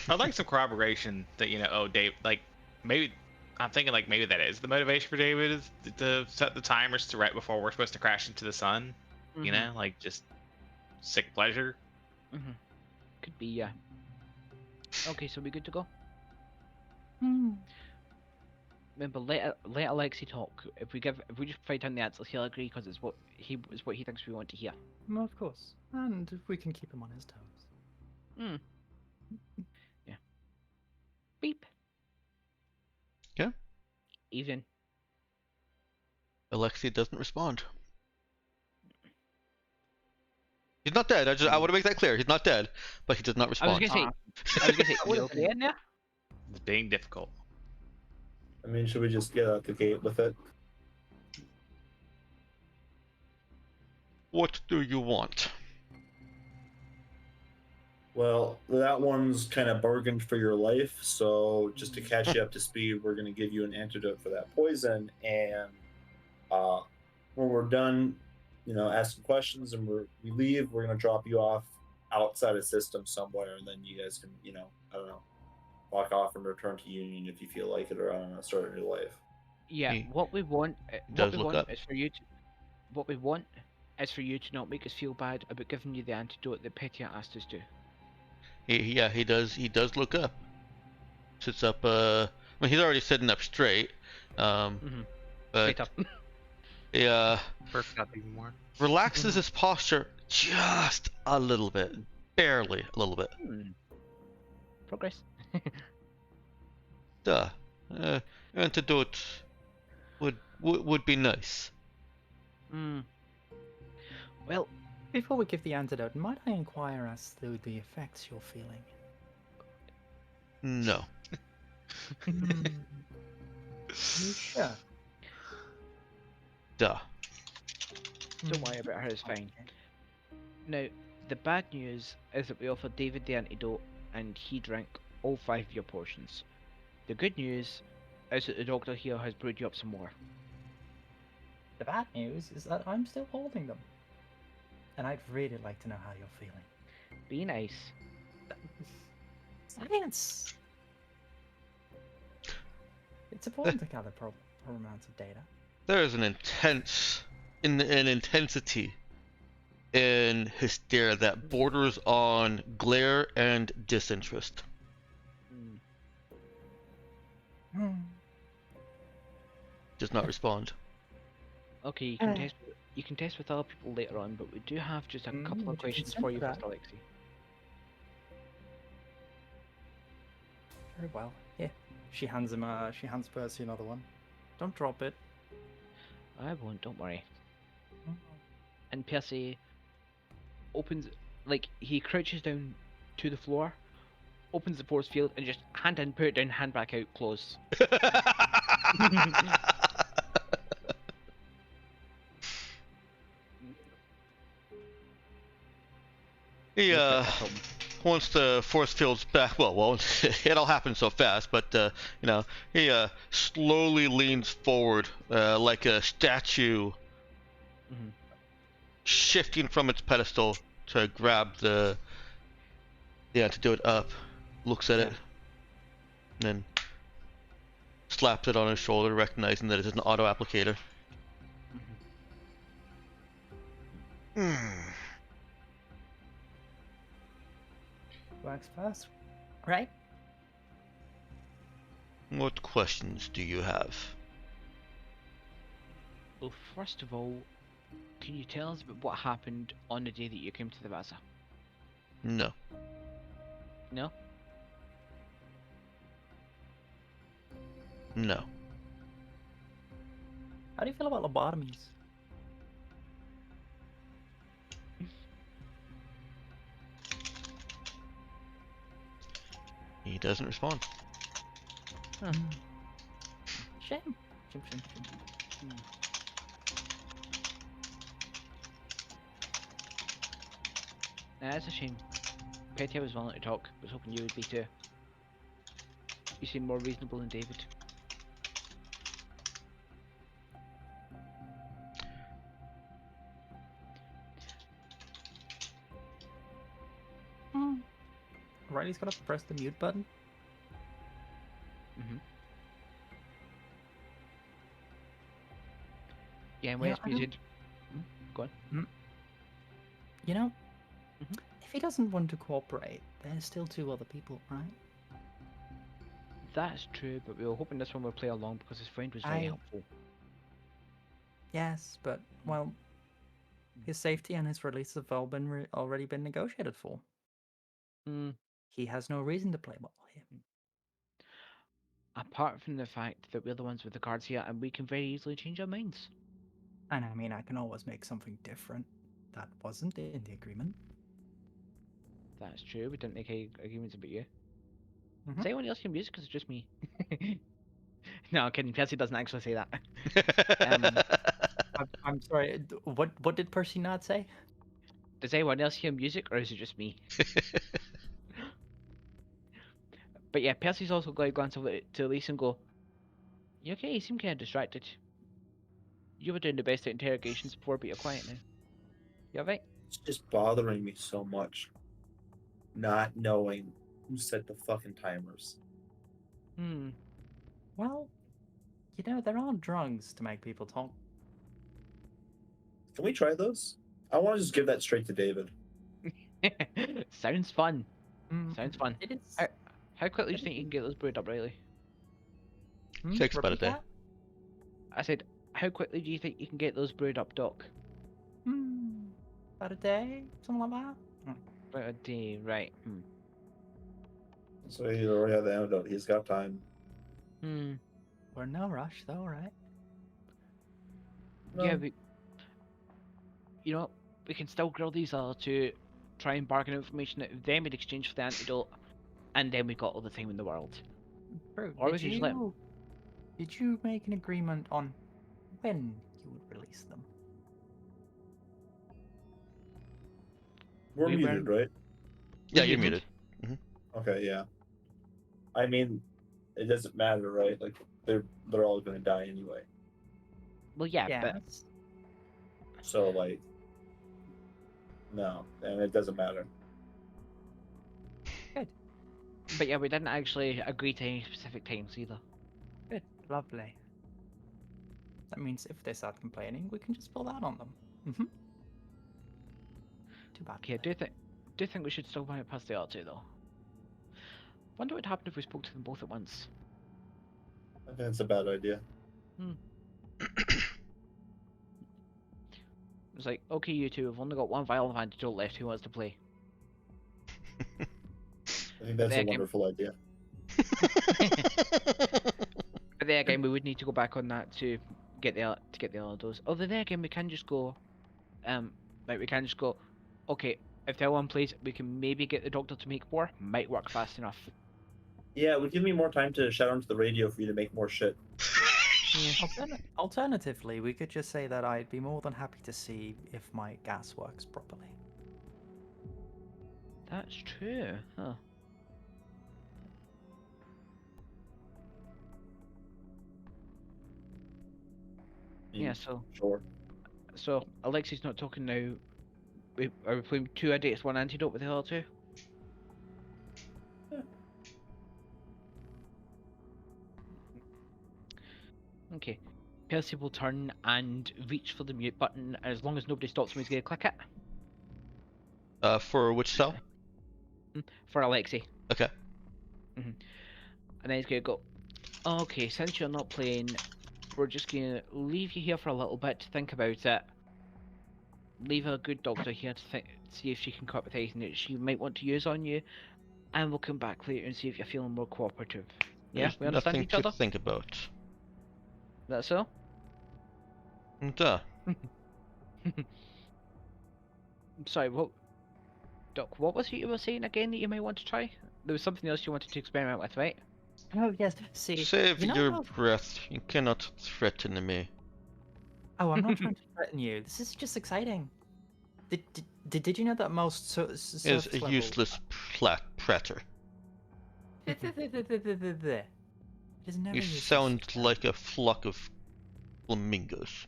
I'd like some corroboration that, Dave, like, maybe, I'm thinking, like, maybe that is the motivation for David, is to set the timers to right before we're supposed to crash into the sun. You know, like, just sick pleasure. Could be, yeah. Okay, so we good to go? Remember, let Alexi talk. If we just write down the answers, he'll agree because it's what he thinks we want to hear. Well, of course. And if we can keep him on his toes. Yeah. Beep. Yeah. Evening. Alexi doesn't respond. He's not dead. I want to make that clear. He's not dead, but he does not respond. I was gonna say, you okay in there? It's being difficult. I mean, should we just get out the gate with it? What do you want? Well, that one's kind of bargained for your life, so just to catch you up to speed, we're going to give you an antidote for that poison, and when we're done, asking questions and we leave, we're going to drop you off outside a system somewhere, and then you guys can, I don't know, walk off and return to Union if you feel like it, or I don't know, start a new life. Yeah, what we want is for you to not make us feel bad about giving you the antidote that Petia asked us to. He does look up. Sits up. He's already sitting up straight. But Straight up. Yeah. Perked up even more. Relaxes his posture just a little bit, barely a little bit. Progress. Antidote would be nice. Well, before we give the antidote, might I inquire as to the effects you're feeling? No. You sure? Duh. Don't worry about her, it's fine. Now, the bad news is that we offered David the antidote and he drank all 5 of your portions. The good news is that the doctor here has brewed you up some more. The bad news is that I'm still holding them. And I'd really like to know how you're feeling. Be nice. Science! It's important to gather proper amounts of data. There is an intensity in his stare that borders on glare and disinterest. Does not respond. Okay, you can test with other people later on, but we do have just a couple of questions for you first, Alexi. Very well. Yeah. She hands Percy another one. Don't drop it. I won't, don't worry. And Percy opens, he crouches down to the floor, opens the force field, and just hand in, put it down, hand back out, close. He once the force field's back, well, it all happened so fast, but he slowly leans forward like a statue, shifting from its pedestal to grab the antidote up. Looks at it. then slaps it on his shoulder, recognizing that it is an auto applicator. Works first. Right? What questions do you have? Well, first of all, can you tell us about what happened on the day that you came to the bazaar? No. No? No. How do you feel about lobotomies? He doesn't respond. Huh. Shame. Shame. That's a shame. Petty was willing to talk. Was hoping you would be too. You seem more reasonable than David. Riley's gotta press the mute button. Yeah, when it's I don't- muted. Go on. You know, if he doesn't want to cooperate, there's still two other people, right? That's true, but we were hoping this one would play along because his friend was very helpful. Yes, but well, his safety and his release have all been already been negotiated for. He has no reason to play ball here. Apart from the fact that we're the ones with the cards here and we can very easily change our minds. And I mean, I can always make something different that wasn't in the agreement. That's true, we didn't make any agreements about you. Mhm. Does anyone else hear music, or is it just me? No, I'm kidding. Percy doesn't actually say that. I'm sorry. What did Percy not say? Does anyone else hear music, or is it just me? But yeah, Percy's also going to glance over to Elise and go, "You okay? You seem kind of distracted. You were doing the best at interrogations before, but you're quiet now. You alright?" It's just bothering me so much. Not knowing who set the fucking timers. Well, you know, there are drugs to make people talk. Can we try those? I want to just give that straight to David. Sounds fun. Sounds fun. It is. How quickly do you think you can get those brewed up, Riley? Takes about a Repeat day. that? I said, how quickly do you think you can get those brewed up, Doc? About a day, something like that. About a day, right. So he already had the antidote. He's got time. We're in no rush, though, right? No. Yeah, you know, we can still grill these other two, try and bargain information out of them in exchange for the antidote, and then we've got all the time in the world. Bro, Or we can just let them. Did you make an agreement on when you would release them? We're We muted, right? Yeah, you're muted. Okay, yeah. I mean, it doesn't matter, right? Like they're all gonna die anyway. Well, yeah, but Yes. So like, no, and it doesn't matter. but yeah, we didn't actually agree to any specific times either. Good. Lovely. That means if they start complaining, we can just pull out on them. Too bad. Okay, do you think we should still run it past the R2 though? Wonder what would happen if we spoke to them both at once. I think it's a bad idea. It's like, okay, you two, we've only got one vial of antidote left. Who wants to play? I think that's There a again. wonderful idea. But then again, we would need to go back on that to get the other dose. Although then again, we can just go, we can just go. Okay, if the other one plays, we can maybe get the doctor to make more. Might work fast enough. Yeah, it would give me more time to shout onto the radio for you to make more shit. Alternatively, we could just say that I'd be more than happy to see if my gas works properly. That's true, huh? Yeah, Sure. so Alexi's not talking now. Are we playing 2 idiots, 1 antidote with the other 2? Okay. Percy will turn and reach for the mute button. As long as nobody stops him, he's going to click it. For which cell? For Alexei. Okay. And then he's going to go, okay, since you're not playing, we're just going to leave you here for a little bit to think about it. Leave a good doctor here to see if she can come up with anything that she might want to use on you. And we'll come back later and see if you're feeling more cooperative. Yeah, There's we understand nothing each to other? think about. That's so? Duh. Sorry, what? Doc, what was it you were saying again that you might want to try? There was something else you wanted to experiment with, right? Oh yes. See, Save you know your how- breath. You cannot threaten me. Oh, I'm not trying to threaten you. This is just exciting. Did you know that most Is surface a level- useless preter. It is never You useless. sound like a flock of flamingos.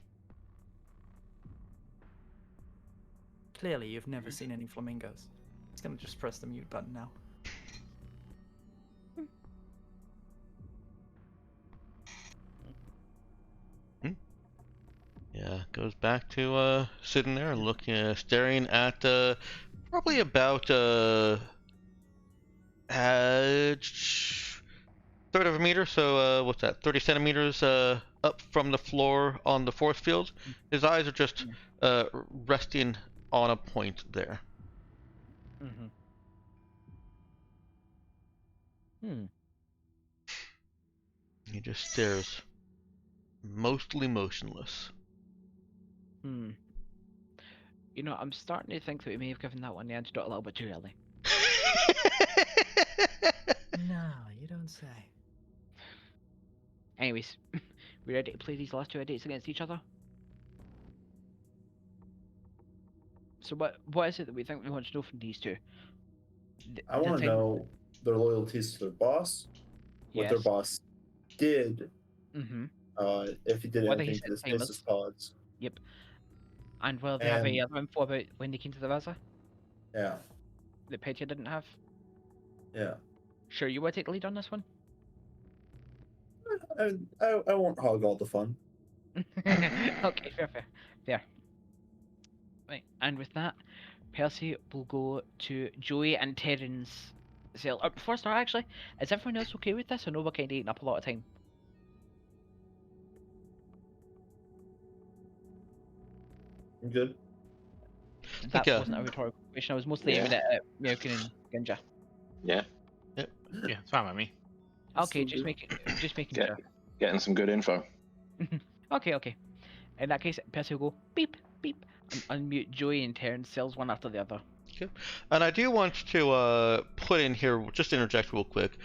Clearly, you've never seen any flamingos. It's gonna just press the mute button now. Yeah, goes back to sitting there and looking, staring at probably about third of a meter. So what's that? 30 centimeters up from the floor on the force field. His eyes are just resting on a point there. He just stares, mostly motionless. You know, I'm starting to think that we may have given that one the antidote a little bit too early. No, you don't say. Anyways, we ready to play these last two edits against each other? So what is it that we think we want to know from these two? I want to know their loyalties to their boss, what their boss did, if he did Whether anything he's to dismiss famous. his cause. Yep. And will they have any And- other info about when they came to the Visa Yeah, that Petya didn't have? yeah. Sure, you want to take the lead on this one? I won't hog all the fun. Okay, fair. Right, and with that, Percy will go to Joey and Terran's cell. Before I start, actually, is everyone else okay with this? I know we're kind of eating up a lot of time. I'm good. That Okay. wasn't a rhetorical question. I was mostly aiming it at Merkin and Ginja. Yeah, Yeah, it's fine by me. Okay, Still just making Yeah. sure. getting some good info. Okay. In that case, Percy will go beep, beep, and unmute Joey and Terran's cells one after the other. And I do want to put in here, just interject real quick.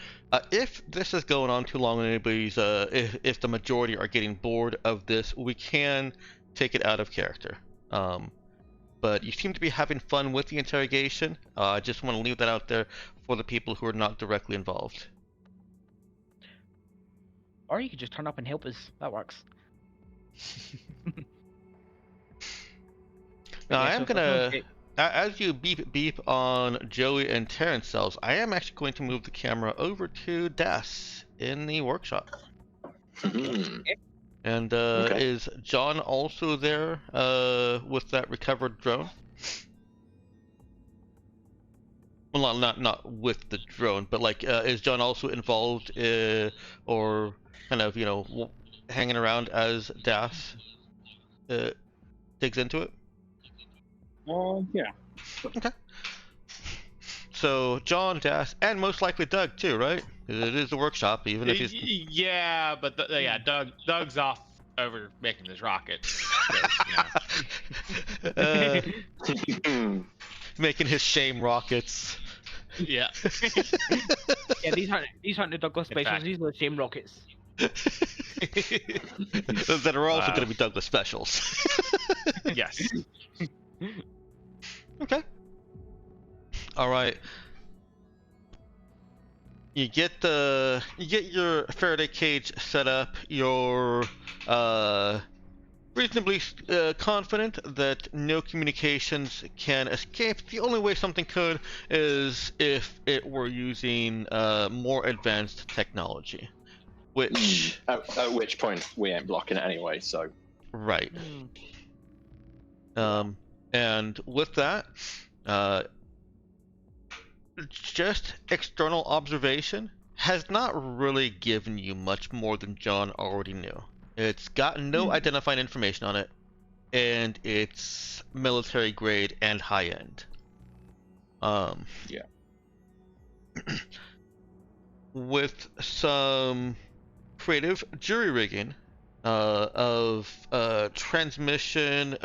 If this is going on too long and anybody's, if the majority are getting bored of this, we can take it out of character. But you seem to be having fun with the interrogation. I just want to leave that out there for the people who are not directly involved. Or you could just turn up and help us. That works. Now, I Okay, am so for gonna, those- as you beep on Joey and Terrence cells, I am actually going to move the camera over to Das in the workshop. And Okay. is John also there with that recovered drone? Well, not with the drone, but like, is John also involved or kind of, hanging around as Das digs into it? Yeah. So John, Das, and most likely Doug too, right? 'Cause it is the workshop, even if he's Yeah, but Doug's off over making his rockets. 'cause, making his shame rockets. Yeah. Yeah, these aren't the Douglas In specials. fact- These are the same rockets. That are also going to be Douglas specials. Yes. Okay. All right. You get your Faraday cage set up. You're reasonably confident that no communications can escape. The only way something could is if it were using more advanced technology. which At which point we ain't blocking it anyway. So right. Hmm. And with that, just external observation has not really given you much more than John already knew. It's got no identifying information on it, and it's military grade and high end. Yeah. With some creative jury rigging of transmission,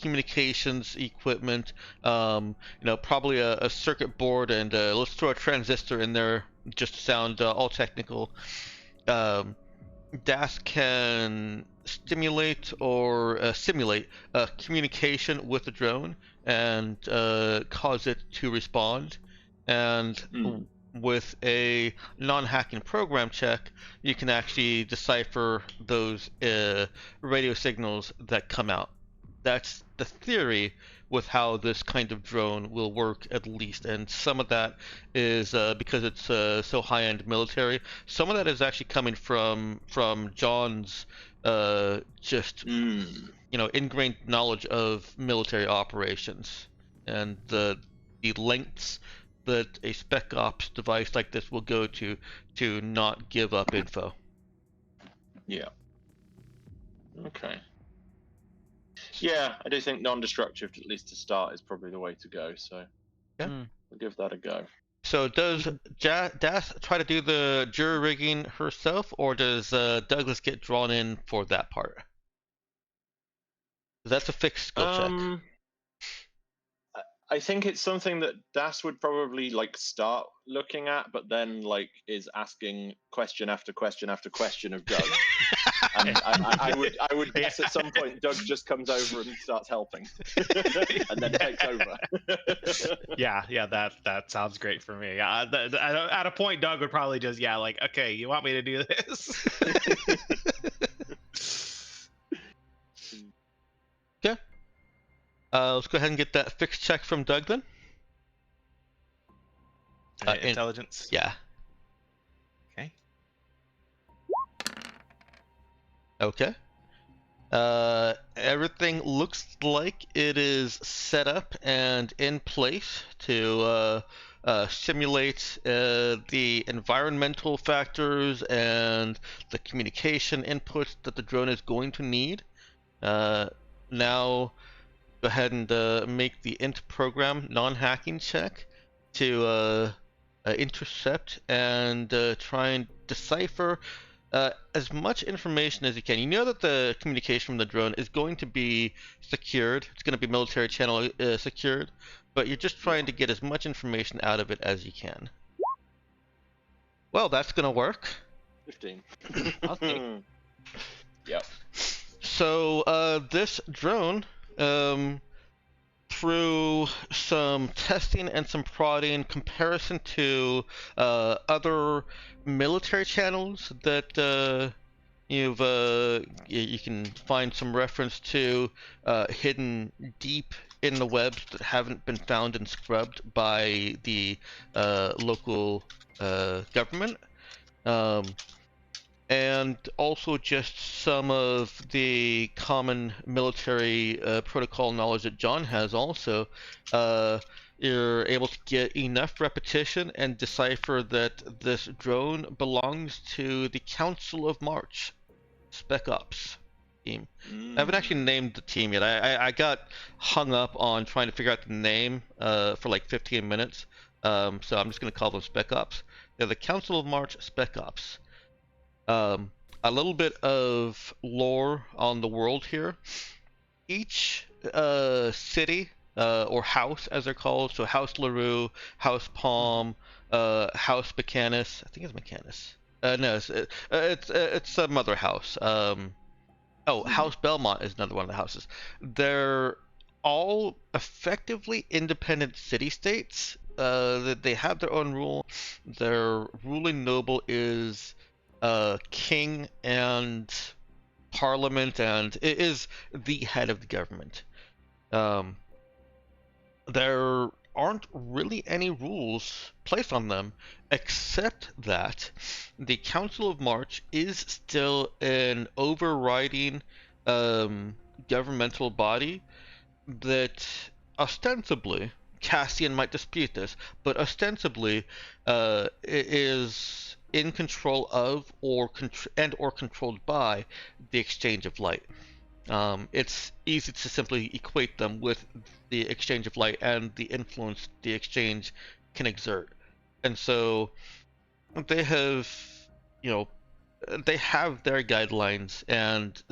communications equipment, probably a circuit board, and let's throw a transistor in there just to sound all technical. DAS can stimulate or simulate communication with the drone and cause it to respond. And with a non-hacking program check, you can actually decipher those radio signals that come out. That's the theory with how this kind of drone will work, at least. And some of that is because it's so high-end military. Some of that is actually coming from John's just ingrained knowledge of military operations and the lengths that a spec ops device like this will go to not give up info. Yeah. Okay. Yeah, I do think non-destructive, at least to start, is probably the way to go. So yeah, we'll give that a go. So does Das try to do the jury rigging herself, or does Douglas get drawn in for that part? That's a fixed skill check. I think it's something that Das would probably start looking at, but then is asking question after question after question of Doug. And I would guess at some point Doug just comes over and starts helping, and then takes over. Yeah, that sounds great for me. At a point, Doug would probably just okay, you want me to do this? Okay. Let's go ahead and get that fixed check from Doug then. Intelligence. Yeah. Okay. Everything looks like it is set up and in place to simulate the environmental factors and the communication inputs that the drone is going to need. Now, go ahead and make the int program non-hacking check to intercept and try and decipher as much information as you can. You know that the communication from the drone is going to be secured. It's going to be military channel secured, but you're just trying to get as much information out of it as you can. Well, that's going to work. 15. Okay. Yep. So this drone, through some testing and some prodding in comparison to other military channels that you can find some reference to hidden deep in the webs that haven't been found and scrubbed by the local government. And also just some of the common military protocol knowledge that John has also, you're able to get enough repetition and decipher that this drone belongs to the Council of March Spec Ops team. I haven't actually named the team yet. I got hung up on trying to figure out the name for like 15 minutes, so I'm just going to call them Spec Ops. They're the Council of March Spec Ops. A little bit of lore on the world here. Each city or house, as they're called, so House LaRue, House Palm, House Mechanus. I think it's Mechanus. No, it's some other house. House Belmont is another one of the houses. They're all effectively independent city-states. They have their own rule. Their ruling noble is king and parliament, and it is the head of the government. They're aren't really any rules placed on them, except that the Council of March is still an overriding governmental body that ostensibly, Cassian might dispute this, but ostensibly is in control of or controlled by the exchange of light. It's easy to simply equate them with the exchange of light and the influence the exchange can exert. And so they have, they have their guidelines and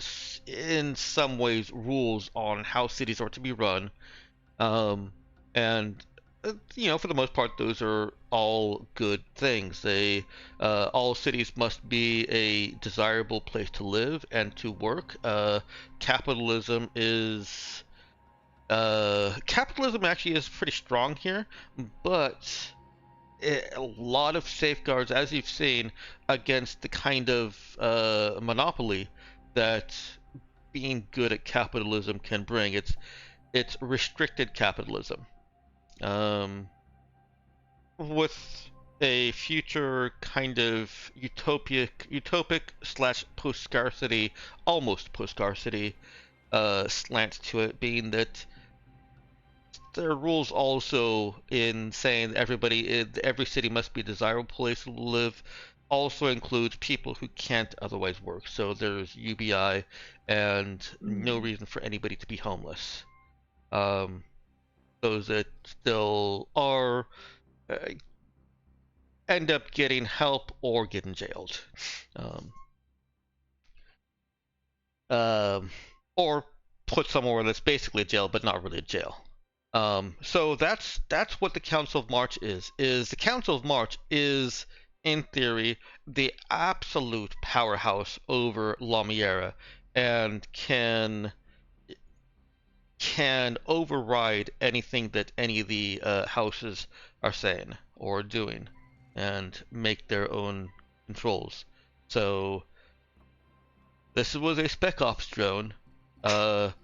in some ways rules on how cities are to be run. And for the most part, those are all good things. All cities must be a desirable place to live and to work. Capitalism actually is pretty strong here, but a lot of safeguards, as you've seen, against the kind of monopoly that being good at capitalism can bring. It's restricted capitalism. With a future kind of utopic slash post-scarcity, almost post-scarcity slant to it, being that there are rules also in saying every city must be a desirable place to live, also includes people who can't otherwise work. So there's UBI and no reason for anybody to be homeless. Those that still are end up getting help or getting jailed. Or put somewhere that's basically a jail but not really a jail. So that's what the Council of March is. The Council of March is, in theory, the absolute powerhouse over La Miera and can override anything that any of the houses are saying or doing and make their own controls. So this was a spec ops drone that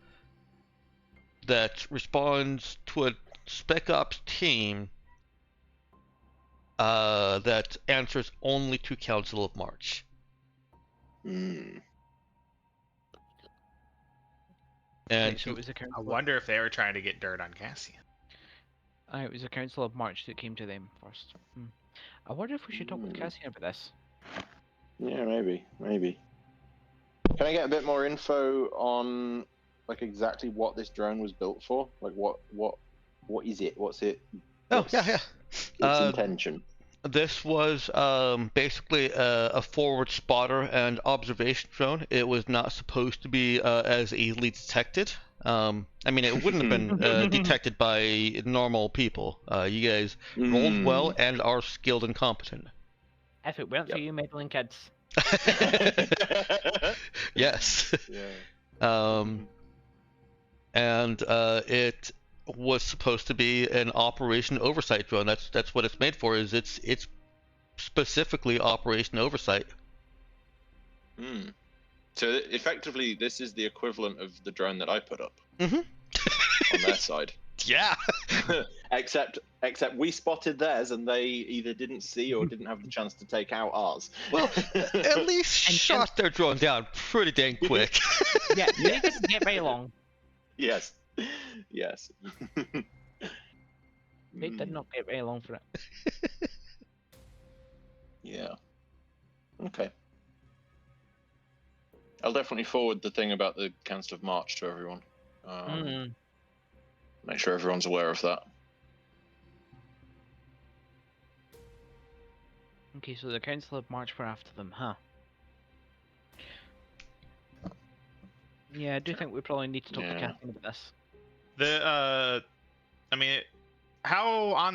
responds to a spec ops team that answers only to Council of March. And so it was a I wonder if they were trying to get dirt on Cassian. It was a Council of March that came to them first. I wonder if we should talk with Cassian about this. Yeah, maybe. Can I get a bit more info on exactly what this drone was built for? What is it? What's it? Yeah. Its intention. This was basically a forward spotter and observation drone. It was not supposed to be as easily detected. It wouldn't have been detected by normal people. You guys rolled well and are skilled and competent. If it weren't for you meddling kids. Yes. Yeah. And it was supposed to be an operation oversight drone. That's what it's made for. It's specifically operation oversight. So effectively, this is the equivalent of the drone that I put up on their side. Yeah. except we spotted theirs, and they either didn't see or didn't have the chance to take out ours. Well, at least shot their drone down pretty dang quick. Yeah, they didn't get very long. Yes. They did not get very long for it. Yeah. Okay. I'll definitely forward the thing about the Council of March to everyone. Make sure everyone's aware of that. Okay, so the Council of March were after them, huh? Yeah, I do think we probably need to talk to Cassian about this. How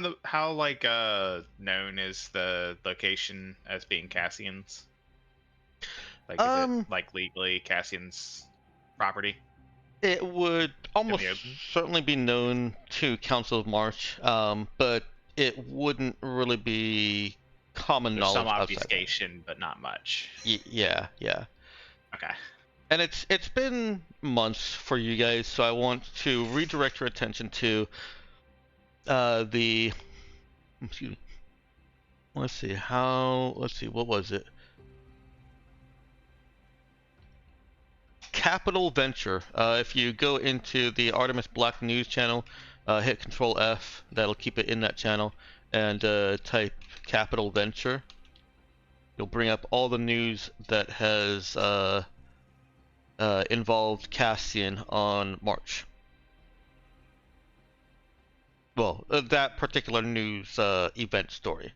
known is the location as being Cassian's? Is it legally Cassian's property? It would almost certainly be known to Council of March, but it wouldn't really be common knowledge. Some obfuscation, but not much. Yeah. Okay. And it's been months for you guys, so I want to redirect your attention to The excuse me. Let's see what was it? Capital Venture. If you go into the Artemis Black News channel, hit Control F. That'll keep it in that channel, and type Capital Venture. You'll bring up all the news that has involved Cassian on March. Well, that particular news event story.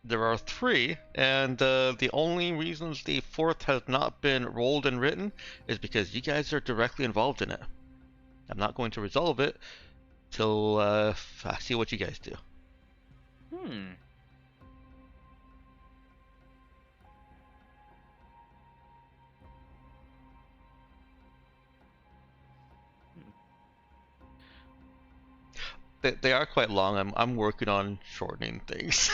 There are 3, and the only reasons the 4th has not been rolled and written is because you guys are directly involved in it. I'm not going to resolve it till I see what you guys do. They are quite long. I'm working on shortening things.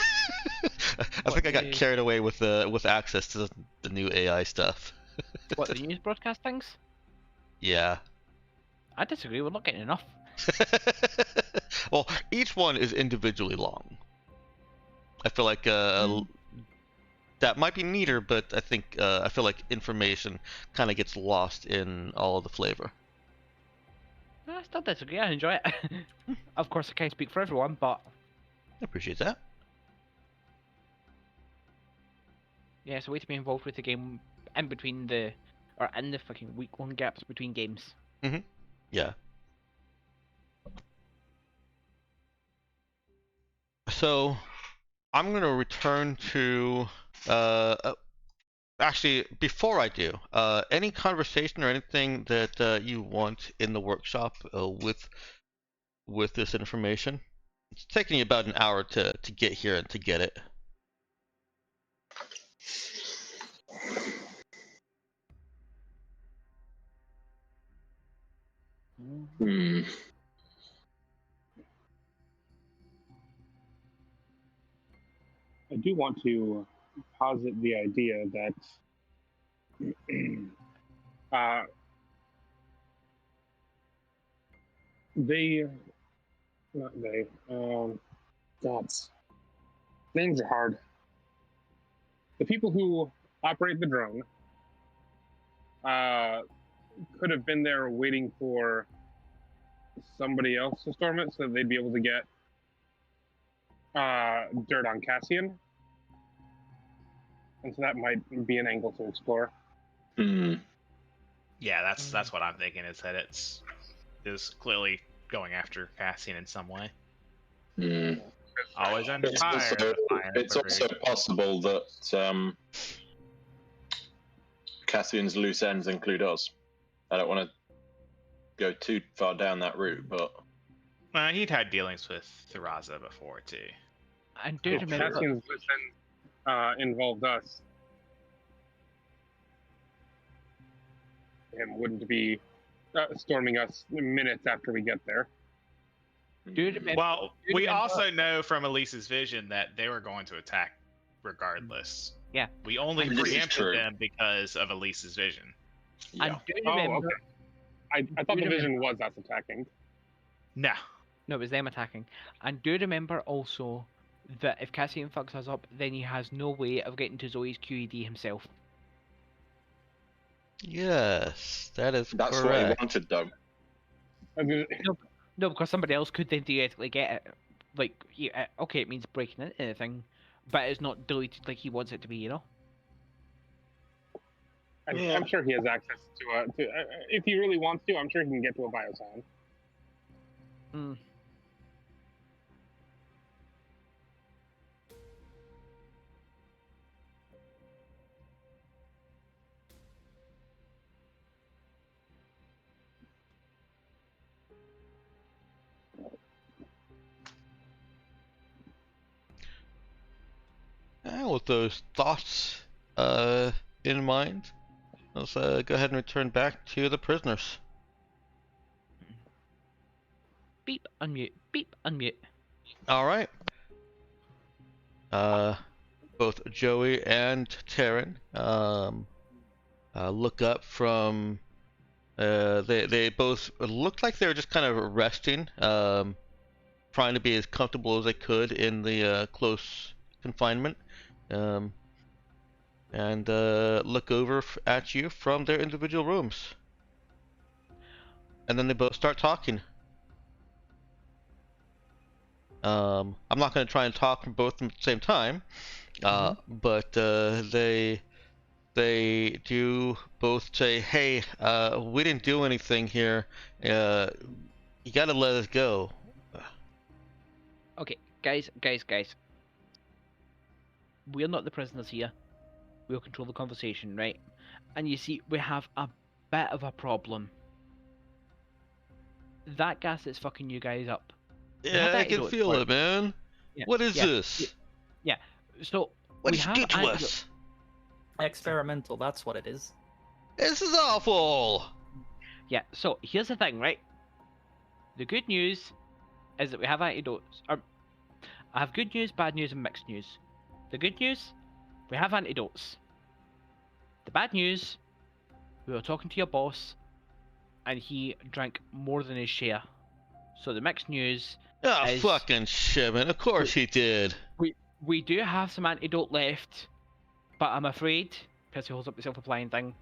I think I got carried away with access to the new AI stuff. What, the news broadcast things? Yeah. I disagree. We're not getting enough. Well, each one is individually long. I feel like that might be neater, but I feel like information kind of gets lost in all of the flavor. I still disagree. I enjoy it. Of course, I can't speak for everyone, but I appreciate that. yeah, it's a way to be involved with the game in between the fucking week-long gaps between games. Yeah. So, I'm gonna return to actually, before I do, any conversation or anything that you want in the workshop with this information? It's taking me about an hour to get here and to get it. I do want to posit the idea that gods, names are hard. The people who operate the drone could have been there waiting for somebody else to storm it so that they'd be able to get dirt on Cassian. And so that might be an angle to explore. Yeah, that's what I'm thinking, is that is clearly going after Cassian in some way. Always under fire. It's also possible that Cassian's loose ends include us. I don't want to go too far down that route, but he'd had dealings with Theraza before too. And do remember, Cassian's loose ends involved us. And wouldn't be storming us minutes after we get there. Well, we also know from Elise's vision that they were going to attack regardless. Yeah. We only preempted them because of Elise's vision. Yeah. And do remember, okay. I thought the vision was us attacking. No. No, it was them attacking. And do remember also that if Cassian fucks us up, then he has no way of getting to Zoe's QED himself. Yes, that's correct. What he wanted, Doug. No, because somebody else could then theoretically get it. Like, yeah, okay, it means breaking into anything, but it's not deleted like he wants it to be, you know? I'm sure he has access to if he really wants to, I'm sure he can get to a bioscience. With those thoughts in mind, let's go ahead and return back to the prisoners. Beep, unmute. Beep, unmute. All right. Both Joey and Taryn look up from. They both looked like they were just kind of resting. trying to be as comfortable as they could in the close confinement, and look over at you from their individual rooms. And then they both start talking. I'm not going to try and talk from both of them at the same time, but they do both say, "Hey, we didn't do anything here. You gotta let us go." Okay, guys. We're not the prisoners here. We'll control the conversation, right? And you see, we have a bit of a problem. That gas is fucking you guys up. Yeah, I can feel it, man. Yeah, What is this? Yeah. So What we did you have do to antidote- us? Experimental, that's what it is. This is awful. Yeah. So here's the thing, right? The good news is that we have antidotes. I have good news, bad news, and mixed news. The good news, we have antidotes. The bad news, we were talking to your boss, and he drank more than his share. So the mixed news Ah, is fucking shit, man. Of course he did. we do have some antidote left, but I'm afraid, Percy holds up the self-applying thing,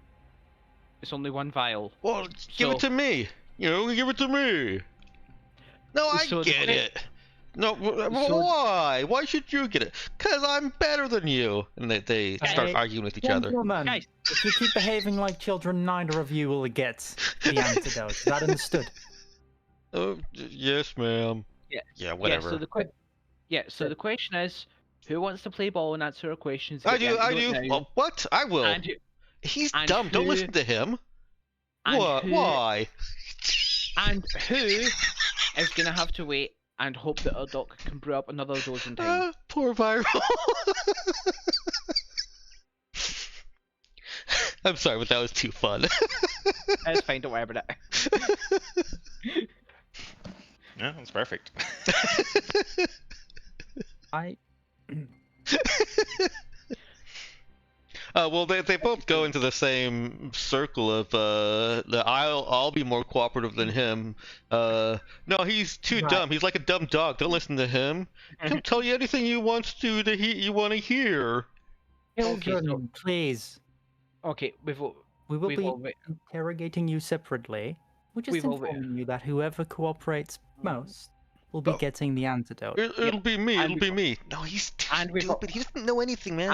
it's only one vial. Well, give it to me. You know, give it to me. No, I So get it. No, why? Why should you get it? Cause I'm better than you. And they start Hey, arguing with each other. Gentlemen, Guys. if you keep behaving like children, neither of you will get the antidote. Is that understood? Oh, yes, ma'am. Yeah. Yeah, whatever. So the question is, who wants to play ball and answer our questions? I Get the do. antidote now, Well, what? I will. And, He's and dumb. Don't who- listen to him. and What? who- Why? and who is gonna have to wait and hope that our doc can brew up another dose in time? Poor Viral. I'm sorry, but that was too fun. That's fine. Don't worry about it. Yeah, that's perfect. I Well, they both go into the same circle of I'll be more cooperative than him. No, he's too Right. dumb. He's like a dumb dog. Don't listen to him. He'll tell you anything you want you want to hear. children, please. Okay, We will we've be all- interrogating you separately. We're just We've all- informing you that whoever cooperates most will be Oh. getting the antidote. It'll be me. And It'll be me. No, he's too and we've al- stupid. He doesn't know anything, man.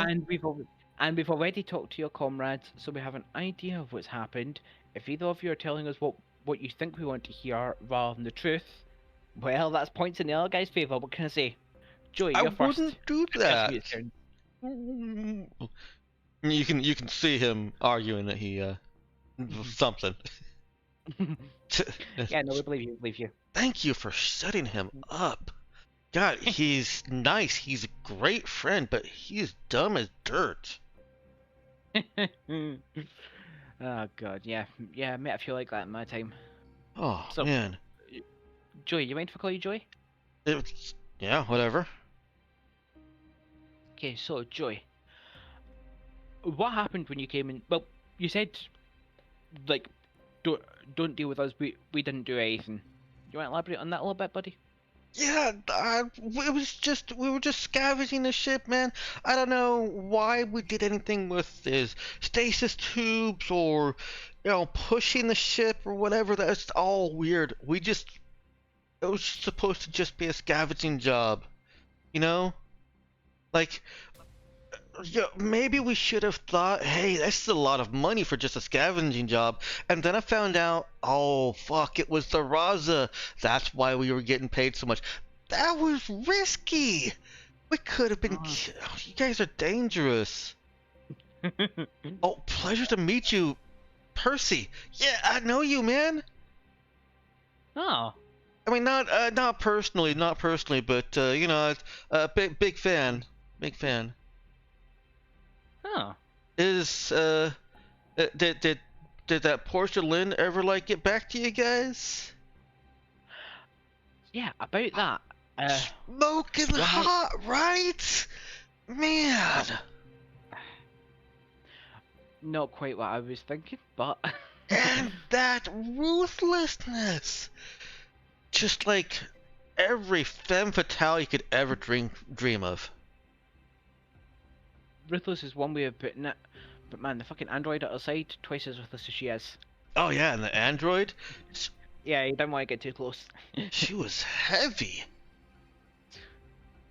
and we've already talked to your comrades, so we have an idea of what's happened. If either of you are telling us what you think we want to hear rather than the truth, well, that's points in the other guy's favor. What can I say? Joey, I you're first. wouldn't do Percy, that. it's your turn. You can see him arguing that he something. Yeah, no, we believe you. Thank you for shutting him up. God, he's nice. He's a great friend, but he's dumb as dirt. Oh god, yeah, mate, I feel like that in my time. Oh So- man. Joey, you mind if I call you Joey? Yeah, whatever. Okay, so Joey, what happened when you came in? Well, you said like don't deal with us. We didn't do anything. You want to elaborate on that a little bit, buddy? Yeah, we were just scavenging the ship, man. I don't know why we did anything with his stasis tubes or, pushing the ship or whatever. That's all weird. It was supposed to just be a scavenging job, Like, maybe we should have thought, hey, that's a lot of money for just a scavenging job. And then I found out, oh, fuck, it was the Raza. That's why we were getting paid so much. That was risky. We could have been... You guys are dangerous. Oh, pleasure to meet you, Percy. Yeah, I know you, man. Oh, I mean, not personally, but, big fan. Big fan. oh. Did that Portia Lynn ever get back to you guys? Yeah, about that. Smoking what hot, right? Man. Not quite what I was thinking, but And that ruthlessness. Just every femme fatale you could ever dream of. Ruthless is one way of putting it, but man, the fucking android at her side, twice as ruthless as she is. Oh yeah, and the android, Yeah, you don't want to get too close. she was heavy.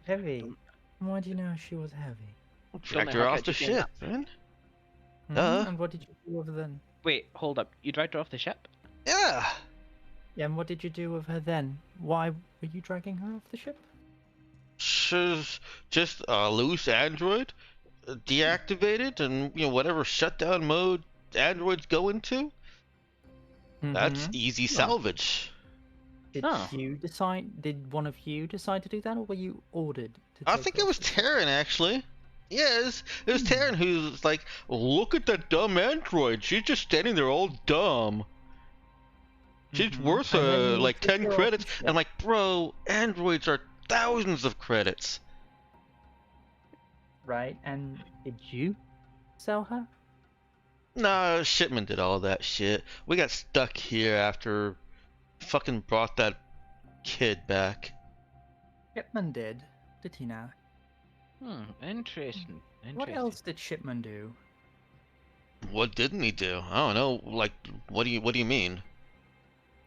Heavy. Why do you know she was heavy? Dragged let her her off catch the you saying ship, man. And what did you do with her then? Wait, hold up. You dragged her off the ship? Yeah. Yeah, and what did you do with her then? Why were you dragging her off the ship? She's just a loose android, deactivated, and whatever shutdown mode androids go into, that's easy salvage. Did Oh. you decide? Did one of you decide to do that, or were you ordered to? I take think her it off was the ship? Taryn actually. Yes, it was Taryn who's like, look at that dumb android. She's just standing there all dumb. She's worth And then you like took 10 her off the credits. ship. And I'm like, bro, androids are thousands of credits. Right, and did you sell her? Nah, Shipman did all that shit. We got stuck here after fucking brought that kid back. Shipman did he now? Interesting. What else did Shipman do? What didn't he do? I don't know. Like, what do you mean?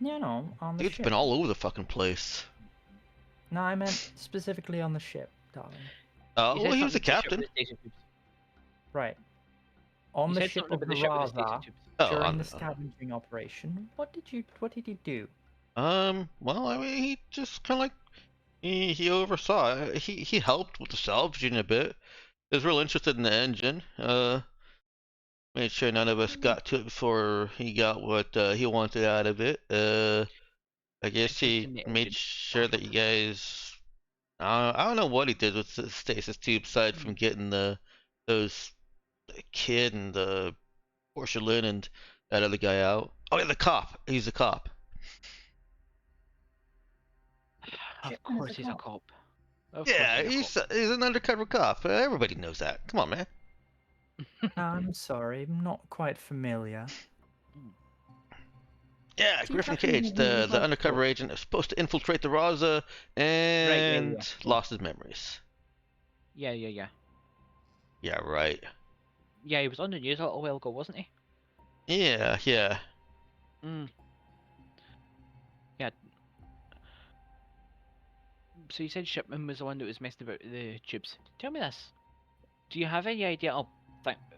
You know, on the Dude's ship. been all over the fucking place. No, I meant specifically on the ship, darling. Well, he was a captain. Right. On the ship of the Raza, Oh, during the scavenging operation, what did he do? Well, I mean, he just kind of like he oversaw it. He helped with the salvaging a bit. He was real interested in the engine. Made sure none of us got to it before he got what he wanted out of it. I guess he made sure that you guys. I don't know what he did with the stasis tube aside from getting those kid and the porcelain and that other guy out. Oh yeah, the cop. He's a cop. Of course he's a cop. Yeah, he's an undercover cop. Everybody knows that. Come on, man. I'm sorry, I'm not quite familiar. Yeah, Do you Griffin reckon Cage, he the was undercover agent, is supposed to infiltrate the Raza and yeah. lost his memories. Yeah. Yeah, right. Yeah, he was on the news a little while ago, wasn't he? Yeah. Yeah. So you said Shipman was the one that was messing about the tubes. Tell me this. Do you have any idea? Oh,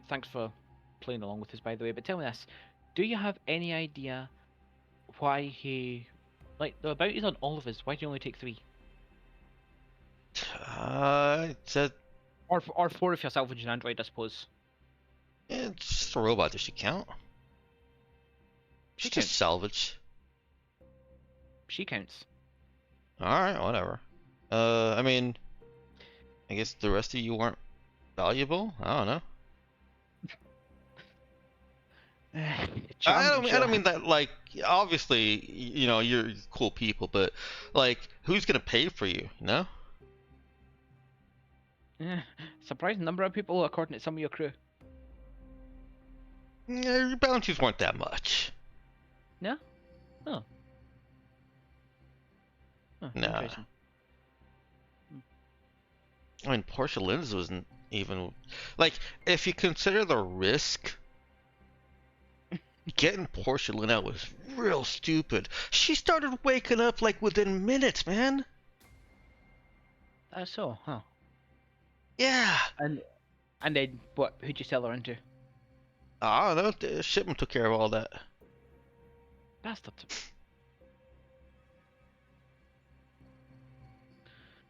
thanks for playing along with us, by the way. But tell me this. Do you have any idea why he, like, the bounties on all of us? Why do you only take 3? It's Or 4 if you're salvaging android, I suppose. it's just a robot. Does she count? She's just salvage. She counts. Alright, whatever. I mean, I guess the rest of you weren't valuable? I don't know. I don't mean that, like, obviously, you're cool people, but, like, who's gonna pay for you, you know? Surprising number of people according to some of your crew. Yeah, your bounties weren't that much. No? Oh. Nah. Interesting. I mean, Portia Lynn's wasn't even... Like, if you consider the risk, getting Portia Lynn out was real stupid. She started waking up, like, within minutes, man. That's so, huh? Yeah. And then, what? Who'd you sell her into? I don't know. The shipment took care of all that. Bastard.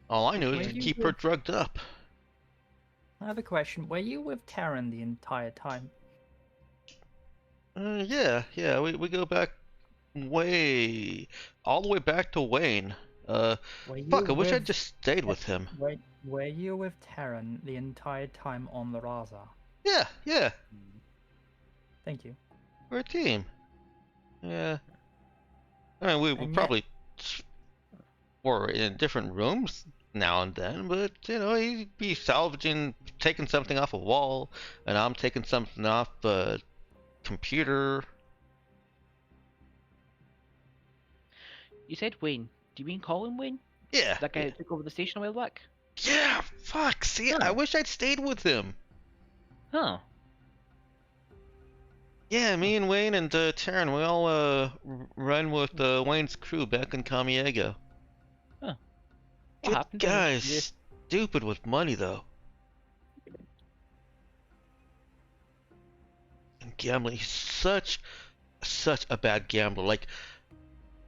All I knew Were is to you keep her with- drugged up. I have a question. Were you with Taryn the entire time? Yeah. We go back all the way back to Wayne. Were Fuck, you I wish I'd with- just stayed with him. Were you with Taryn the entire time on the Raza? Yeah. Thank you. We're a team. Yeah. I mean, we And yet- probably were in different rooms now and then, but, he'd be salvaging, taking something off a wall, and I'm taking something off a computer. You said Wayne. Do you mean Colin Wayne? Yeah. That guy that took over the station a while back? Yeah, fuck. See, I Huh. wish I'd stayed with him. Huh. Yeah, me and Wayne and Taryn, we all run with Wayne's crew back in Kamiega. What Good happened? guys. Stupid with money though. And gambling. He's such a bad gambler. Like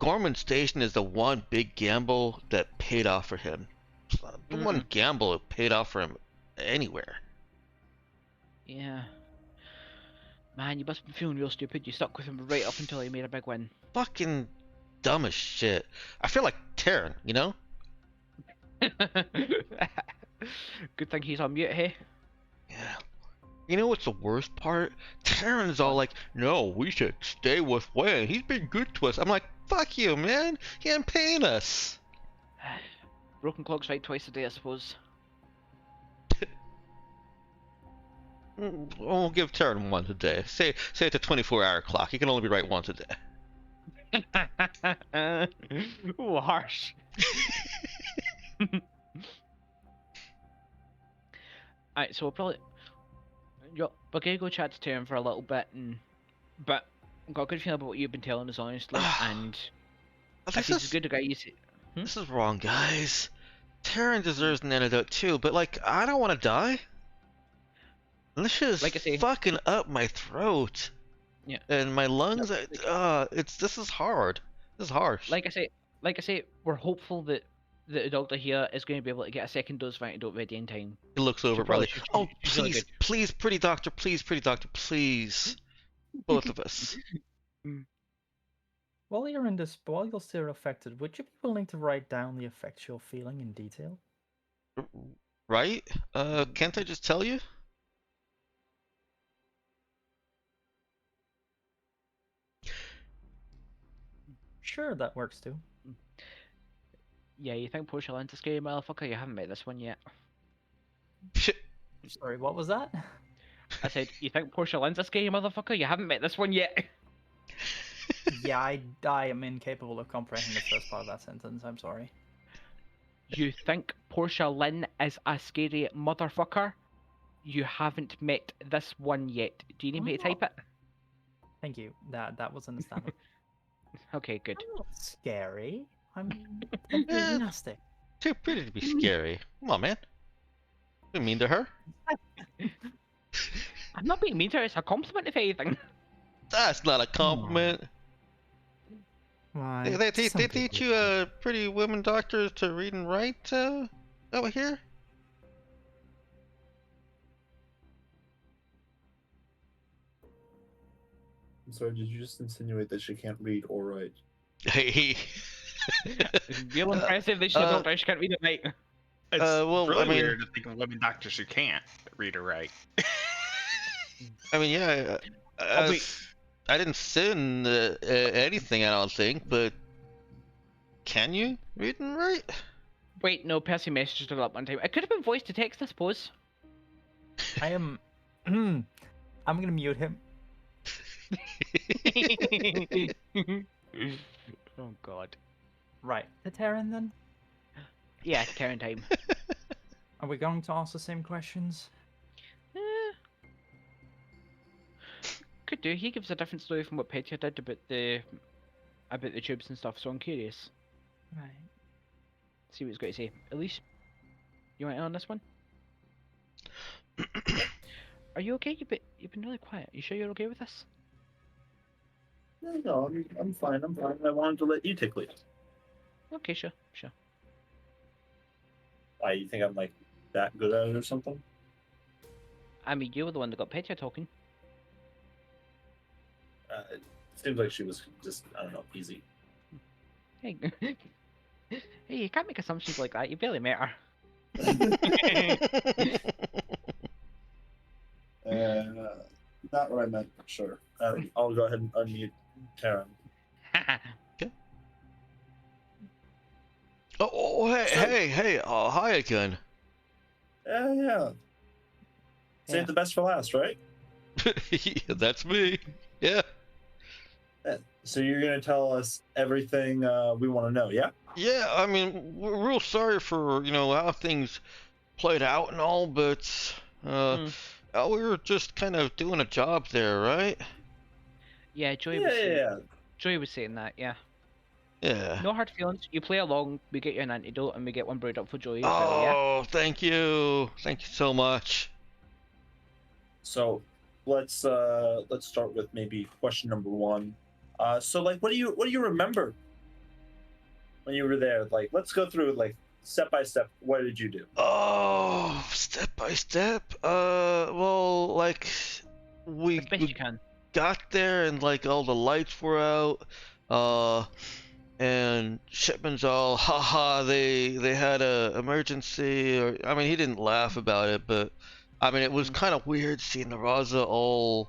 Gorman Station is the one big gamble that paid off for him. It's not the one gamble that paid off for him anywhere. Yeah. Man, you must have been feeling real stupid. You stuck with him right up until he made a big win. Fucking dumb as shit. I feel like Taryn, you know? Good thing he's on mute, hey? Yeah. You know what's the worst part? Taryn's all like, no, we should stay with Wayne. He's been good to us. I'm like, fuck you, man. He ain't paying us. Broken clock's right twice a day, I suppose. We'll give Taryn once a day. Say it's a 24-hour clock. He can only be right once a day. Ooh, harsh. Alright, so we'll probably... We're gonna go chat to Taryn for a little bit, but I've got a good feeling about what you've been telling us, honestly, and if he's as good a guy you see... This is wrong, guys. Taryn deserves an antidote too, but like, I don't want to die. This shit is Like I say- fucking up my throat. Yeah. And my lungs, this is hard. This is harsh. Like I say, we're hopeful that the doctor here is going to be able to get a second dose of antidote ready in time. He looks over, probably Bradley. should- Oh, she's really please, good. please, pretty doctor, please. Both of us. While you're still affected, would you be willing to write down the effects you're feeling in detail? Right? Can't I just tell you? Sure, that works too. Yeah, you think Portia Lynn's a scary motherfucker? You haven't met this one yet. Shit. Sorry, what was that? I said, you think Portia Lynn's a scary motherfucker? You haven't met this one yet. Yeah, I am incapable of comprehending the first part of that sentence. I'm sorry. You think Portia Lynn is a scary motherfucker? You haven't met this one yet. Do you need me to type it? Thank you. That was understandable. Okay, good. I'm not scary. I'm enthusiastic. Too pretty to be scary. Come on, man. You mean to her? I'm not being mean to her, it's a compliment if anything. That's not a compliment. Why? They some teach people you pretty women doctors to read and write over here? I'm sorry, did you just insinuate that she can't read or write? Hey. It's real impressive that she's a doctor, she can't read it right. It's well, really I mean- weird to think of women doctors who can't read or write. I mean, yeah. I didn't sin anything, I don't think, but can you read and write? Wait, no, Percy messaged her up one time. It could have been voice to text, I suppose. I am. I'm gonna mute him. Oh god. Right, the Terran then. Yeah, Terran time. Are we going to ask the same questions? Could do. He gives a different story from what Petya did about the tubes and stuff, so I'm curious. Right. See what he's got to say. Elise, you want in on this one? Are you okay? You've been really quiet. You sure you're okay with this? No, I'm fine. I'm fine. I wanted to let you take lead. Okay, sure. Why, you think I'm like that good at it or something? I mean, you were the one that got Petya talking. It seems like she was just, I don't know, easy. Hey, hey, you can't make assumptions like that. You barely met her. Not what I meant, sure. I'll go ahead and unmute Taryn. Hey, hi again. Yeah. Save Yeah. the best for last, right? That's me. Yeah. So you're gonna tell us everything we want to know, yeah? Yeah, I mean, we're real sorry for, how things played out and all, but, Hmm. we were just kind of doing a job there, right? Yeah, Joey Yeah, was yeah, saying. yeah. Joey was saying that. Yeah. Yeah. No hard feelings. You play along. We get you an antidote, and we get one brewed up for Joey as well. Yeah. Oh, thank you. Thank you so much. So let's start with maybe question number one. So like, what do you remember when you were there? Like, let's go through like step by step. What did you do? Oh, step by step. Well, like, we, As best we you can. got there and like all the lights were out. And Shipman's all, haha, they had a emergency, or I mean, he didn't laugh about it, but I mean, it was kind of weird seeing the Raza all,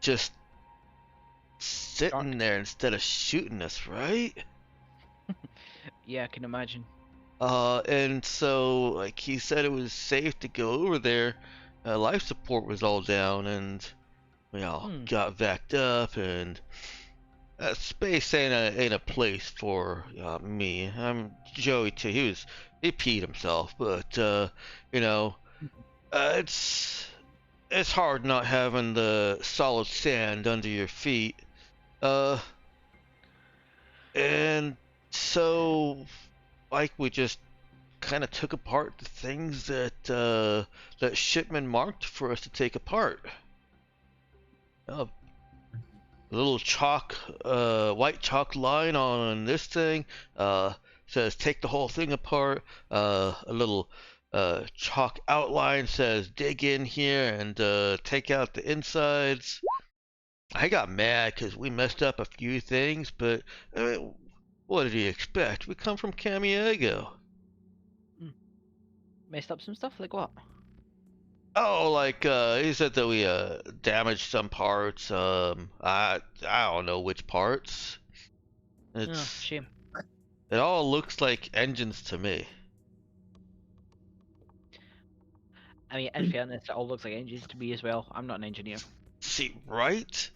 just sitting there instead of shooting us, right? Yeah, I can imagine. And so like he said, it was safe to go over there. Life support was all down, and we all got backed up, and space ain't a place for me. I'm Joey too. He peed himself, but it's hard not having the solid sand under your feet. And so like we just kind of took apart the things that Shipman marked for us to take apart. Uh, little white chalk line on this thing says take the whole thing apart. A little chalk outline says dig in here and take out the insides. I got mad because we messed up a few things, but what did he expect? We come from Camiego. Messed up some stuff? Like what? Oh, like he said that we damaged some parts. I don't know which parts. It's Shame. It all looks like engines to me. I mean, in fairness, it all looks like engines to me as well. I'm not an engineer. See, right?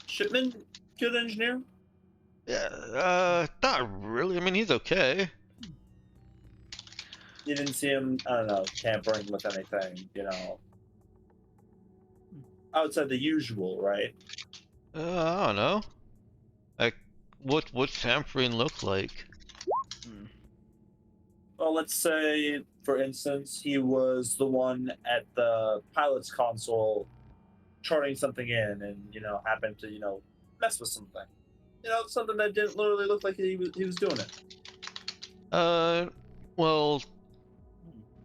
Shipman, good engineer? Yeah, not really. I mean, he's okay. You didn't see him, I don't know, tampering with anything, outside the usual, right? I don't know. Like, what's tampering look like? Well, let's say, for instance, he was the one at the pilot's console charting something in and, happened to, mess with something. Something that didn't literally look like he was doing it. Well,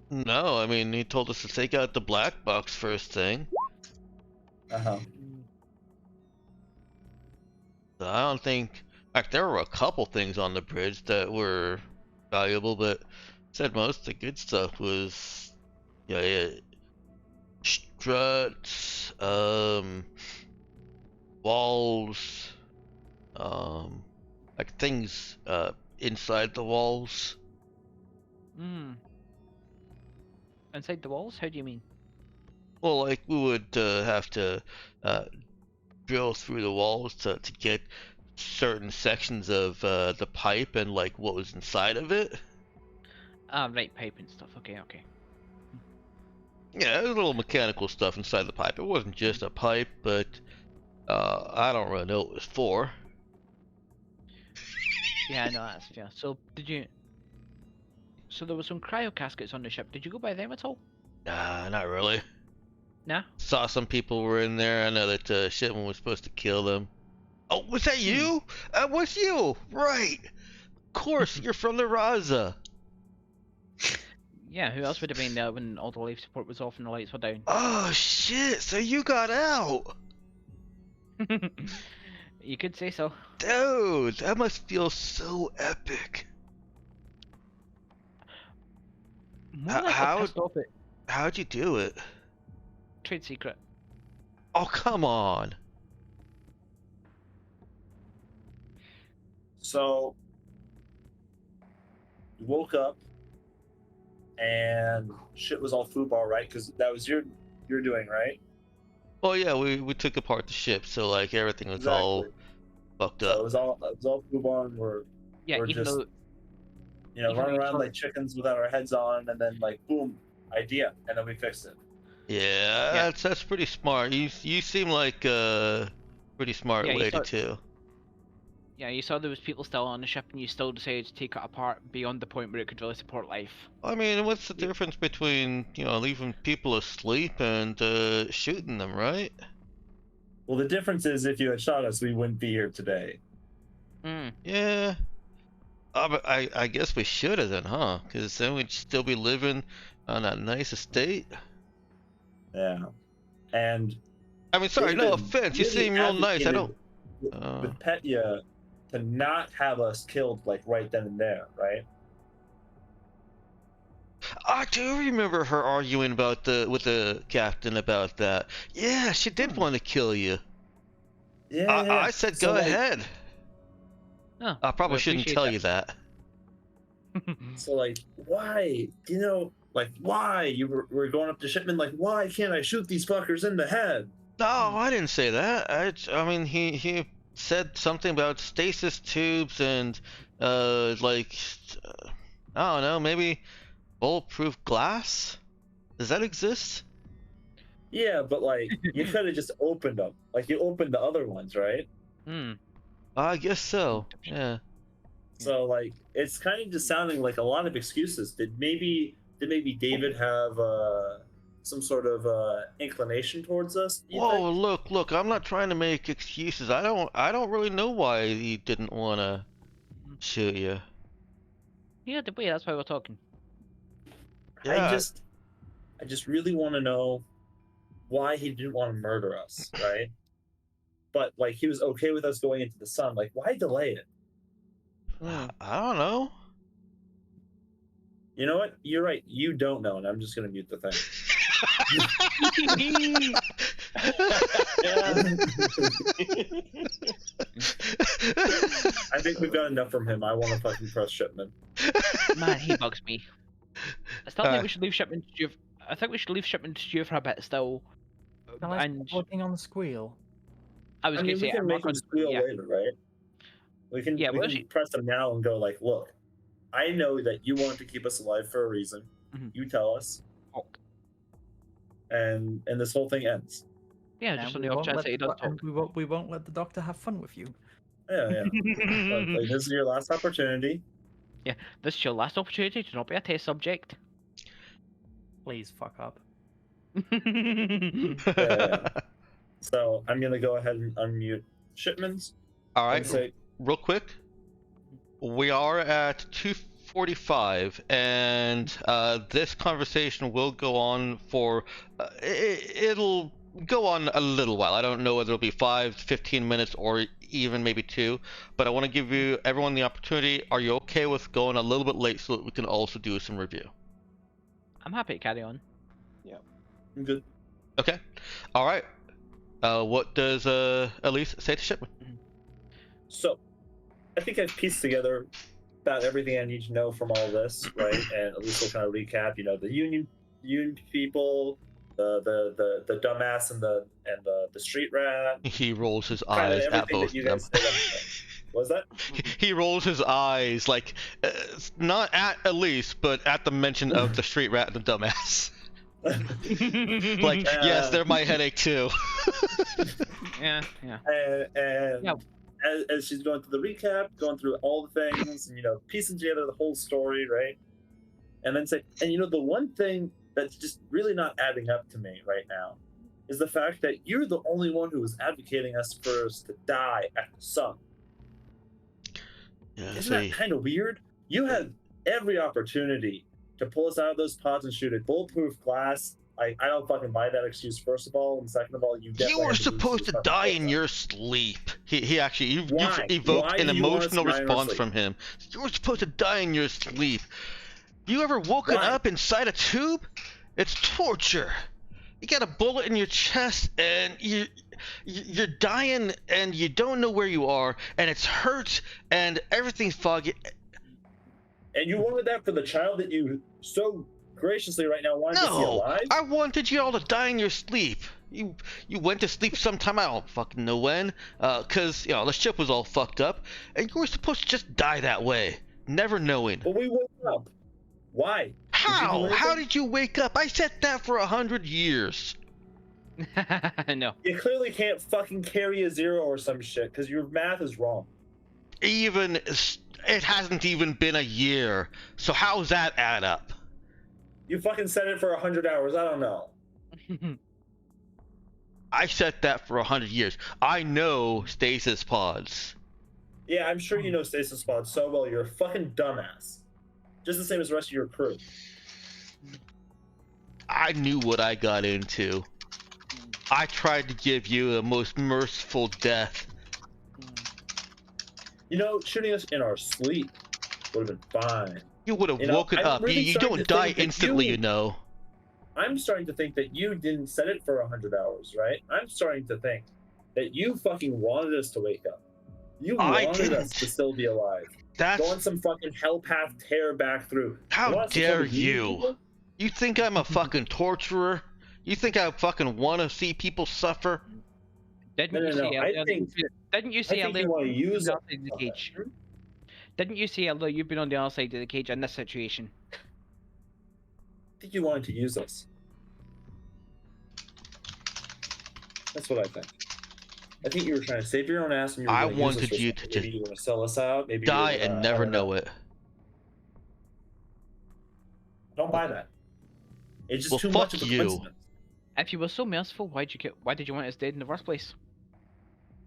no. I mean, he told us to take out the black box first thing. Uh-huh. So I don't think... Like, there were a couple things on the bridge that were valuable, but said most of the good stuff was... Yeah, struts, walls, like things, inside the walls. Inside the walls? How do you mean? Well, like, we would, have to, drill through the walls to get certain sections of the pipe and like what was inside of it. Right, pipe and stuff. Okay. Yeah, there's a little mechanical stuff inside the pipe. It wasn't just a pipe, but I don't really know what it was for. Yeah, I know, that's fair. So there were some cryo caskets on the ship. Did you go by them at all? Nah, not really. Nah? Saw some people were in there. I know that Shipman was supposed to kill them. Oh, was that you? Was you? Right. Of course, you're from the Raza. Yeah, who else would have been there when all the life support was off and the lights were down? Oh shit! So you got out? You could say so. Dude, that must feel so epic. How'd you do it? Trade secret. Oh, come on. So, you woke up and shit was all football, right? Because that was your doing, right? Oh yeah, we took apart the ship, so like everything was all fucked So up. it was all poobon. Yeah, We're even just though running though you around saw- like chickens without our heads on, and then like boom, idea, and then we fixed it. Yeah, that's pretty smart. You seem like a pretty smart Yeah, you lady saw- too. yeah, you saw there was people still on the ship, and you still decided to take it apart beyond the point where it could really support life. I mean, what's the difference between leaving people asleep and shooting them, right? Well, the difference is if you had shot us, we wouldn't be here today. Yeah. But I guess we should have then, huh? Because then we'd still be living on that nice estate. Yeah. And I mean, sorry, no David offense. You really seem real nice. I don't. with Petya to not have us killed like right then and there, right? I do remember her arguing with the captain about that. Yeah, she did want to kill you. Yeah. I said So, go like- ahead. Oh, I probably we shouldn't appreciate tell that. you that. So like, why? Like why you were going up to Shipman? Like, why can't I shoot these fuckers in the head? No, I didn't say that. I mean, he said something about stasis tubes and like I don't know, maybe bulletproof glass. Does that exist? Yeah, but like you could have just opened them. Like you opened the other ones, right? I guess so. Yeah. So like it's kind of just sounding like a lot of excuses. Did maybe David have some sort of inclination towards us? you Whoa, think? look! I'm not trying to make excuses. I don't really know why he didn't want to shoot you. Yeah, the way that's why we're talking. Yeah. I just really want to know why he didn't want to murder us, right? But like he was okay with us going into the sun. Like why delay it? I don't know. You know what? You're right. You don't know, and I'm just gonna mute the thing. I think we've got enough from him. I want to fucking press Shipman. Man, he bugs me. I still think we should leave Shipman to stew. I think we should leave Shipman to stew for a bit still. Can I And stop working on the squeal? I was I going mean, to we say, can make him squeal yeah. later, right? We can, Yeah, we well, can she- press him now and go like, look, I know that you want to keep us alive for a reason. Mhm. You tell us, Oh, and this whole thing ends. yeah, And just on we the off won't chance let that he the does doc- and talk. we won't let the doctor have fun with you. Yeah. Like, this is your last opportunity. This is your last opportunity to not be a test subject. Please fuck up. Yeah. So I'm gonna go ahead and unmute Shipman's. All And right. say, Real quick, we are at 2:45, and this conversation will go on for it'll go on a little while. I don't know whether it'll be 5, 15 minutes, or even maybe 2. But I want to give everyone the opportunity. Are you okay with going a little bit late so that we can also do some review? I'm happy to carry on. I'm good. Okay. All right. What does Elise say to Shipman? So I think I've pieced together about everything I need to know from all this, right? And at least we'll kind of recap. The union people, the dumbass and the street rat. He rolls his Kind of eyes at everything both that you of them. guys said. Was that? He rolls his eyes like not at Elise, but at the mention of the street rat and the dumbass. Like, yes, they're my headache too. Yeah. And Yeah. as she's going through the recap, going through all the things, and piecing together the whole story, right? And then say, and the one thing that's just really not adding up to me right now is the fact that you're the only one who was advocating for us to die at the sun. Yeah, Isn't that kind of weird? You had every opportunity to pull us out of those pods and shoot it. Bulletproof glass. I don't fucking buy that excuse, first of all. And second of all, you you were supposed to die in your sleep. He actually, you evoked Why an do you want us emotional to die in our response sleep? from him. You were supposed to die in your sleep. You ever woken Why? up inside a tube? It's torture. You got a bullet in your chest and you're dying and you don't know where you are and it's hurt and everything's foggy. And you wanted that for the child that you so graciously right now wanted to see No, alive? I wanted you all to die in your sleep. You went to sleep sometime, I don't fucking know when, cause the ship was all fucked up, and you were supposed to just die that way, never knowing. But we woke up. Why? How? How anything? did you wake up? I said that for 100 years. No. You clearly can't fucking carry a 0 or some shit because your math is wrong. It hasn't even been a year, so how's that add up? You fucking said it for 100 hours. I don't know. I said that for 100 years. I know stasis pods. Yeah, I'm sure you know stasis pods so well. You're a fucking dumbass. Just the same as the rest of your crew. I knew what I got into. I tried to give you the most merciful death. Shooting us in our sleep would have been fine. You would have woken I'm up. really You starting don't to die think that instantly, I'm starting to think that you didn't set it for 100 hours, right? I'm starting to think that you fucking wanted us to wake up. You wanted us to still be alive. That's... Go on some fucking hell path tear back through. How dare you? You think I'm a fucking torturer? You think I fucking want to see people suffer? Didn't you say earlier you want to use the cage? Didn't you say earlier you've been on the other side of the cage in this situation? I think you wanted to use us. That's what I think. I think you were trying to save your own ass, and you were I gonna use wanted us you to just maybe you want to sell us out. Maybe die and never know it. Don't buy that. It's just Well, too fuck much of a you. coincidence. If you were so merciful, why did you want us dead in the first place?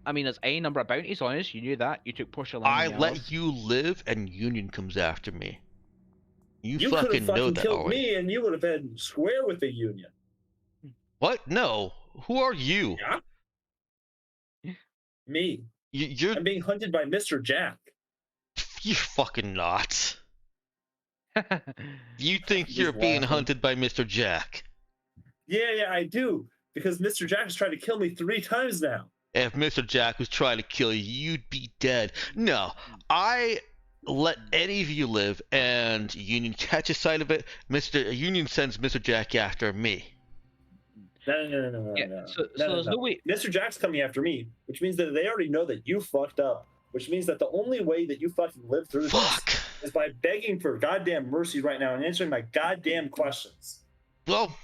I mean, there's a number of bounties on us. You knew that. You took Portia I Lang. let you live, and Union comes after me. You could have fucking know that killed already. me, and you would have been square with the Union. What? No. Who are you? Yeah. Me. You're I'm being hunted by Mr. Jack. You're fucking not. You think He's you're being laughing. hunted by Mr. Jack. Yeah, I do. Because Mr. Jack has tried to kill me 3 times now. If Mr. Jack was trying to kill you, you'd be dead. No, I let any of you live, and Union catches sight of it. Union sends Mr. Jack after me. No. So there's no way. Mr. Jack's coming after me, which means that they already know that you fucked up. Which means that the only way that you fucking live through this is by begging for goddamn mercy right now and answering my goddamn questions. Well,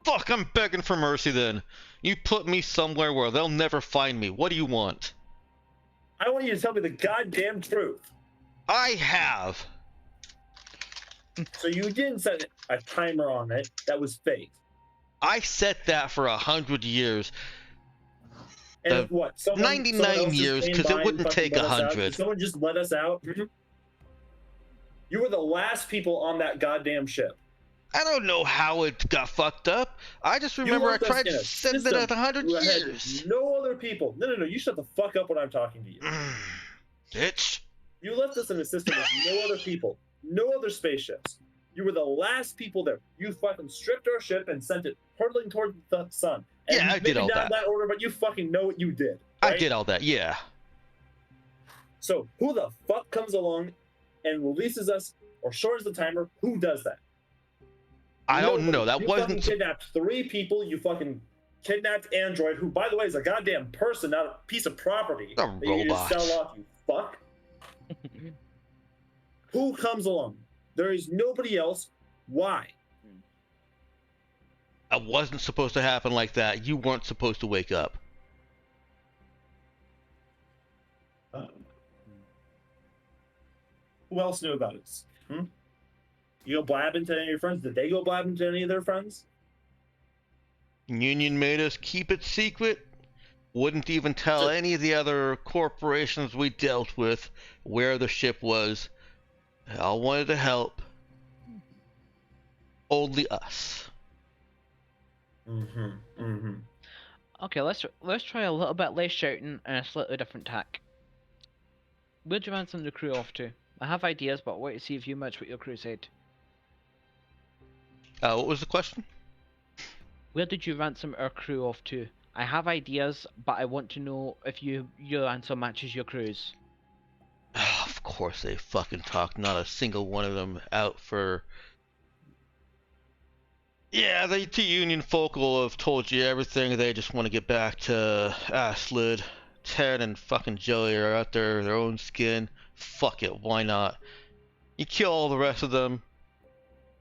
fuck, I'm begging for mercy then. You put me somewhere where they'll never find me. What do you want? I want you to tell me the goddamn truth. I have. So you didn't set a timer on it. That was fake. I set that for 100 years. And what? 99 years, because it wouldn't take 100. Someone just let us out? You were the last people on that goddamn ship. I don't know how it got fucked up. I just remember I tried to send it at 100 years. No other people. No. You shut the fuck up when I'm talking to you. Bitch. You left us in a system with no other people, no other spaceships. You were the last people there. You fucking stripped our ship and sent it hurtling toward the sun. And Yeah, I did all that. that order, but you fucking know what you did. Right? I did all that, yeah. So who the fuck comes along and releases us or shortens the timer? Who does that? I don't know. That you wasn't. Fucking kidnapped 3 people. You fucking kidnapped Android, who, by the way, is a goddamn person, not a piece of property. A that you just robot. sell off. You fuck. Who comes along? There is nobody else. Why? It wasn't supposed to happen like that. You weren't supposed to wake up. Who else knew about it? You go blabbing to any of your friends? Did they go blabbing to any of their friends? Union made us keep it secret. Wouldn't even tell any of the other corporations we dealt with where the ship was. They all wanted to help. Only us. Okay, let's try a little bit less shouting and a slightly different tack. Where'd you ransom the crew off to? I have ideas, but wait to see if you match what your crew said. What was the question? Where did you ransom our crew off to? I have ideas, but I want to know if your answer matches your crew's. Of course they fucking talk. Not a single one of them out for Yeah, the two Union folk will have told you everything. They just want to get back to Aslid. Ted and fucking Joey are out there, their own skin. Fuck it, why not? You kill all the rest of them.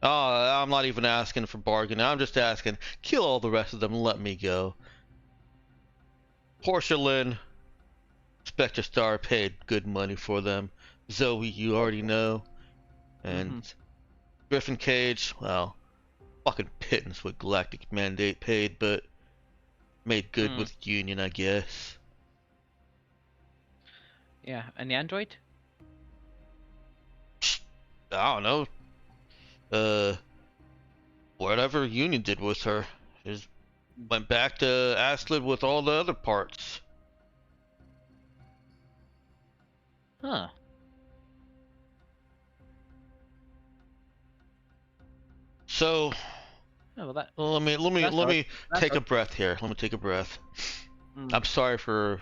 Oh, I'm not even asking for bargaining. I'm just asking, kill all the rest of them and let me go. Portia Lynn, Spectre Star paid good money for them. Zoe, you already know. And Griffin Cage, well, fucking pittance what Galactic Mandate paid, but made good with Union, I guess. Yeah, and the android? I don't know. Whatever Union did with her. Just went back to Aslid with all the other parts. Huh. So, Oh, well, that. let me That's let odd. me That's take a odd. breath here. Let me take a breath. Mm. I'm sorry for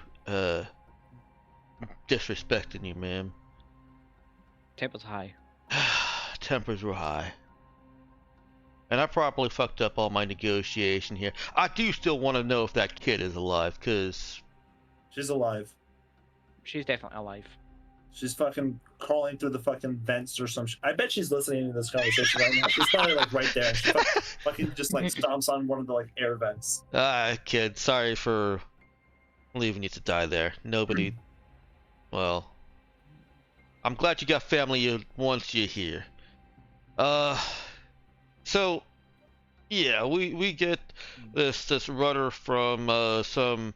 disrespecting you, ma'am. Tempers high. Tempers were high. And I probably fucked up all my negotiation here. I do still want to know if that kid is alive, cause She's alive. She's definitely alive. She's fucking crawling through the fucking vents or some. I bet she's listening to this conversation right now. She's probably like right there. She fucking just like stomps on one of the like air vents. kid, sorry for leaving you to die there. Nobody. Well, I'm glad you got family who wants you here. So yeah, we get this rudder from some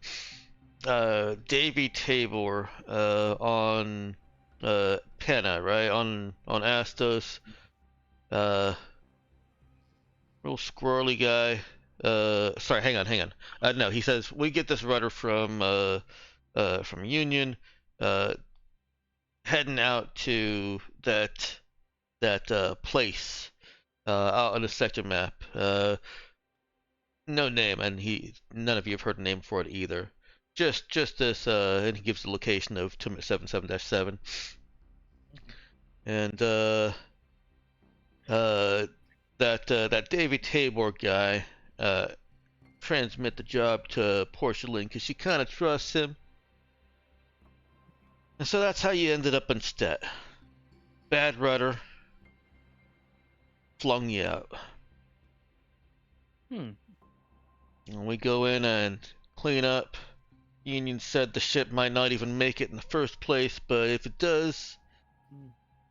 Davy Tabor on Penna, right? On Astos. Real squirrely guy. Sorry, hang on. No, he says we get this rudder from Union, heading out to that place out on the sector map. No name, and none of you have heard a name for it either. Just this, and he gives the location of 277-7. And that Davy Tabor guy transmit the job to Porcelain because she kind of trusts him. And so that's how you ended up in Stet. Bad rudder. Flung you out. And we go in and clean up. Union said the ship might not even make it in the first place, but if it does,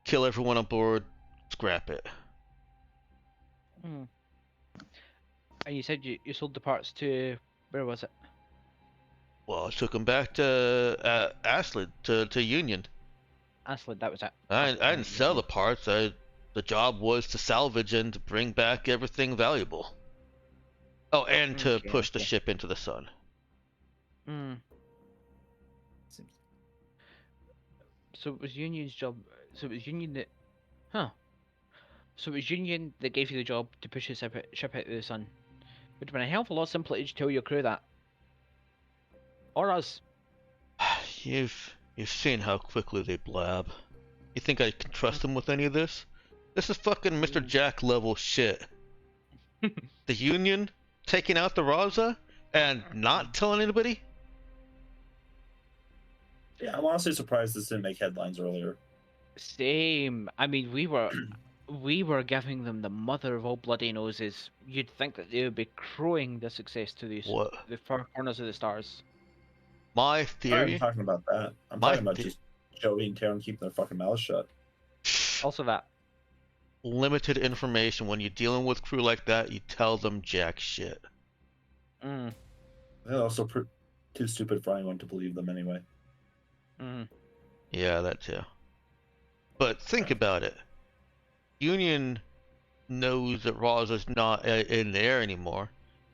kill everyone on board, scrap it. And you said you sold the parts to, where was it? Well, I took them back to Aslid, to Union. Aslid, that was it. I didn't sell the parts. The job was to salvage and to bring back everything valuable. Oh, and to push the ship into the sun. So it was Union's job. So it was Union that. So it was Union that gave you the job to push the ship out of the sun. Would have been a hell of a lot simpler to just tell your crew that. Or us. You've seen how quickly they blab. You think I can trust them with any of this? This is fucking Mr. Jack level shit. The Union taking out the Raza and not telling anybody? Yeah, I'm honestly surprised this didn't make headlines earlier. Same. I mean, we were giving them the mother of all bloody noses. You'd think that they would be crowing the success to the far corners of the stars. My I'm theory. talking about that. I'm talking about just Joey and Taron keeping their fucking mouths shut. Also that. Limited information. When you're dealing with crew like that, you tell them jack shit. They're also too stupid for anyone to believe them anyway. Yeah, that too. But think about it. Union knows that Raza's not in the air anymore.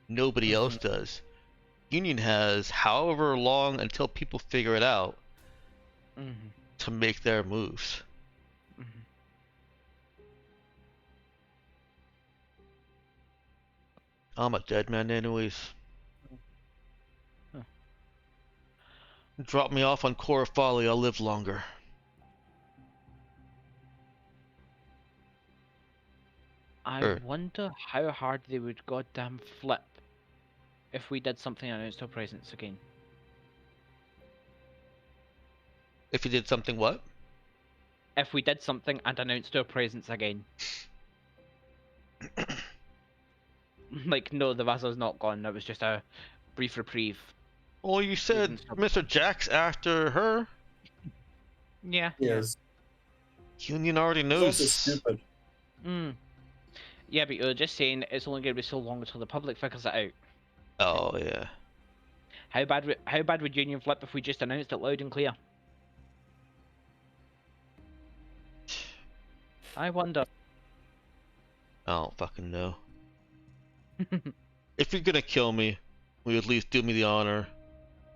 Nobody else does. Union has however long until people figure it out to make their moves. I'm a dead man anyways. Drop me off on Corafali, I'll live longer. I Or wonder how hard they would goddamn flip if we did something and announced our presence again. if you did something what? If we did something and announced our presence again. Like, no, the Vasal's not gone. That was just a brief reprieve. Well, you said Mr. Jack's after her. Yeah. Yes. Union already It's also knows. stupid. Yeah, but you're just saying it's only going to be so long until the public figures it out. Oh yeah. How bad would Union flip if we just announced it loud and clear? I wonder. I don't fucking know. If you're gonna kill me, will you at least do me the honor,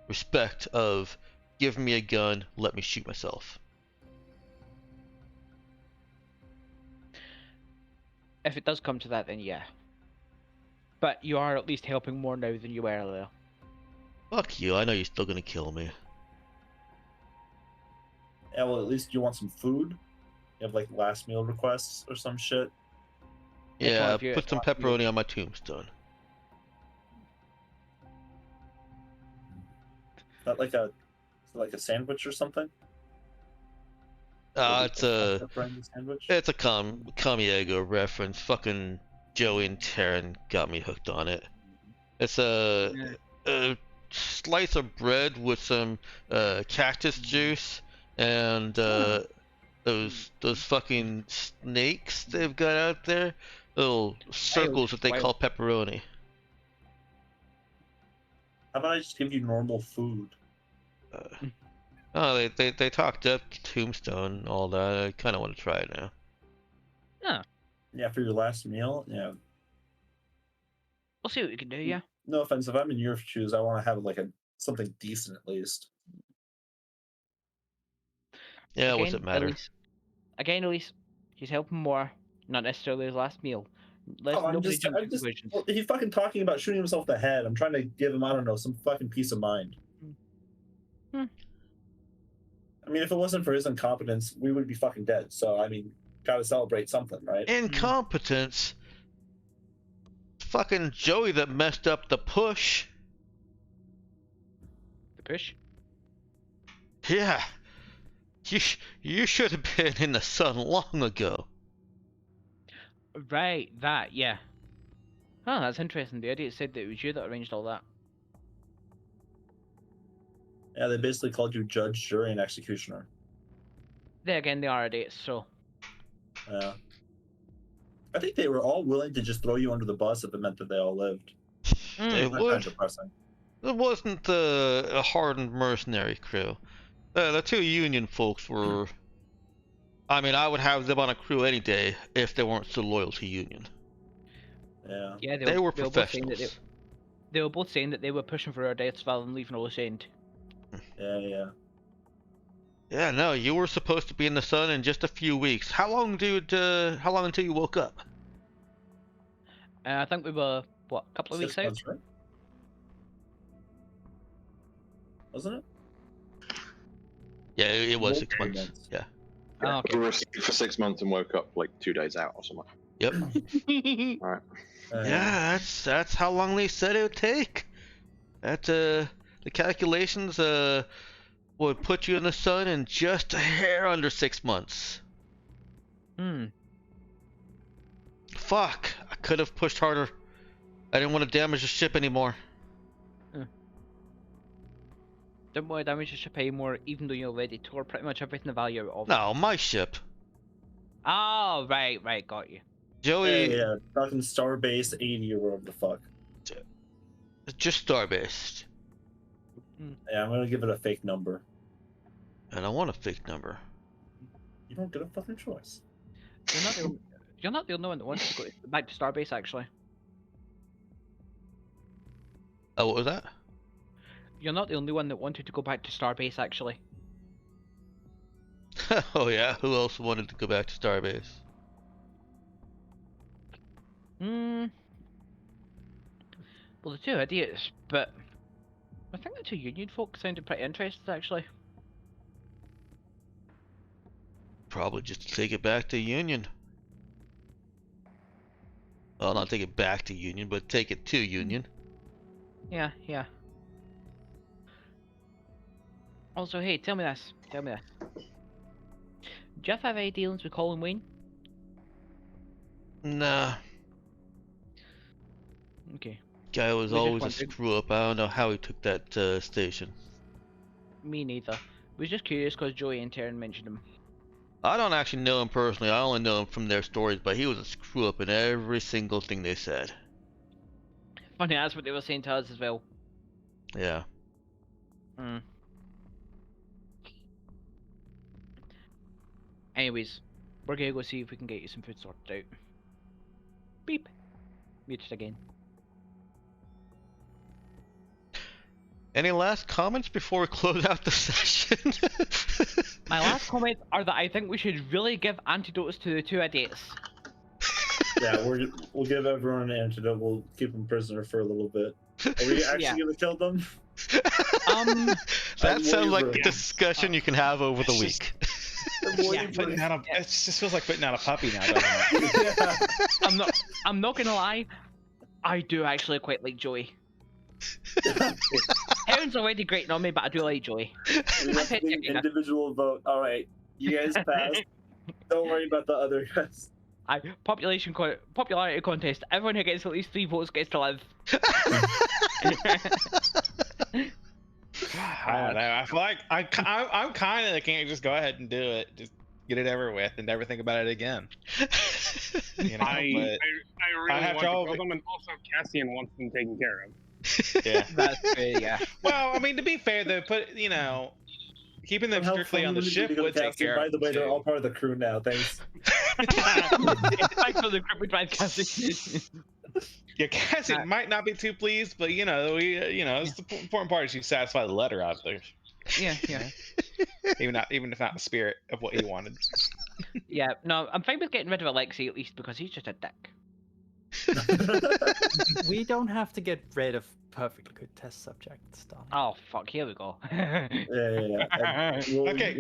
respect of give me a gun, let me shoot myself. If it does come to that, then yeah. But you are at least helping more now than you were earlier. Fuck you, I know you're still gonna kill me. Yeah, well, at least you want some food. You have like last meal requests or some shit. Yeah, if you- put some if you- pepperoni on my tombstone. Is that like a sandwich or something? It's a Pepperoni sandwich. it's a Kamiego reference. Fucking Joey and Taryn got me hooked on it. It's a slice of bread with some cactus juice and those fucking snakes they've got out there, little circles that they call pepperoni. How about I just give you normal food? Oh, they talked up Tombstone and all that. I kind of want to try it now. Yeah, for your last meal. Yeah. We'll see what we can do, yeah. No offense, if I'm in your shoes, I want to have like something decent at least. Yeah, what's it matter? Elise, he's helping more, not necessarily his last meal. Nobody jump to conclusions. Well, he's fucking talking about shooting himself in the head. I'm trying to give him, I don't know, some fucking peace of mind. I mean, if it wasn't for his incompetence, we would be fucking dead. So, I mean, gotta celebrate something, right? Incompetence? Fucking Joey that messed up the push. The push? Yeah. You should have been in the sun long ago. Right, that, yeah. Oh, that's interesting. The idiot said that it was you that arranged all that. Yeah, they basically called you judge, jury, and executioner. There again, they are idiots, so. Yeah. I think they were all willing to just throw you under the bus if it meant that they all lived. They That's kind would. of depressing. It wasn't a hardened mercenary crew. The two Union folks were. I mean, I would have them on a crew any day if they weren't so loyal to Union. Yeah. Yeah, They were both saying that professionals. they were both saying that they were pushing for our deaths rather than leaving all end. Yeah. Yeah, no, you were supposed to be in the sun in just a few weeks. How long until you woke up? I think we were, what, a couple of 6 weeks out? months, right? Wasn't it? Yeah, it was 6 Multiple months. months. Yeah. Oh, We were asleep for 6 months and woke up like 2 days out or something. Yep. okay. All right. Yeah, that's how long they said it would take. That the calculations would put you in the sun in just a hair under 6 months. Fuck! I could have pushed harder. I didn't want to damage the ship anymore. Don't want to damage the ship anymore, even though you already tore pretty much everything of value out of it. No, my ship. Oh, right, got you. Joey, Yeah, fucking Starbase 80 or whatever the fuck. just starbased. Yeah, I'm gonna give it a fake number. And I want a fake number. You don't get a fucking choice. You're not the only one that wants to go back to Starbase, actually. Oh, what was that? You're not the only one that wanted to go back to Starbase, actually. Oh yeah, who else wanted to go back to starbase? Well, the two idiots, but I think the two Union folk sounded pretty interested, actually. Probably just to take it back to Union. Well, not take it back to Union, but take it to Union. Yeah, yeah. Also, hey, tell me this. Tell me this. Do you have any dealings with Colin Wayne? Nah, Okay. guy was Was just always a wondering. screw up. I don't know how he took that station. Me neither. Was just curious because Joey in turn mentioned him. I don't actually know him personally. I only know him from their stories, but he was a screw up in every single thing they said. Funny, that's what they were saying to us as well. Yeah. Hmm. Anyways, we're gonna go see if we can get you some food sorted out. Beep. Muted again. Any last comments before we close out the session? My last comments are that I think we should really give antidotes to the two idiots. Yeah, we'll give everyone an antidote. We'll keep them prisoner for a little bit. Are we actually Yeah. gonna kill them? That sounds like a wavering. discussion you can have over the It's week. Yeah, Putting down a, it just feels like putting down a puppy now, doesn't it? Yeah. I'm not gonna lie, I do actually quite like Joey. Heron's already great on me, but I do like Joey. We have to make an individual vote. All right, you guys passed. Don't worry about the other guys. Popularity contest. Everyone who gets at least 3 votes gets to live. I don't know. I feel like I'm kind of the king. Just go ahead and do it. Just get it over with and never think about it again. You know, I really I have want to trouble- kill them, and also Cassian wants them taken care of. yeah. That's fair, yeah. Well, I mean, to be fair, though, keeping them How strictly fun on the would it be ship to go would to take Cassian? care By of the way, them, they're too. all part of the crew now. Thanks. Thanks for the group we tried, Cassie. Yeah, Cassian might not be too pleased, but it's the important part is you satisfy the letter out there, Yeah, yeah. even if not the spirit of what he wanted. Yeah, no, I'm fine with getting rid of Alexei at least because he's just a dick. We don't have to get rid of perfectly good test subjects, darling. Oh, fuck, here we go. Yeah. And Okay.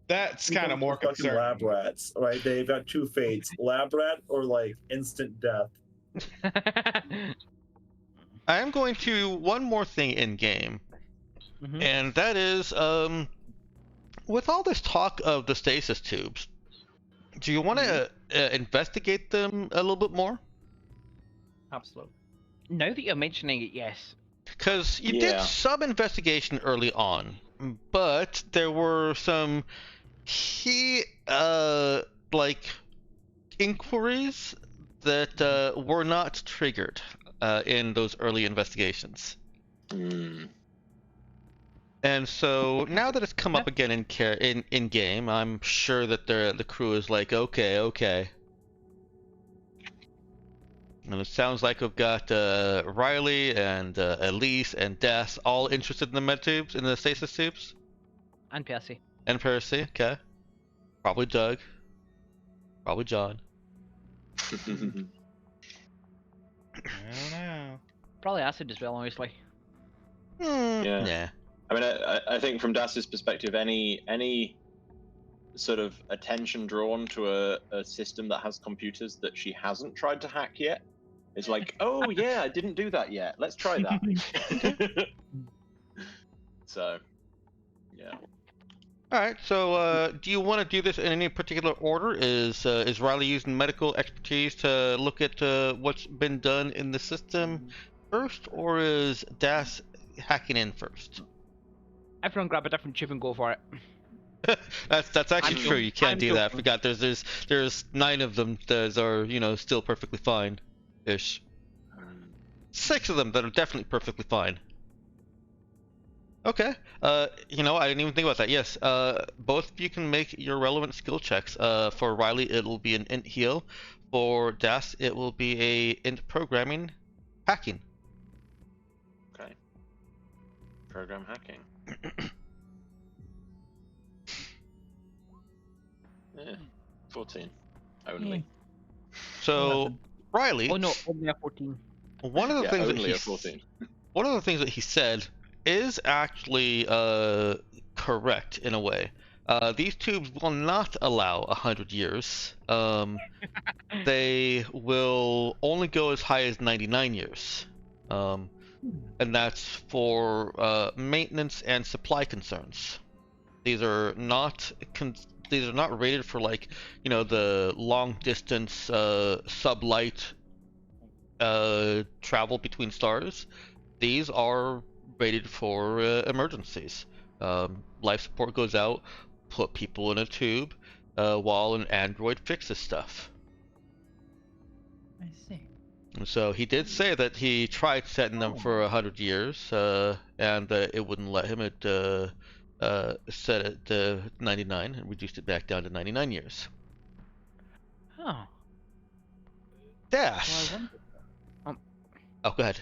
That's kind of more fucking concerning. lab rats, right? They've got two fates: lab rat or like instant death. I am going to one more thing in game, Mhm. and that is, with all this talk of the stasis tubes, do you want to investigate them a little bit more? Absolutely. Now that you're mentioning it, yes. Because you did Yeah. some investigation early on, but there were some key, inquiries that were not triggered in those early investigations. And so now that it's come up again in game, I'm sure that the crew is like, okay. And it sounds like we've got Riley and Elise and Des all interested in the med tubes, in the stasis tubes. And Percy. And Percy, okay. Probably Doug. Probably John. I don't know. Probably Acid as well, honestly. Yeah. Yeah. I mean, I think from Das's perspective, any sort of attention drawn to a system that has computers that she hasn't tried to hack yet is like, oh yeah, I didn't do that yet. Let's try that. So, yeah. All right. So, do you want to do this in any particular order? Is Riley using medical expertise to look at what's been done in the system first, or is Das hacking in first? Everyone grab a different tube and go for it. That's actually I'm true. joking. You can't I'm do that. I joking. forgot. There's 9 of them that are still perfectly fine, ish. 6 of them that are definitely perfectly fine. Okay. I didn't even think about that. Yes. Both of you can make your relevant skill checks. For Riley, it'll be an int heal. For Das, it will be a int programming, hacking. Okay. Program hacking. Yeah. 14. Only. So, Riley. Oh no, only a 14. One of the Yeah, things that only he a 14. One of the things that he said is actually correct in a way. These tubes will not allow 100 years. They will only go as high as 99 years. And that's for maintenance and supply concerns. These are not rated for, like, you know, the long distance sublight travel between stars. These are rated for emergencies. Life support goes out, put people in a tube while an android fixes stuff. I see. So he did say that he tried setting them for 100 years, and it wouldn't let him. It set it to 99 and reduced it back down to 99 years. Oh. Das. Oh, go ahead.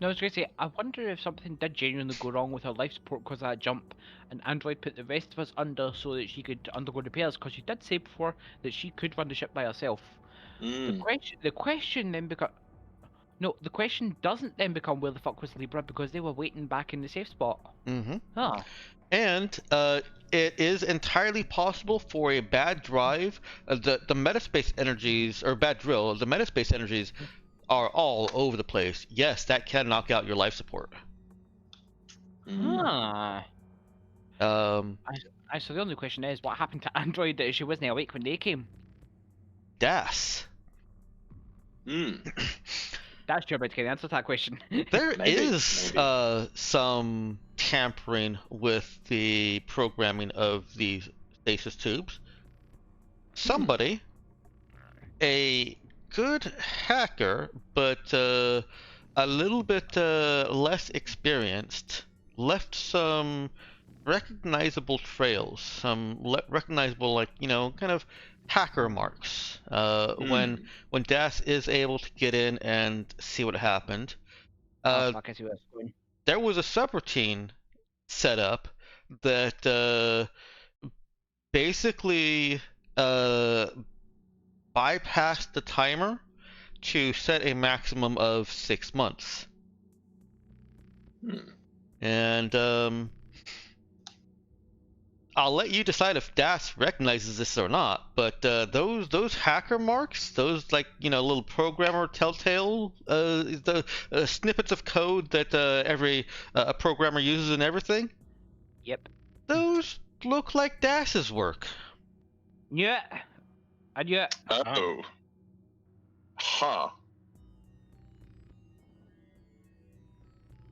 No, I was going to say, I wonder if something did genuinely go wrong with her life support because of that jump, and Android put the rest of us under so that she could undergo repairs, because she did say before that she could run the ship by herself. The question then becomes... No, the question doesn't then become where the fuck was Libra, because they were waiting back in the safe spot. Mm-hmm. Huh. And it is entirely possible for a bad drive, the metaspace energies, or bad drill, the metaspace energies are all over the place. Yes, that can knock out your life support. Huh. So the only question is, what happened to Android that she wasn't awake when they came? Das. That's your about to answer that question. There is some tampering with the programming of these stasis tubes. Somebody, a good hacker, but a little bit less experienced, left some recognizable trails, some recognizable, like, you know, kind of hacker marks when Das is able to get in and see what happened. I see where it's going. There was a subroutine set up that basically bypassed the timer to set a maximum of 6 months. And I'll let you decide if Das recognizes this or not, but those hacker marks, those, like, you know, little programmer telltale the snippets of code that every programmer uses and everything. Yep. Those look like Das's work. Yeah. And yeah. Oh. Huh.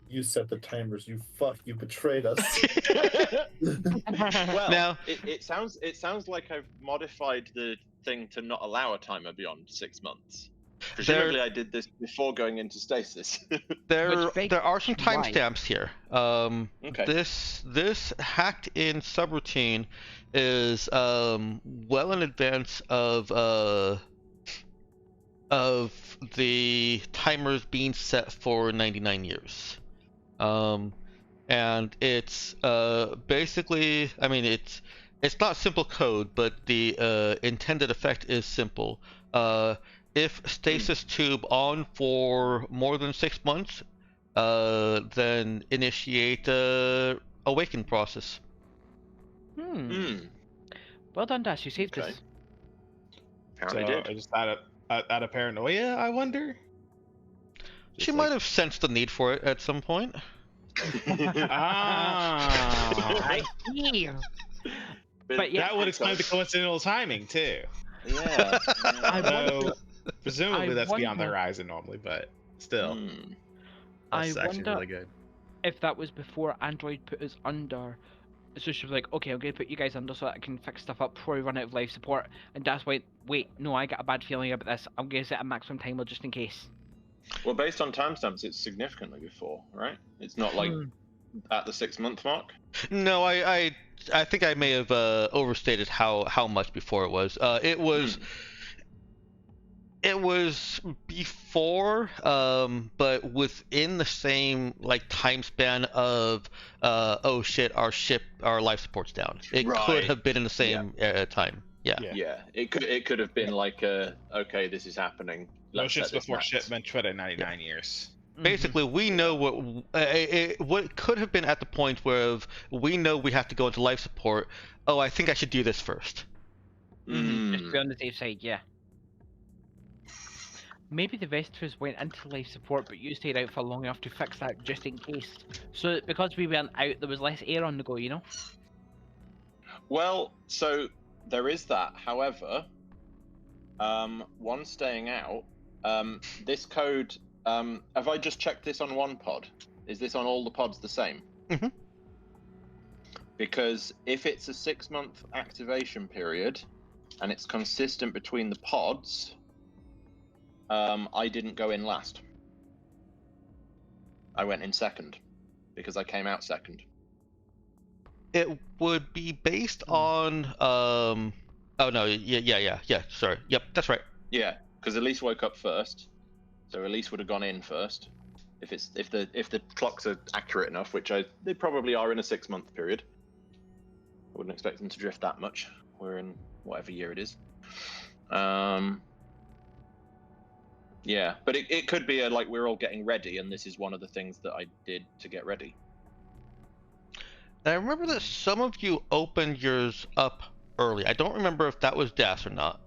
You set the timers. You betrayed us. Well, Now, it sounds like I've modified the thing to not allow a timer beyond 6 months. Presumably, I did this before going into stasis. there are some Why? timestamps here. Okay. This hacked in subroutine is well in advance of the timers being set for 99 years. And it's basically, I mean, it's not simple code, but the intended effect is simple. If stasis tube on for more than 6 months, then initiate awaken process. Well done, Das. You saved Okay. us. Apparently So did. I just out of paranoia, I wonder. She might have sensed the need for it at some point. I see. But yeah, That would explain the coincidental timing too. Yeah. Although, presumably I that's beyond the wonder- horizon normally, but still, I that's actually wonder really good. if that was before Android put us under. So she was like, okay, I'm going to put you guys under so that I can fix stuff up before we run out of life support. And Das went, wait, no, I got a bad feeling about this. I'm going to set a maximum timer just in case. Well, based on timestamps, it's significantly before, right? It's not like at the 6 month mark. No, I think I may have overstated how much before it was. It was before, but within the same, like, time span of oh shit, our life support's down. It could Right. have been in the same time. Yeah. Yeah, it could have been like okay, this is happening. No Let's shit's set this before max. shipment, but at 99 years. Basically, we know what could have been at the point where we know we have to go into life support. Oh, I think I should do this first. Just to be on the safe side, yeah. Maybe the rest of us went into life support, but you stayed out for long enough to fix that just in case. So that because we weren't out, there was less air on the go, you know? Well, so there is that. However, one staying out, this code, have I just checked this on one pod? Is this on all the pods the same? Mhm. Because if it's a 6-month activation period and it's consistent between the pods, I didn't go in last. I went in second because I came out second. It would be based on oh no, yeah. Sorry. Yep, that's right. Yeah, because Elise woke up first, so Elise would have gone in first. If the clocks are accurate enough, which they probably are in a 6-month period. I wouldn't expect them to drift that much. We're in whatever year it is. Yeah, but it could be like we're all getting ready, and this is one of the things that I did to get ready. I remember that some of you opened yours up early. I don't remember if that was Das or not.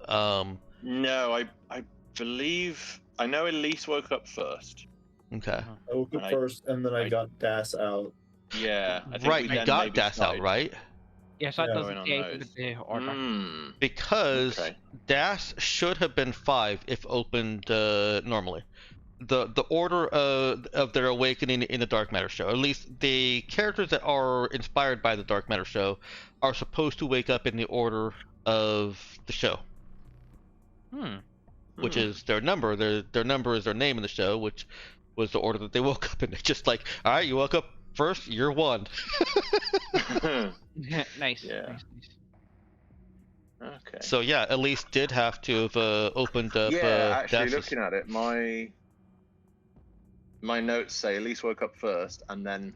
No, I believe I know Elise woke up first. Okay. I woke up first, and then I got Das out. Yeah, I think Right, we you then got maybe Das out, started. right? Yes, that Yeah, doesn't on say those. with the order. Because Okay. Das should have been 5 if opened normally. The order of their awakening in the Dark Matter show, at least the characters that are inspired by the Dark Matter show, are supposed to wake up in the order of the show. Which is their number. Their number is their name in the show, which was the order that they woke up in. It's just like, all right, you woke up first, you're 1. Nice. Yeah. Nice. Okay. So yeah, Elise did have to have opened up. Yeah, actually, Das's. looking at it, my notes say Elise woke up first, and then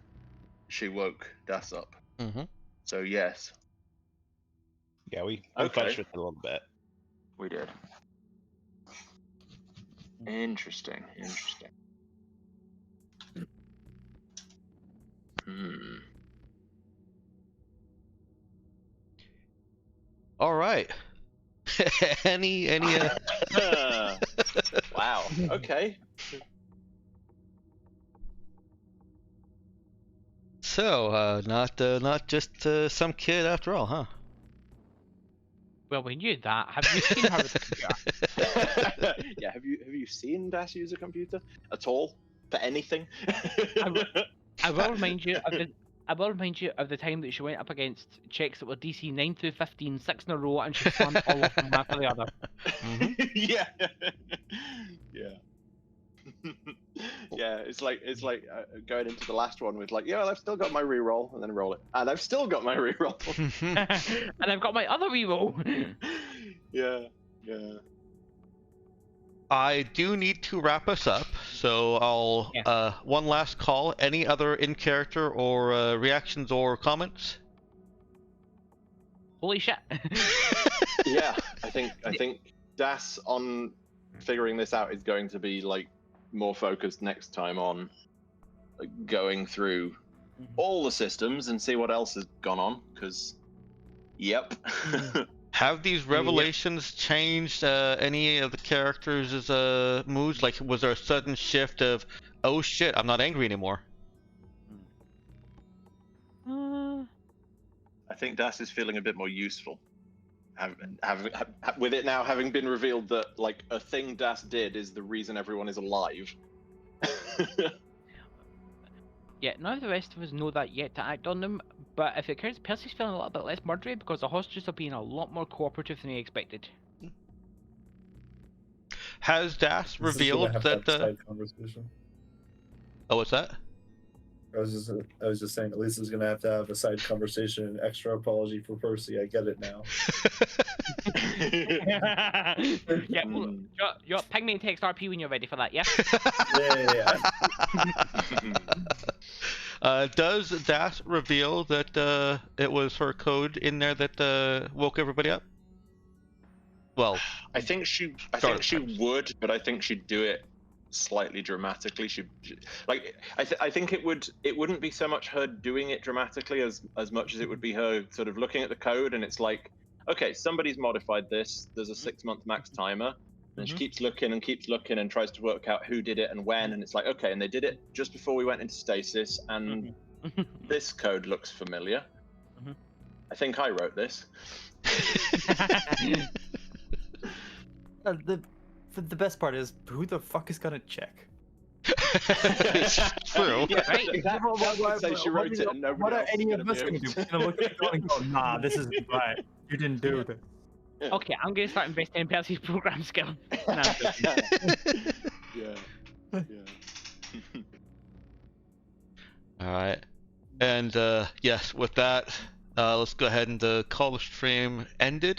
she woke Das up. Mm-hmm. So yes, Yeah, we Okay. fudged with it a little bit. we did. Interesting. All right. any Wow. Okay. So not just some kid after all, huh? Well, we knew that. Have you seen her with the computer? Yeah. Have you seen Das use a computer at all for anything? I will remind you of the time that she went up against checks that were DC 9 through 15, 6 in a row, and she slammed all of them after the other. Yeah. Yeah, it's like going into the last one with like, yeah, well, I've still got my reroll, and then roll it, and I've still got my reroll. And I've got my other reroll. Yeah. I do need to wrap us up, so I'll one last call. Any other in character or reactions or comments? Holy shit. Yeah, I think Das on figuring this out is going to be like more focused next time on like, going through all the systems and see what else has gone on. Because, yep. Have these revelations changed any of the characters' moods? Like, was there a sudden shift of, oh shit, I'm not angry anymore? I think Das is feeling a bit more useful. With it now having been revealed that like a thing Das did is the reason everyone is alive. Yeah, none of the rest of us know that yet to act on them, but if it occurs, Percy's feeling a little bit less murdery because the hostages are being a lot more cooperative than he expected. Has Das revealed that side conversation. Oh, what's that? I was just saying, Elisa's gonna have to have a side conversation, an extra apology for Percy. I get it now. Yeah, well, your ping me and text RP when you're ready for that, yeah? Yeah. Does Das reveal that it was her code in there that woke everybody up? Well, I think she would, but I think she'd do it slightly dramatically. I think it wouldn't be so much her doing it dramatically as much as it would be her sort of looking at the code, and it's like, okay, somebody's modified this. There's a 6-month max timer. And she keeps looking and tries to work out who did it and when, and it's like, okay, and they did it just before we went into stasis, and this code looks familiar. I think I wrote this. The best part is, who the fuck is gonna check? It's true. Yeah, right. That would say she wrote it and nobody What are else is any of gonna us be gonna able do? to- We're gonna look at it and go, nah, this isn't right. You didn't do this. Yeah. Okay, I'm gonna start investing in Percy's program skill. No, Yeah. All right, and yes, with that, let's go ahead and call the stream ended.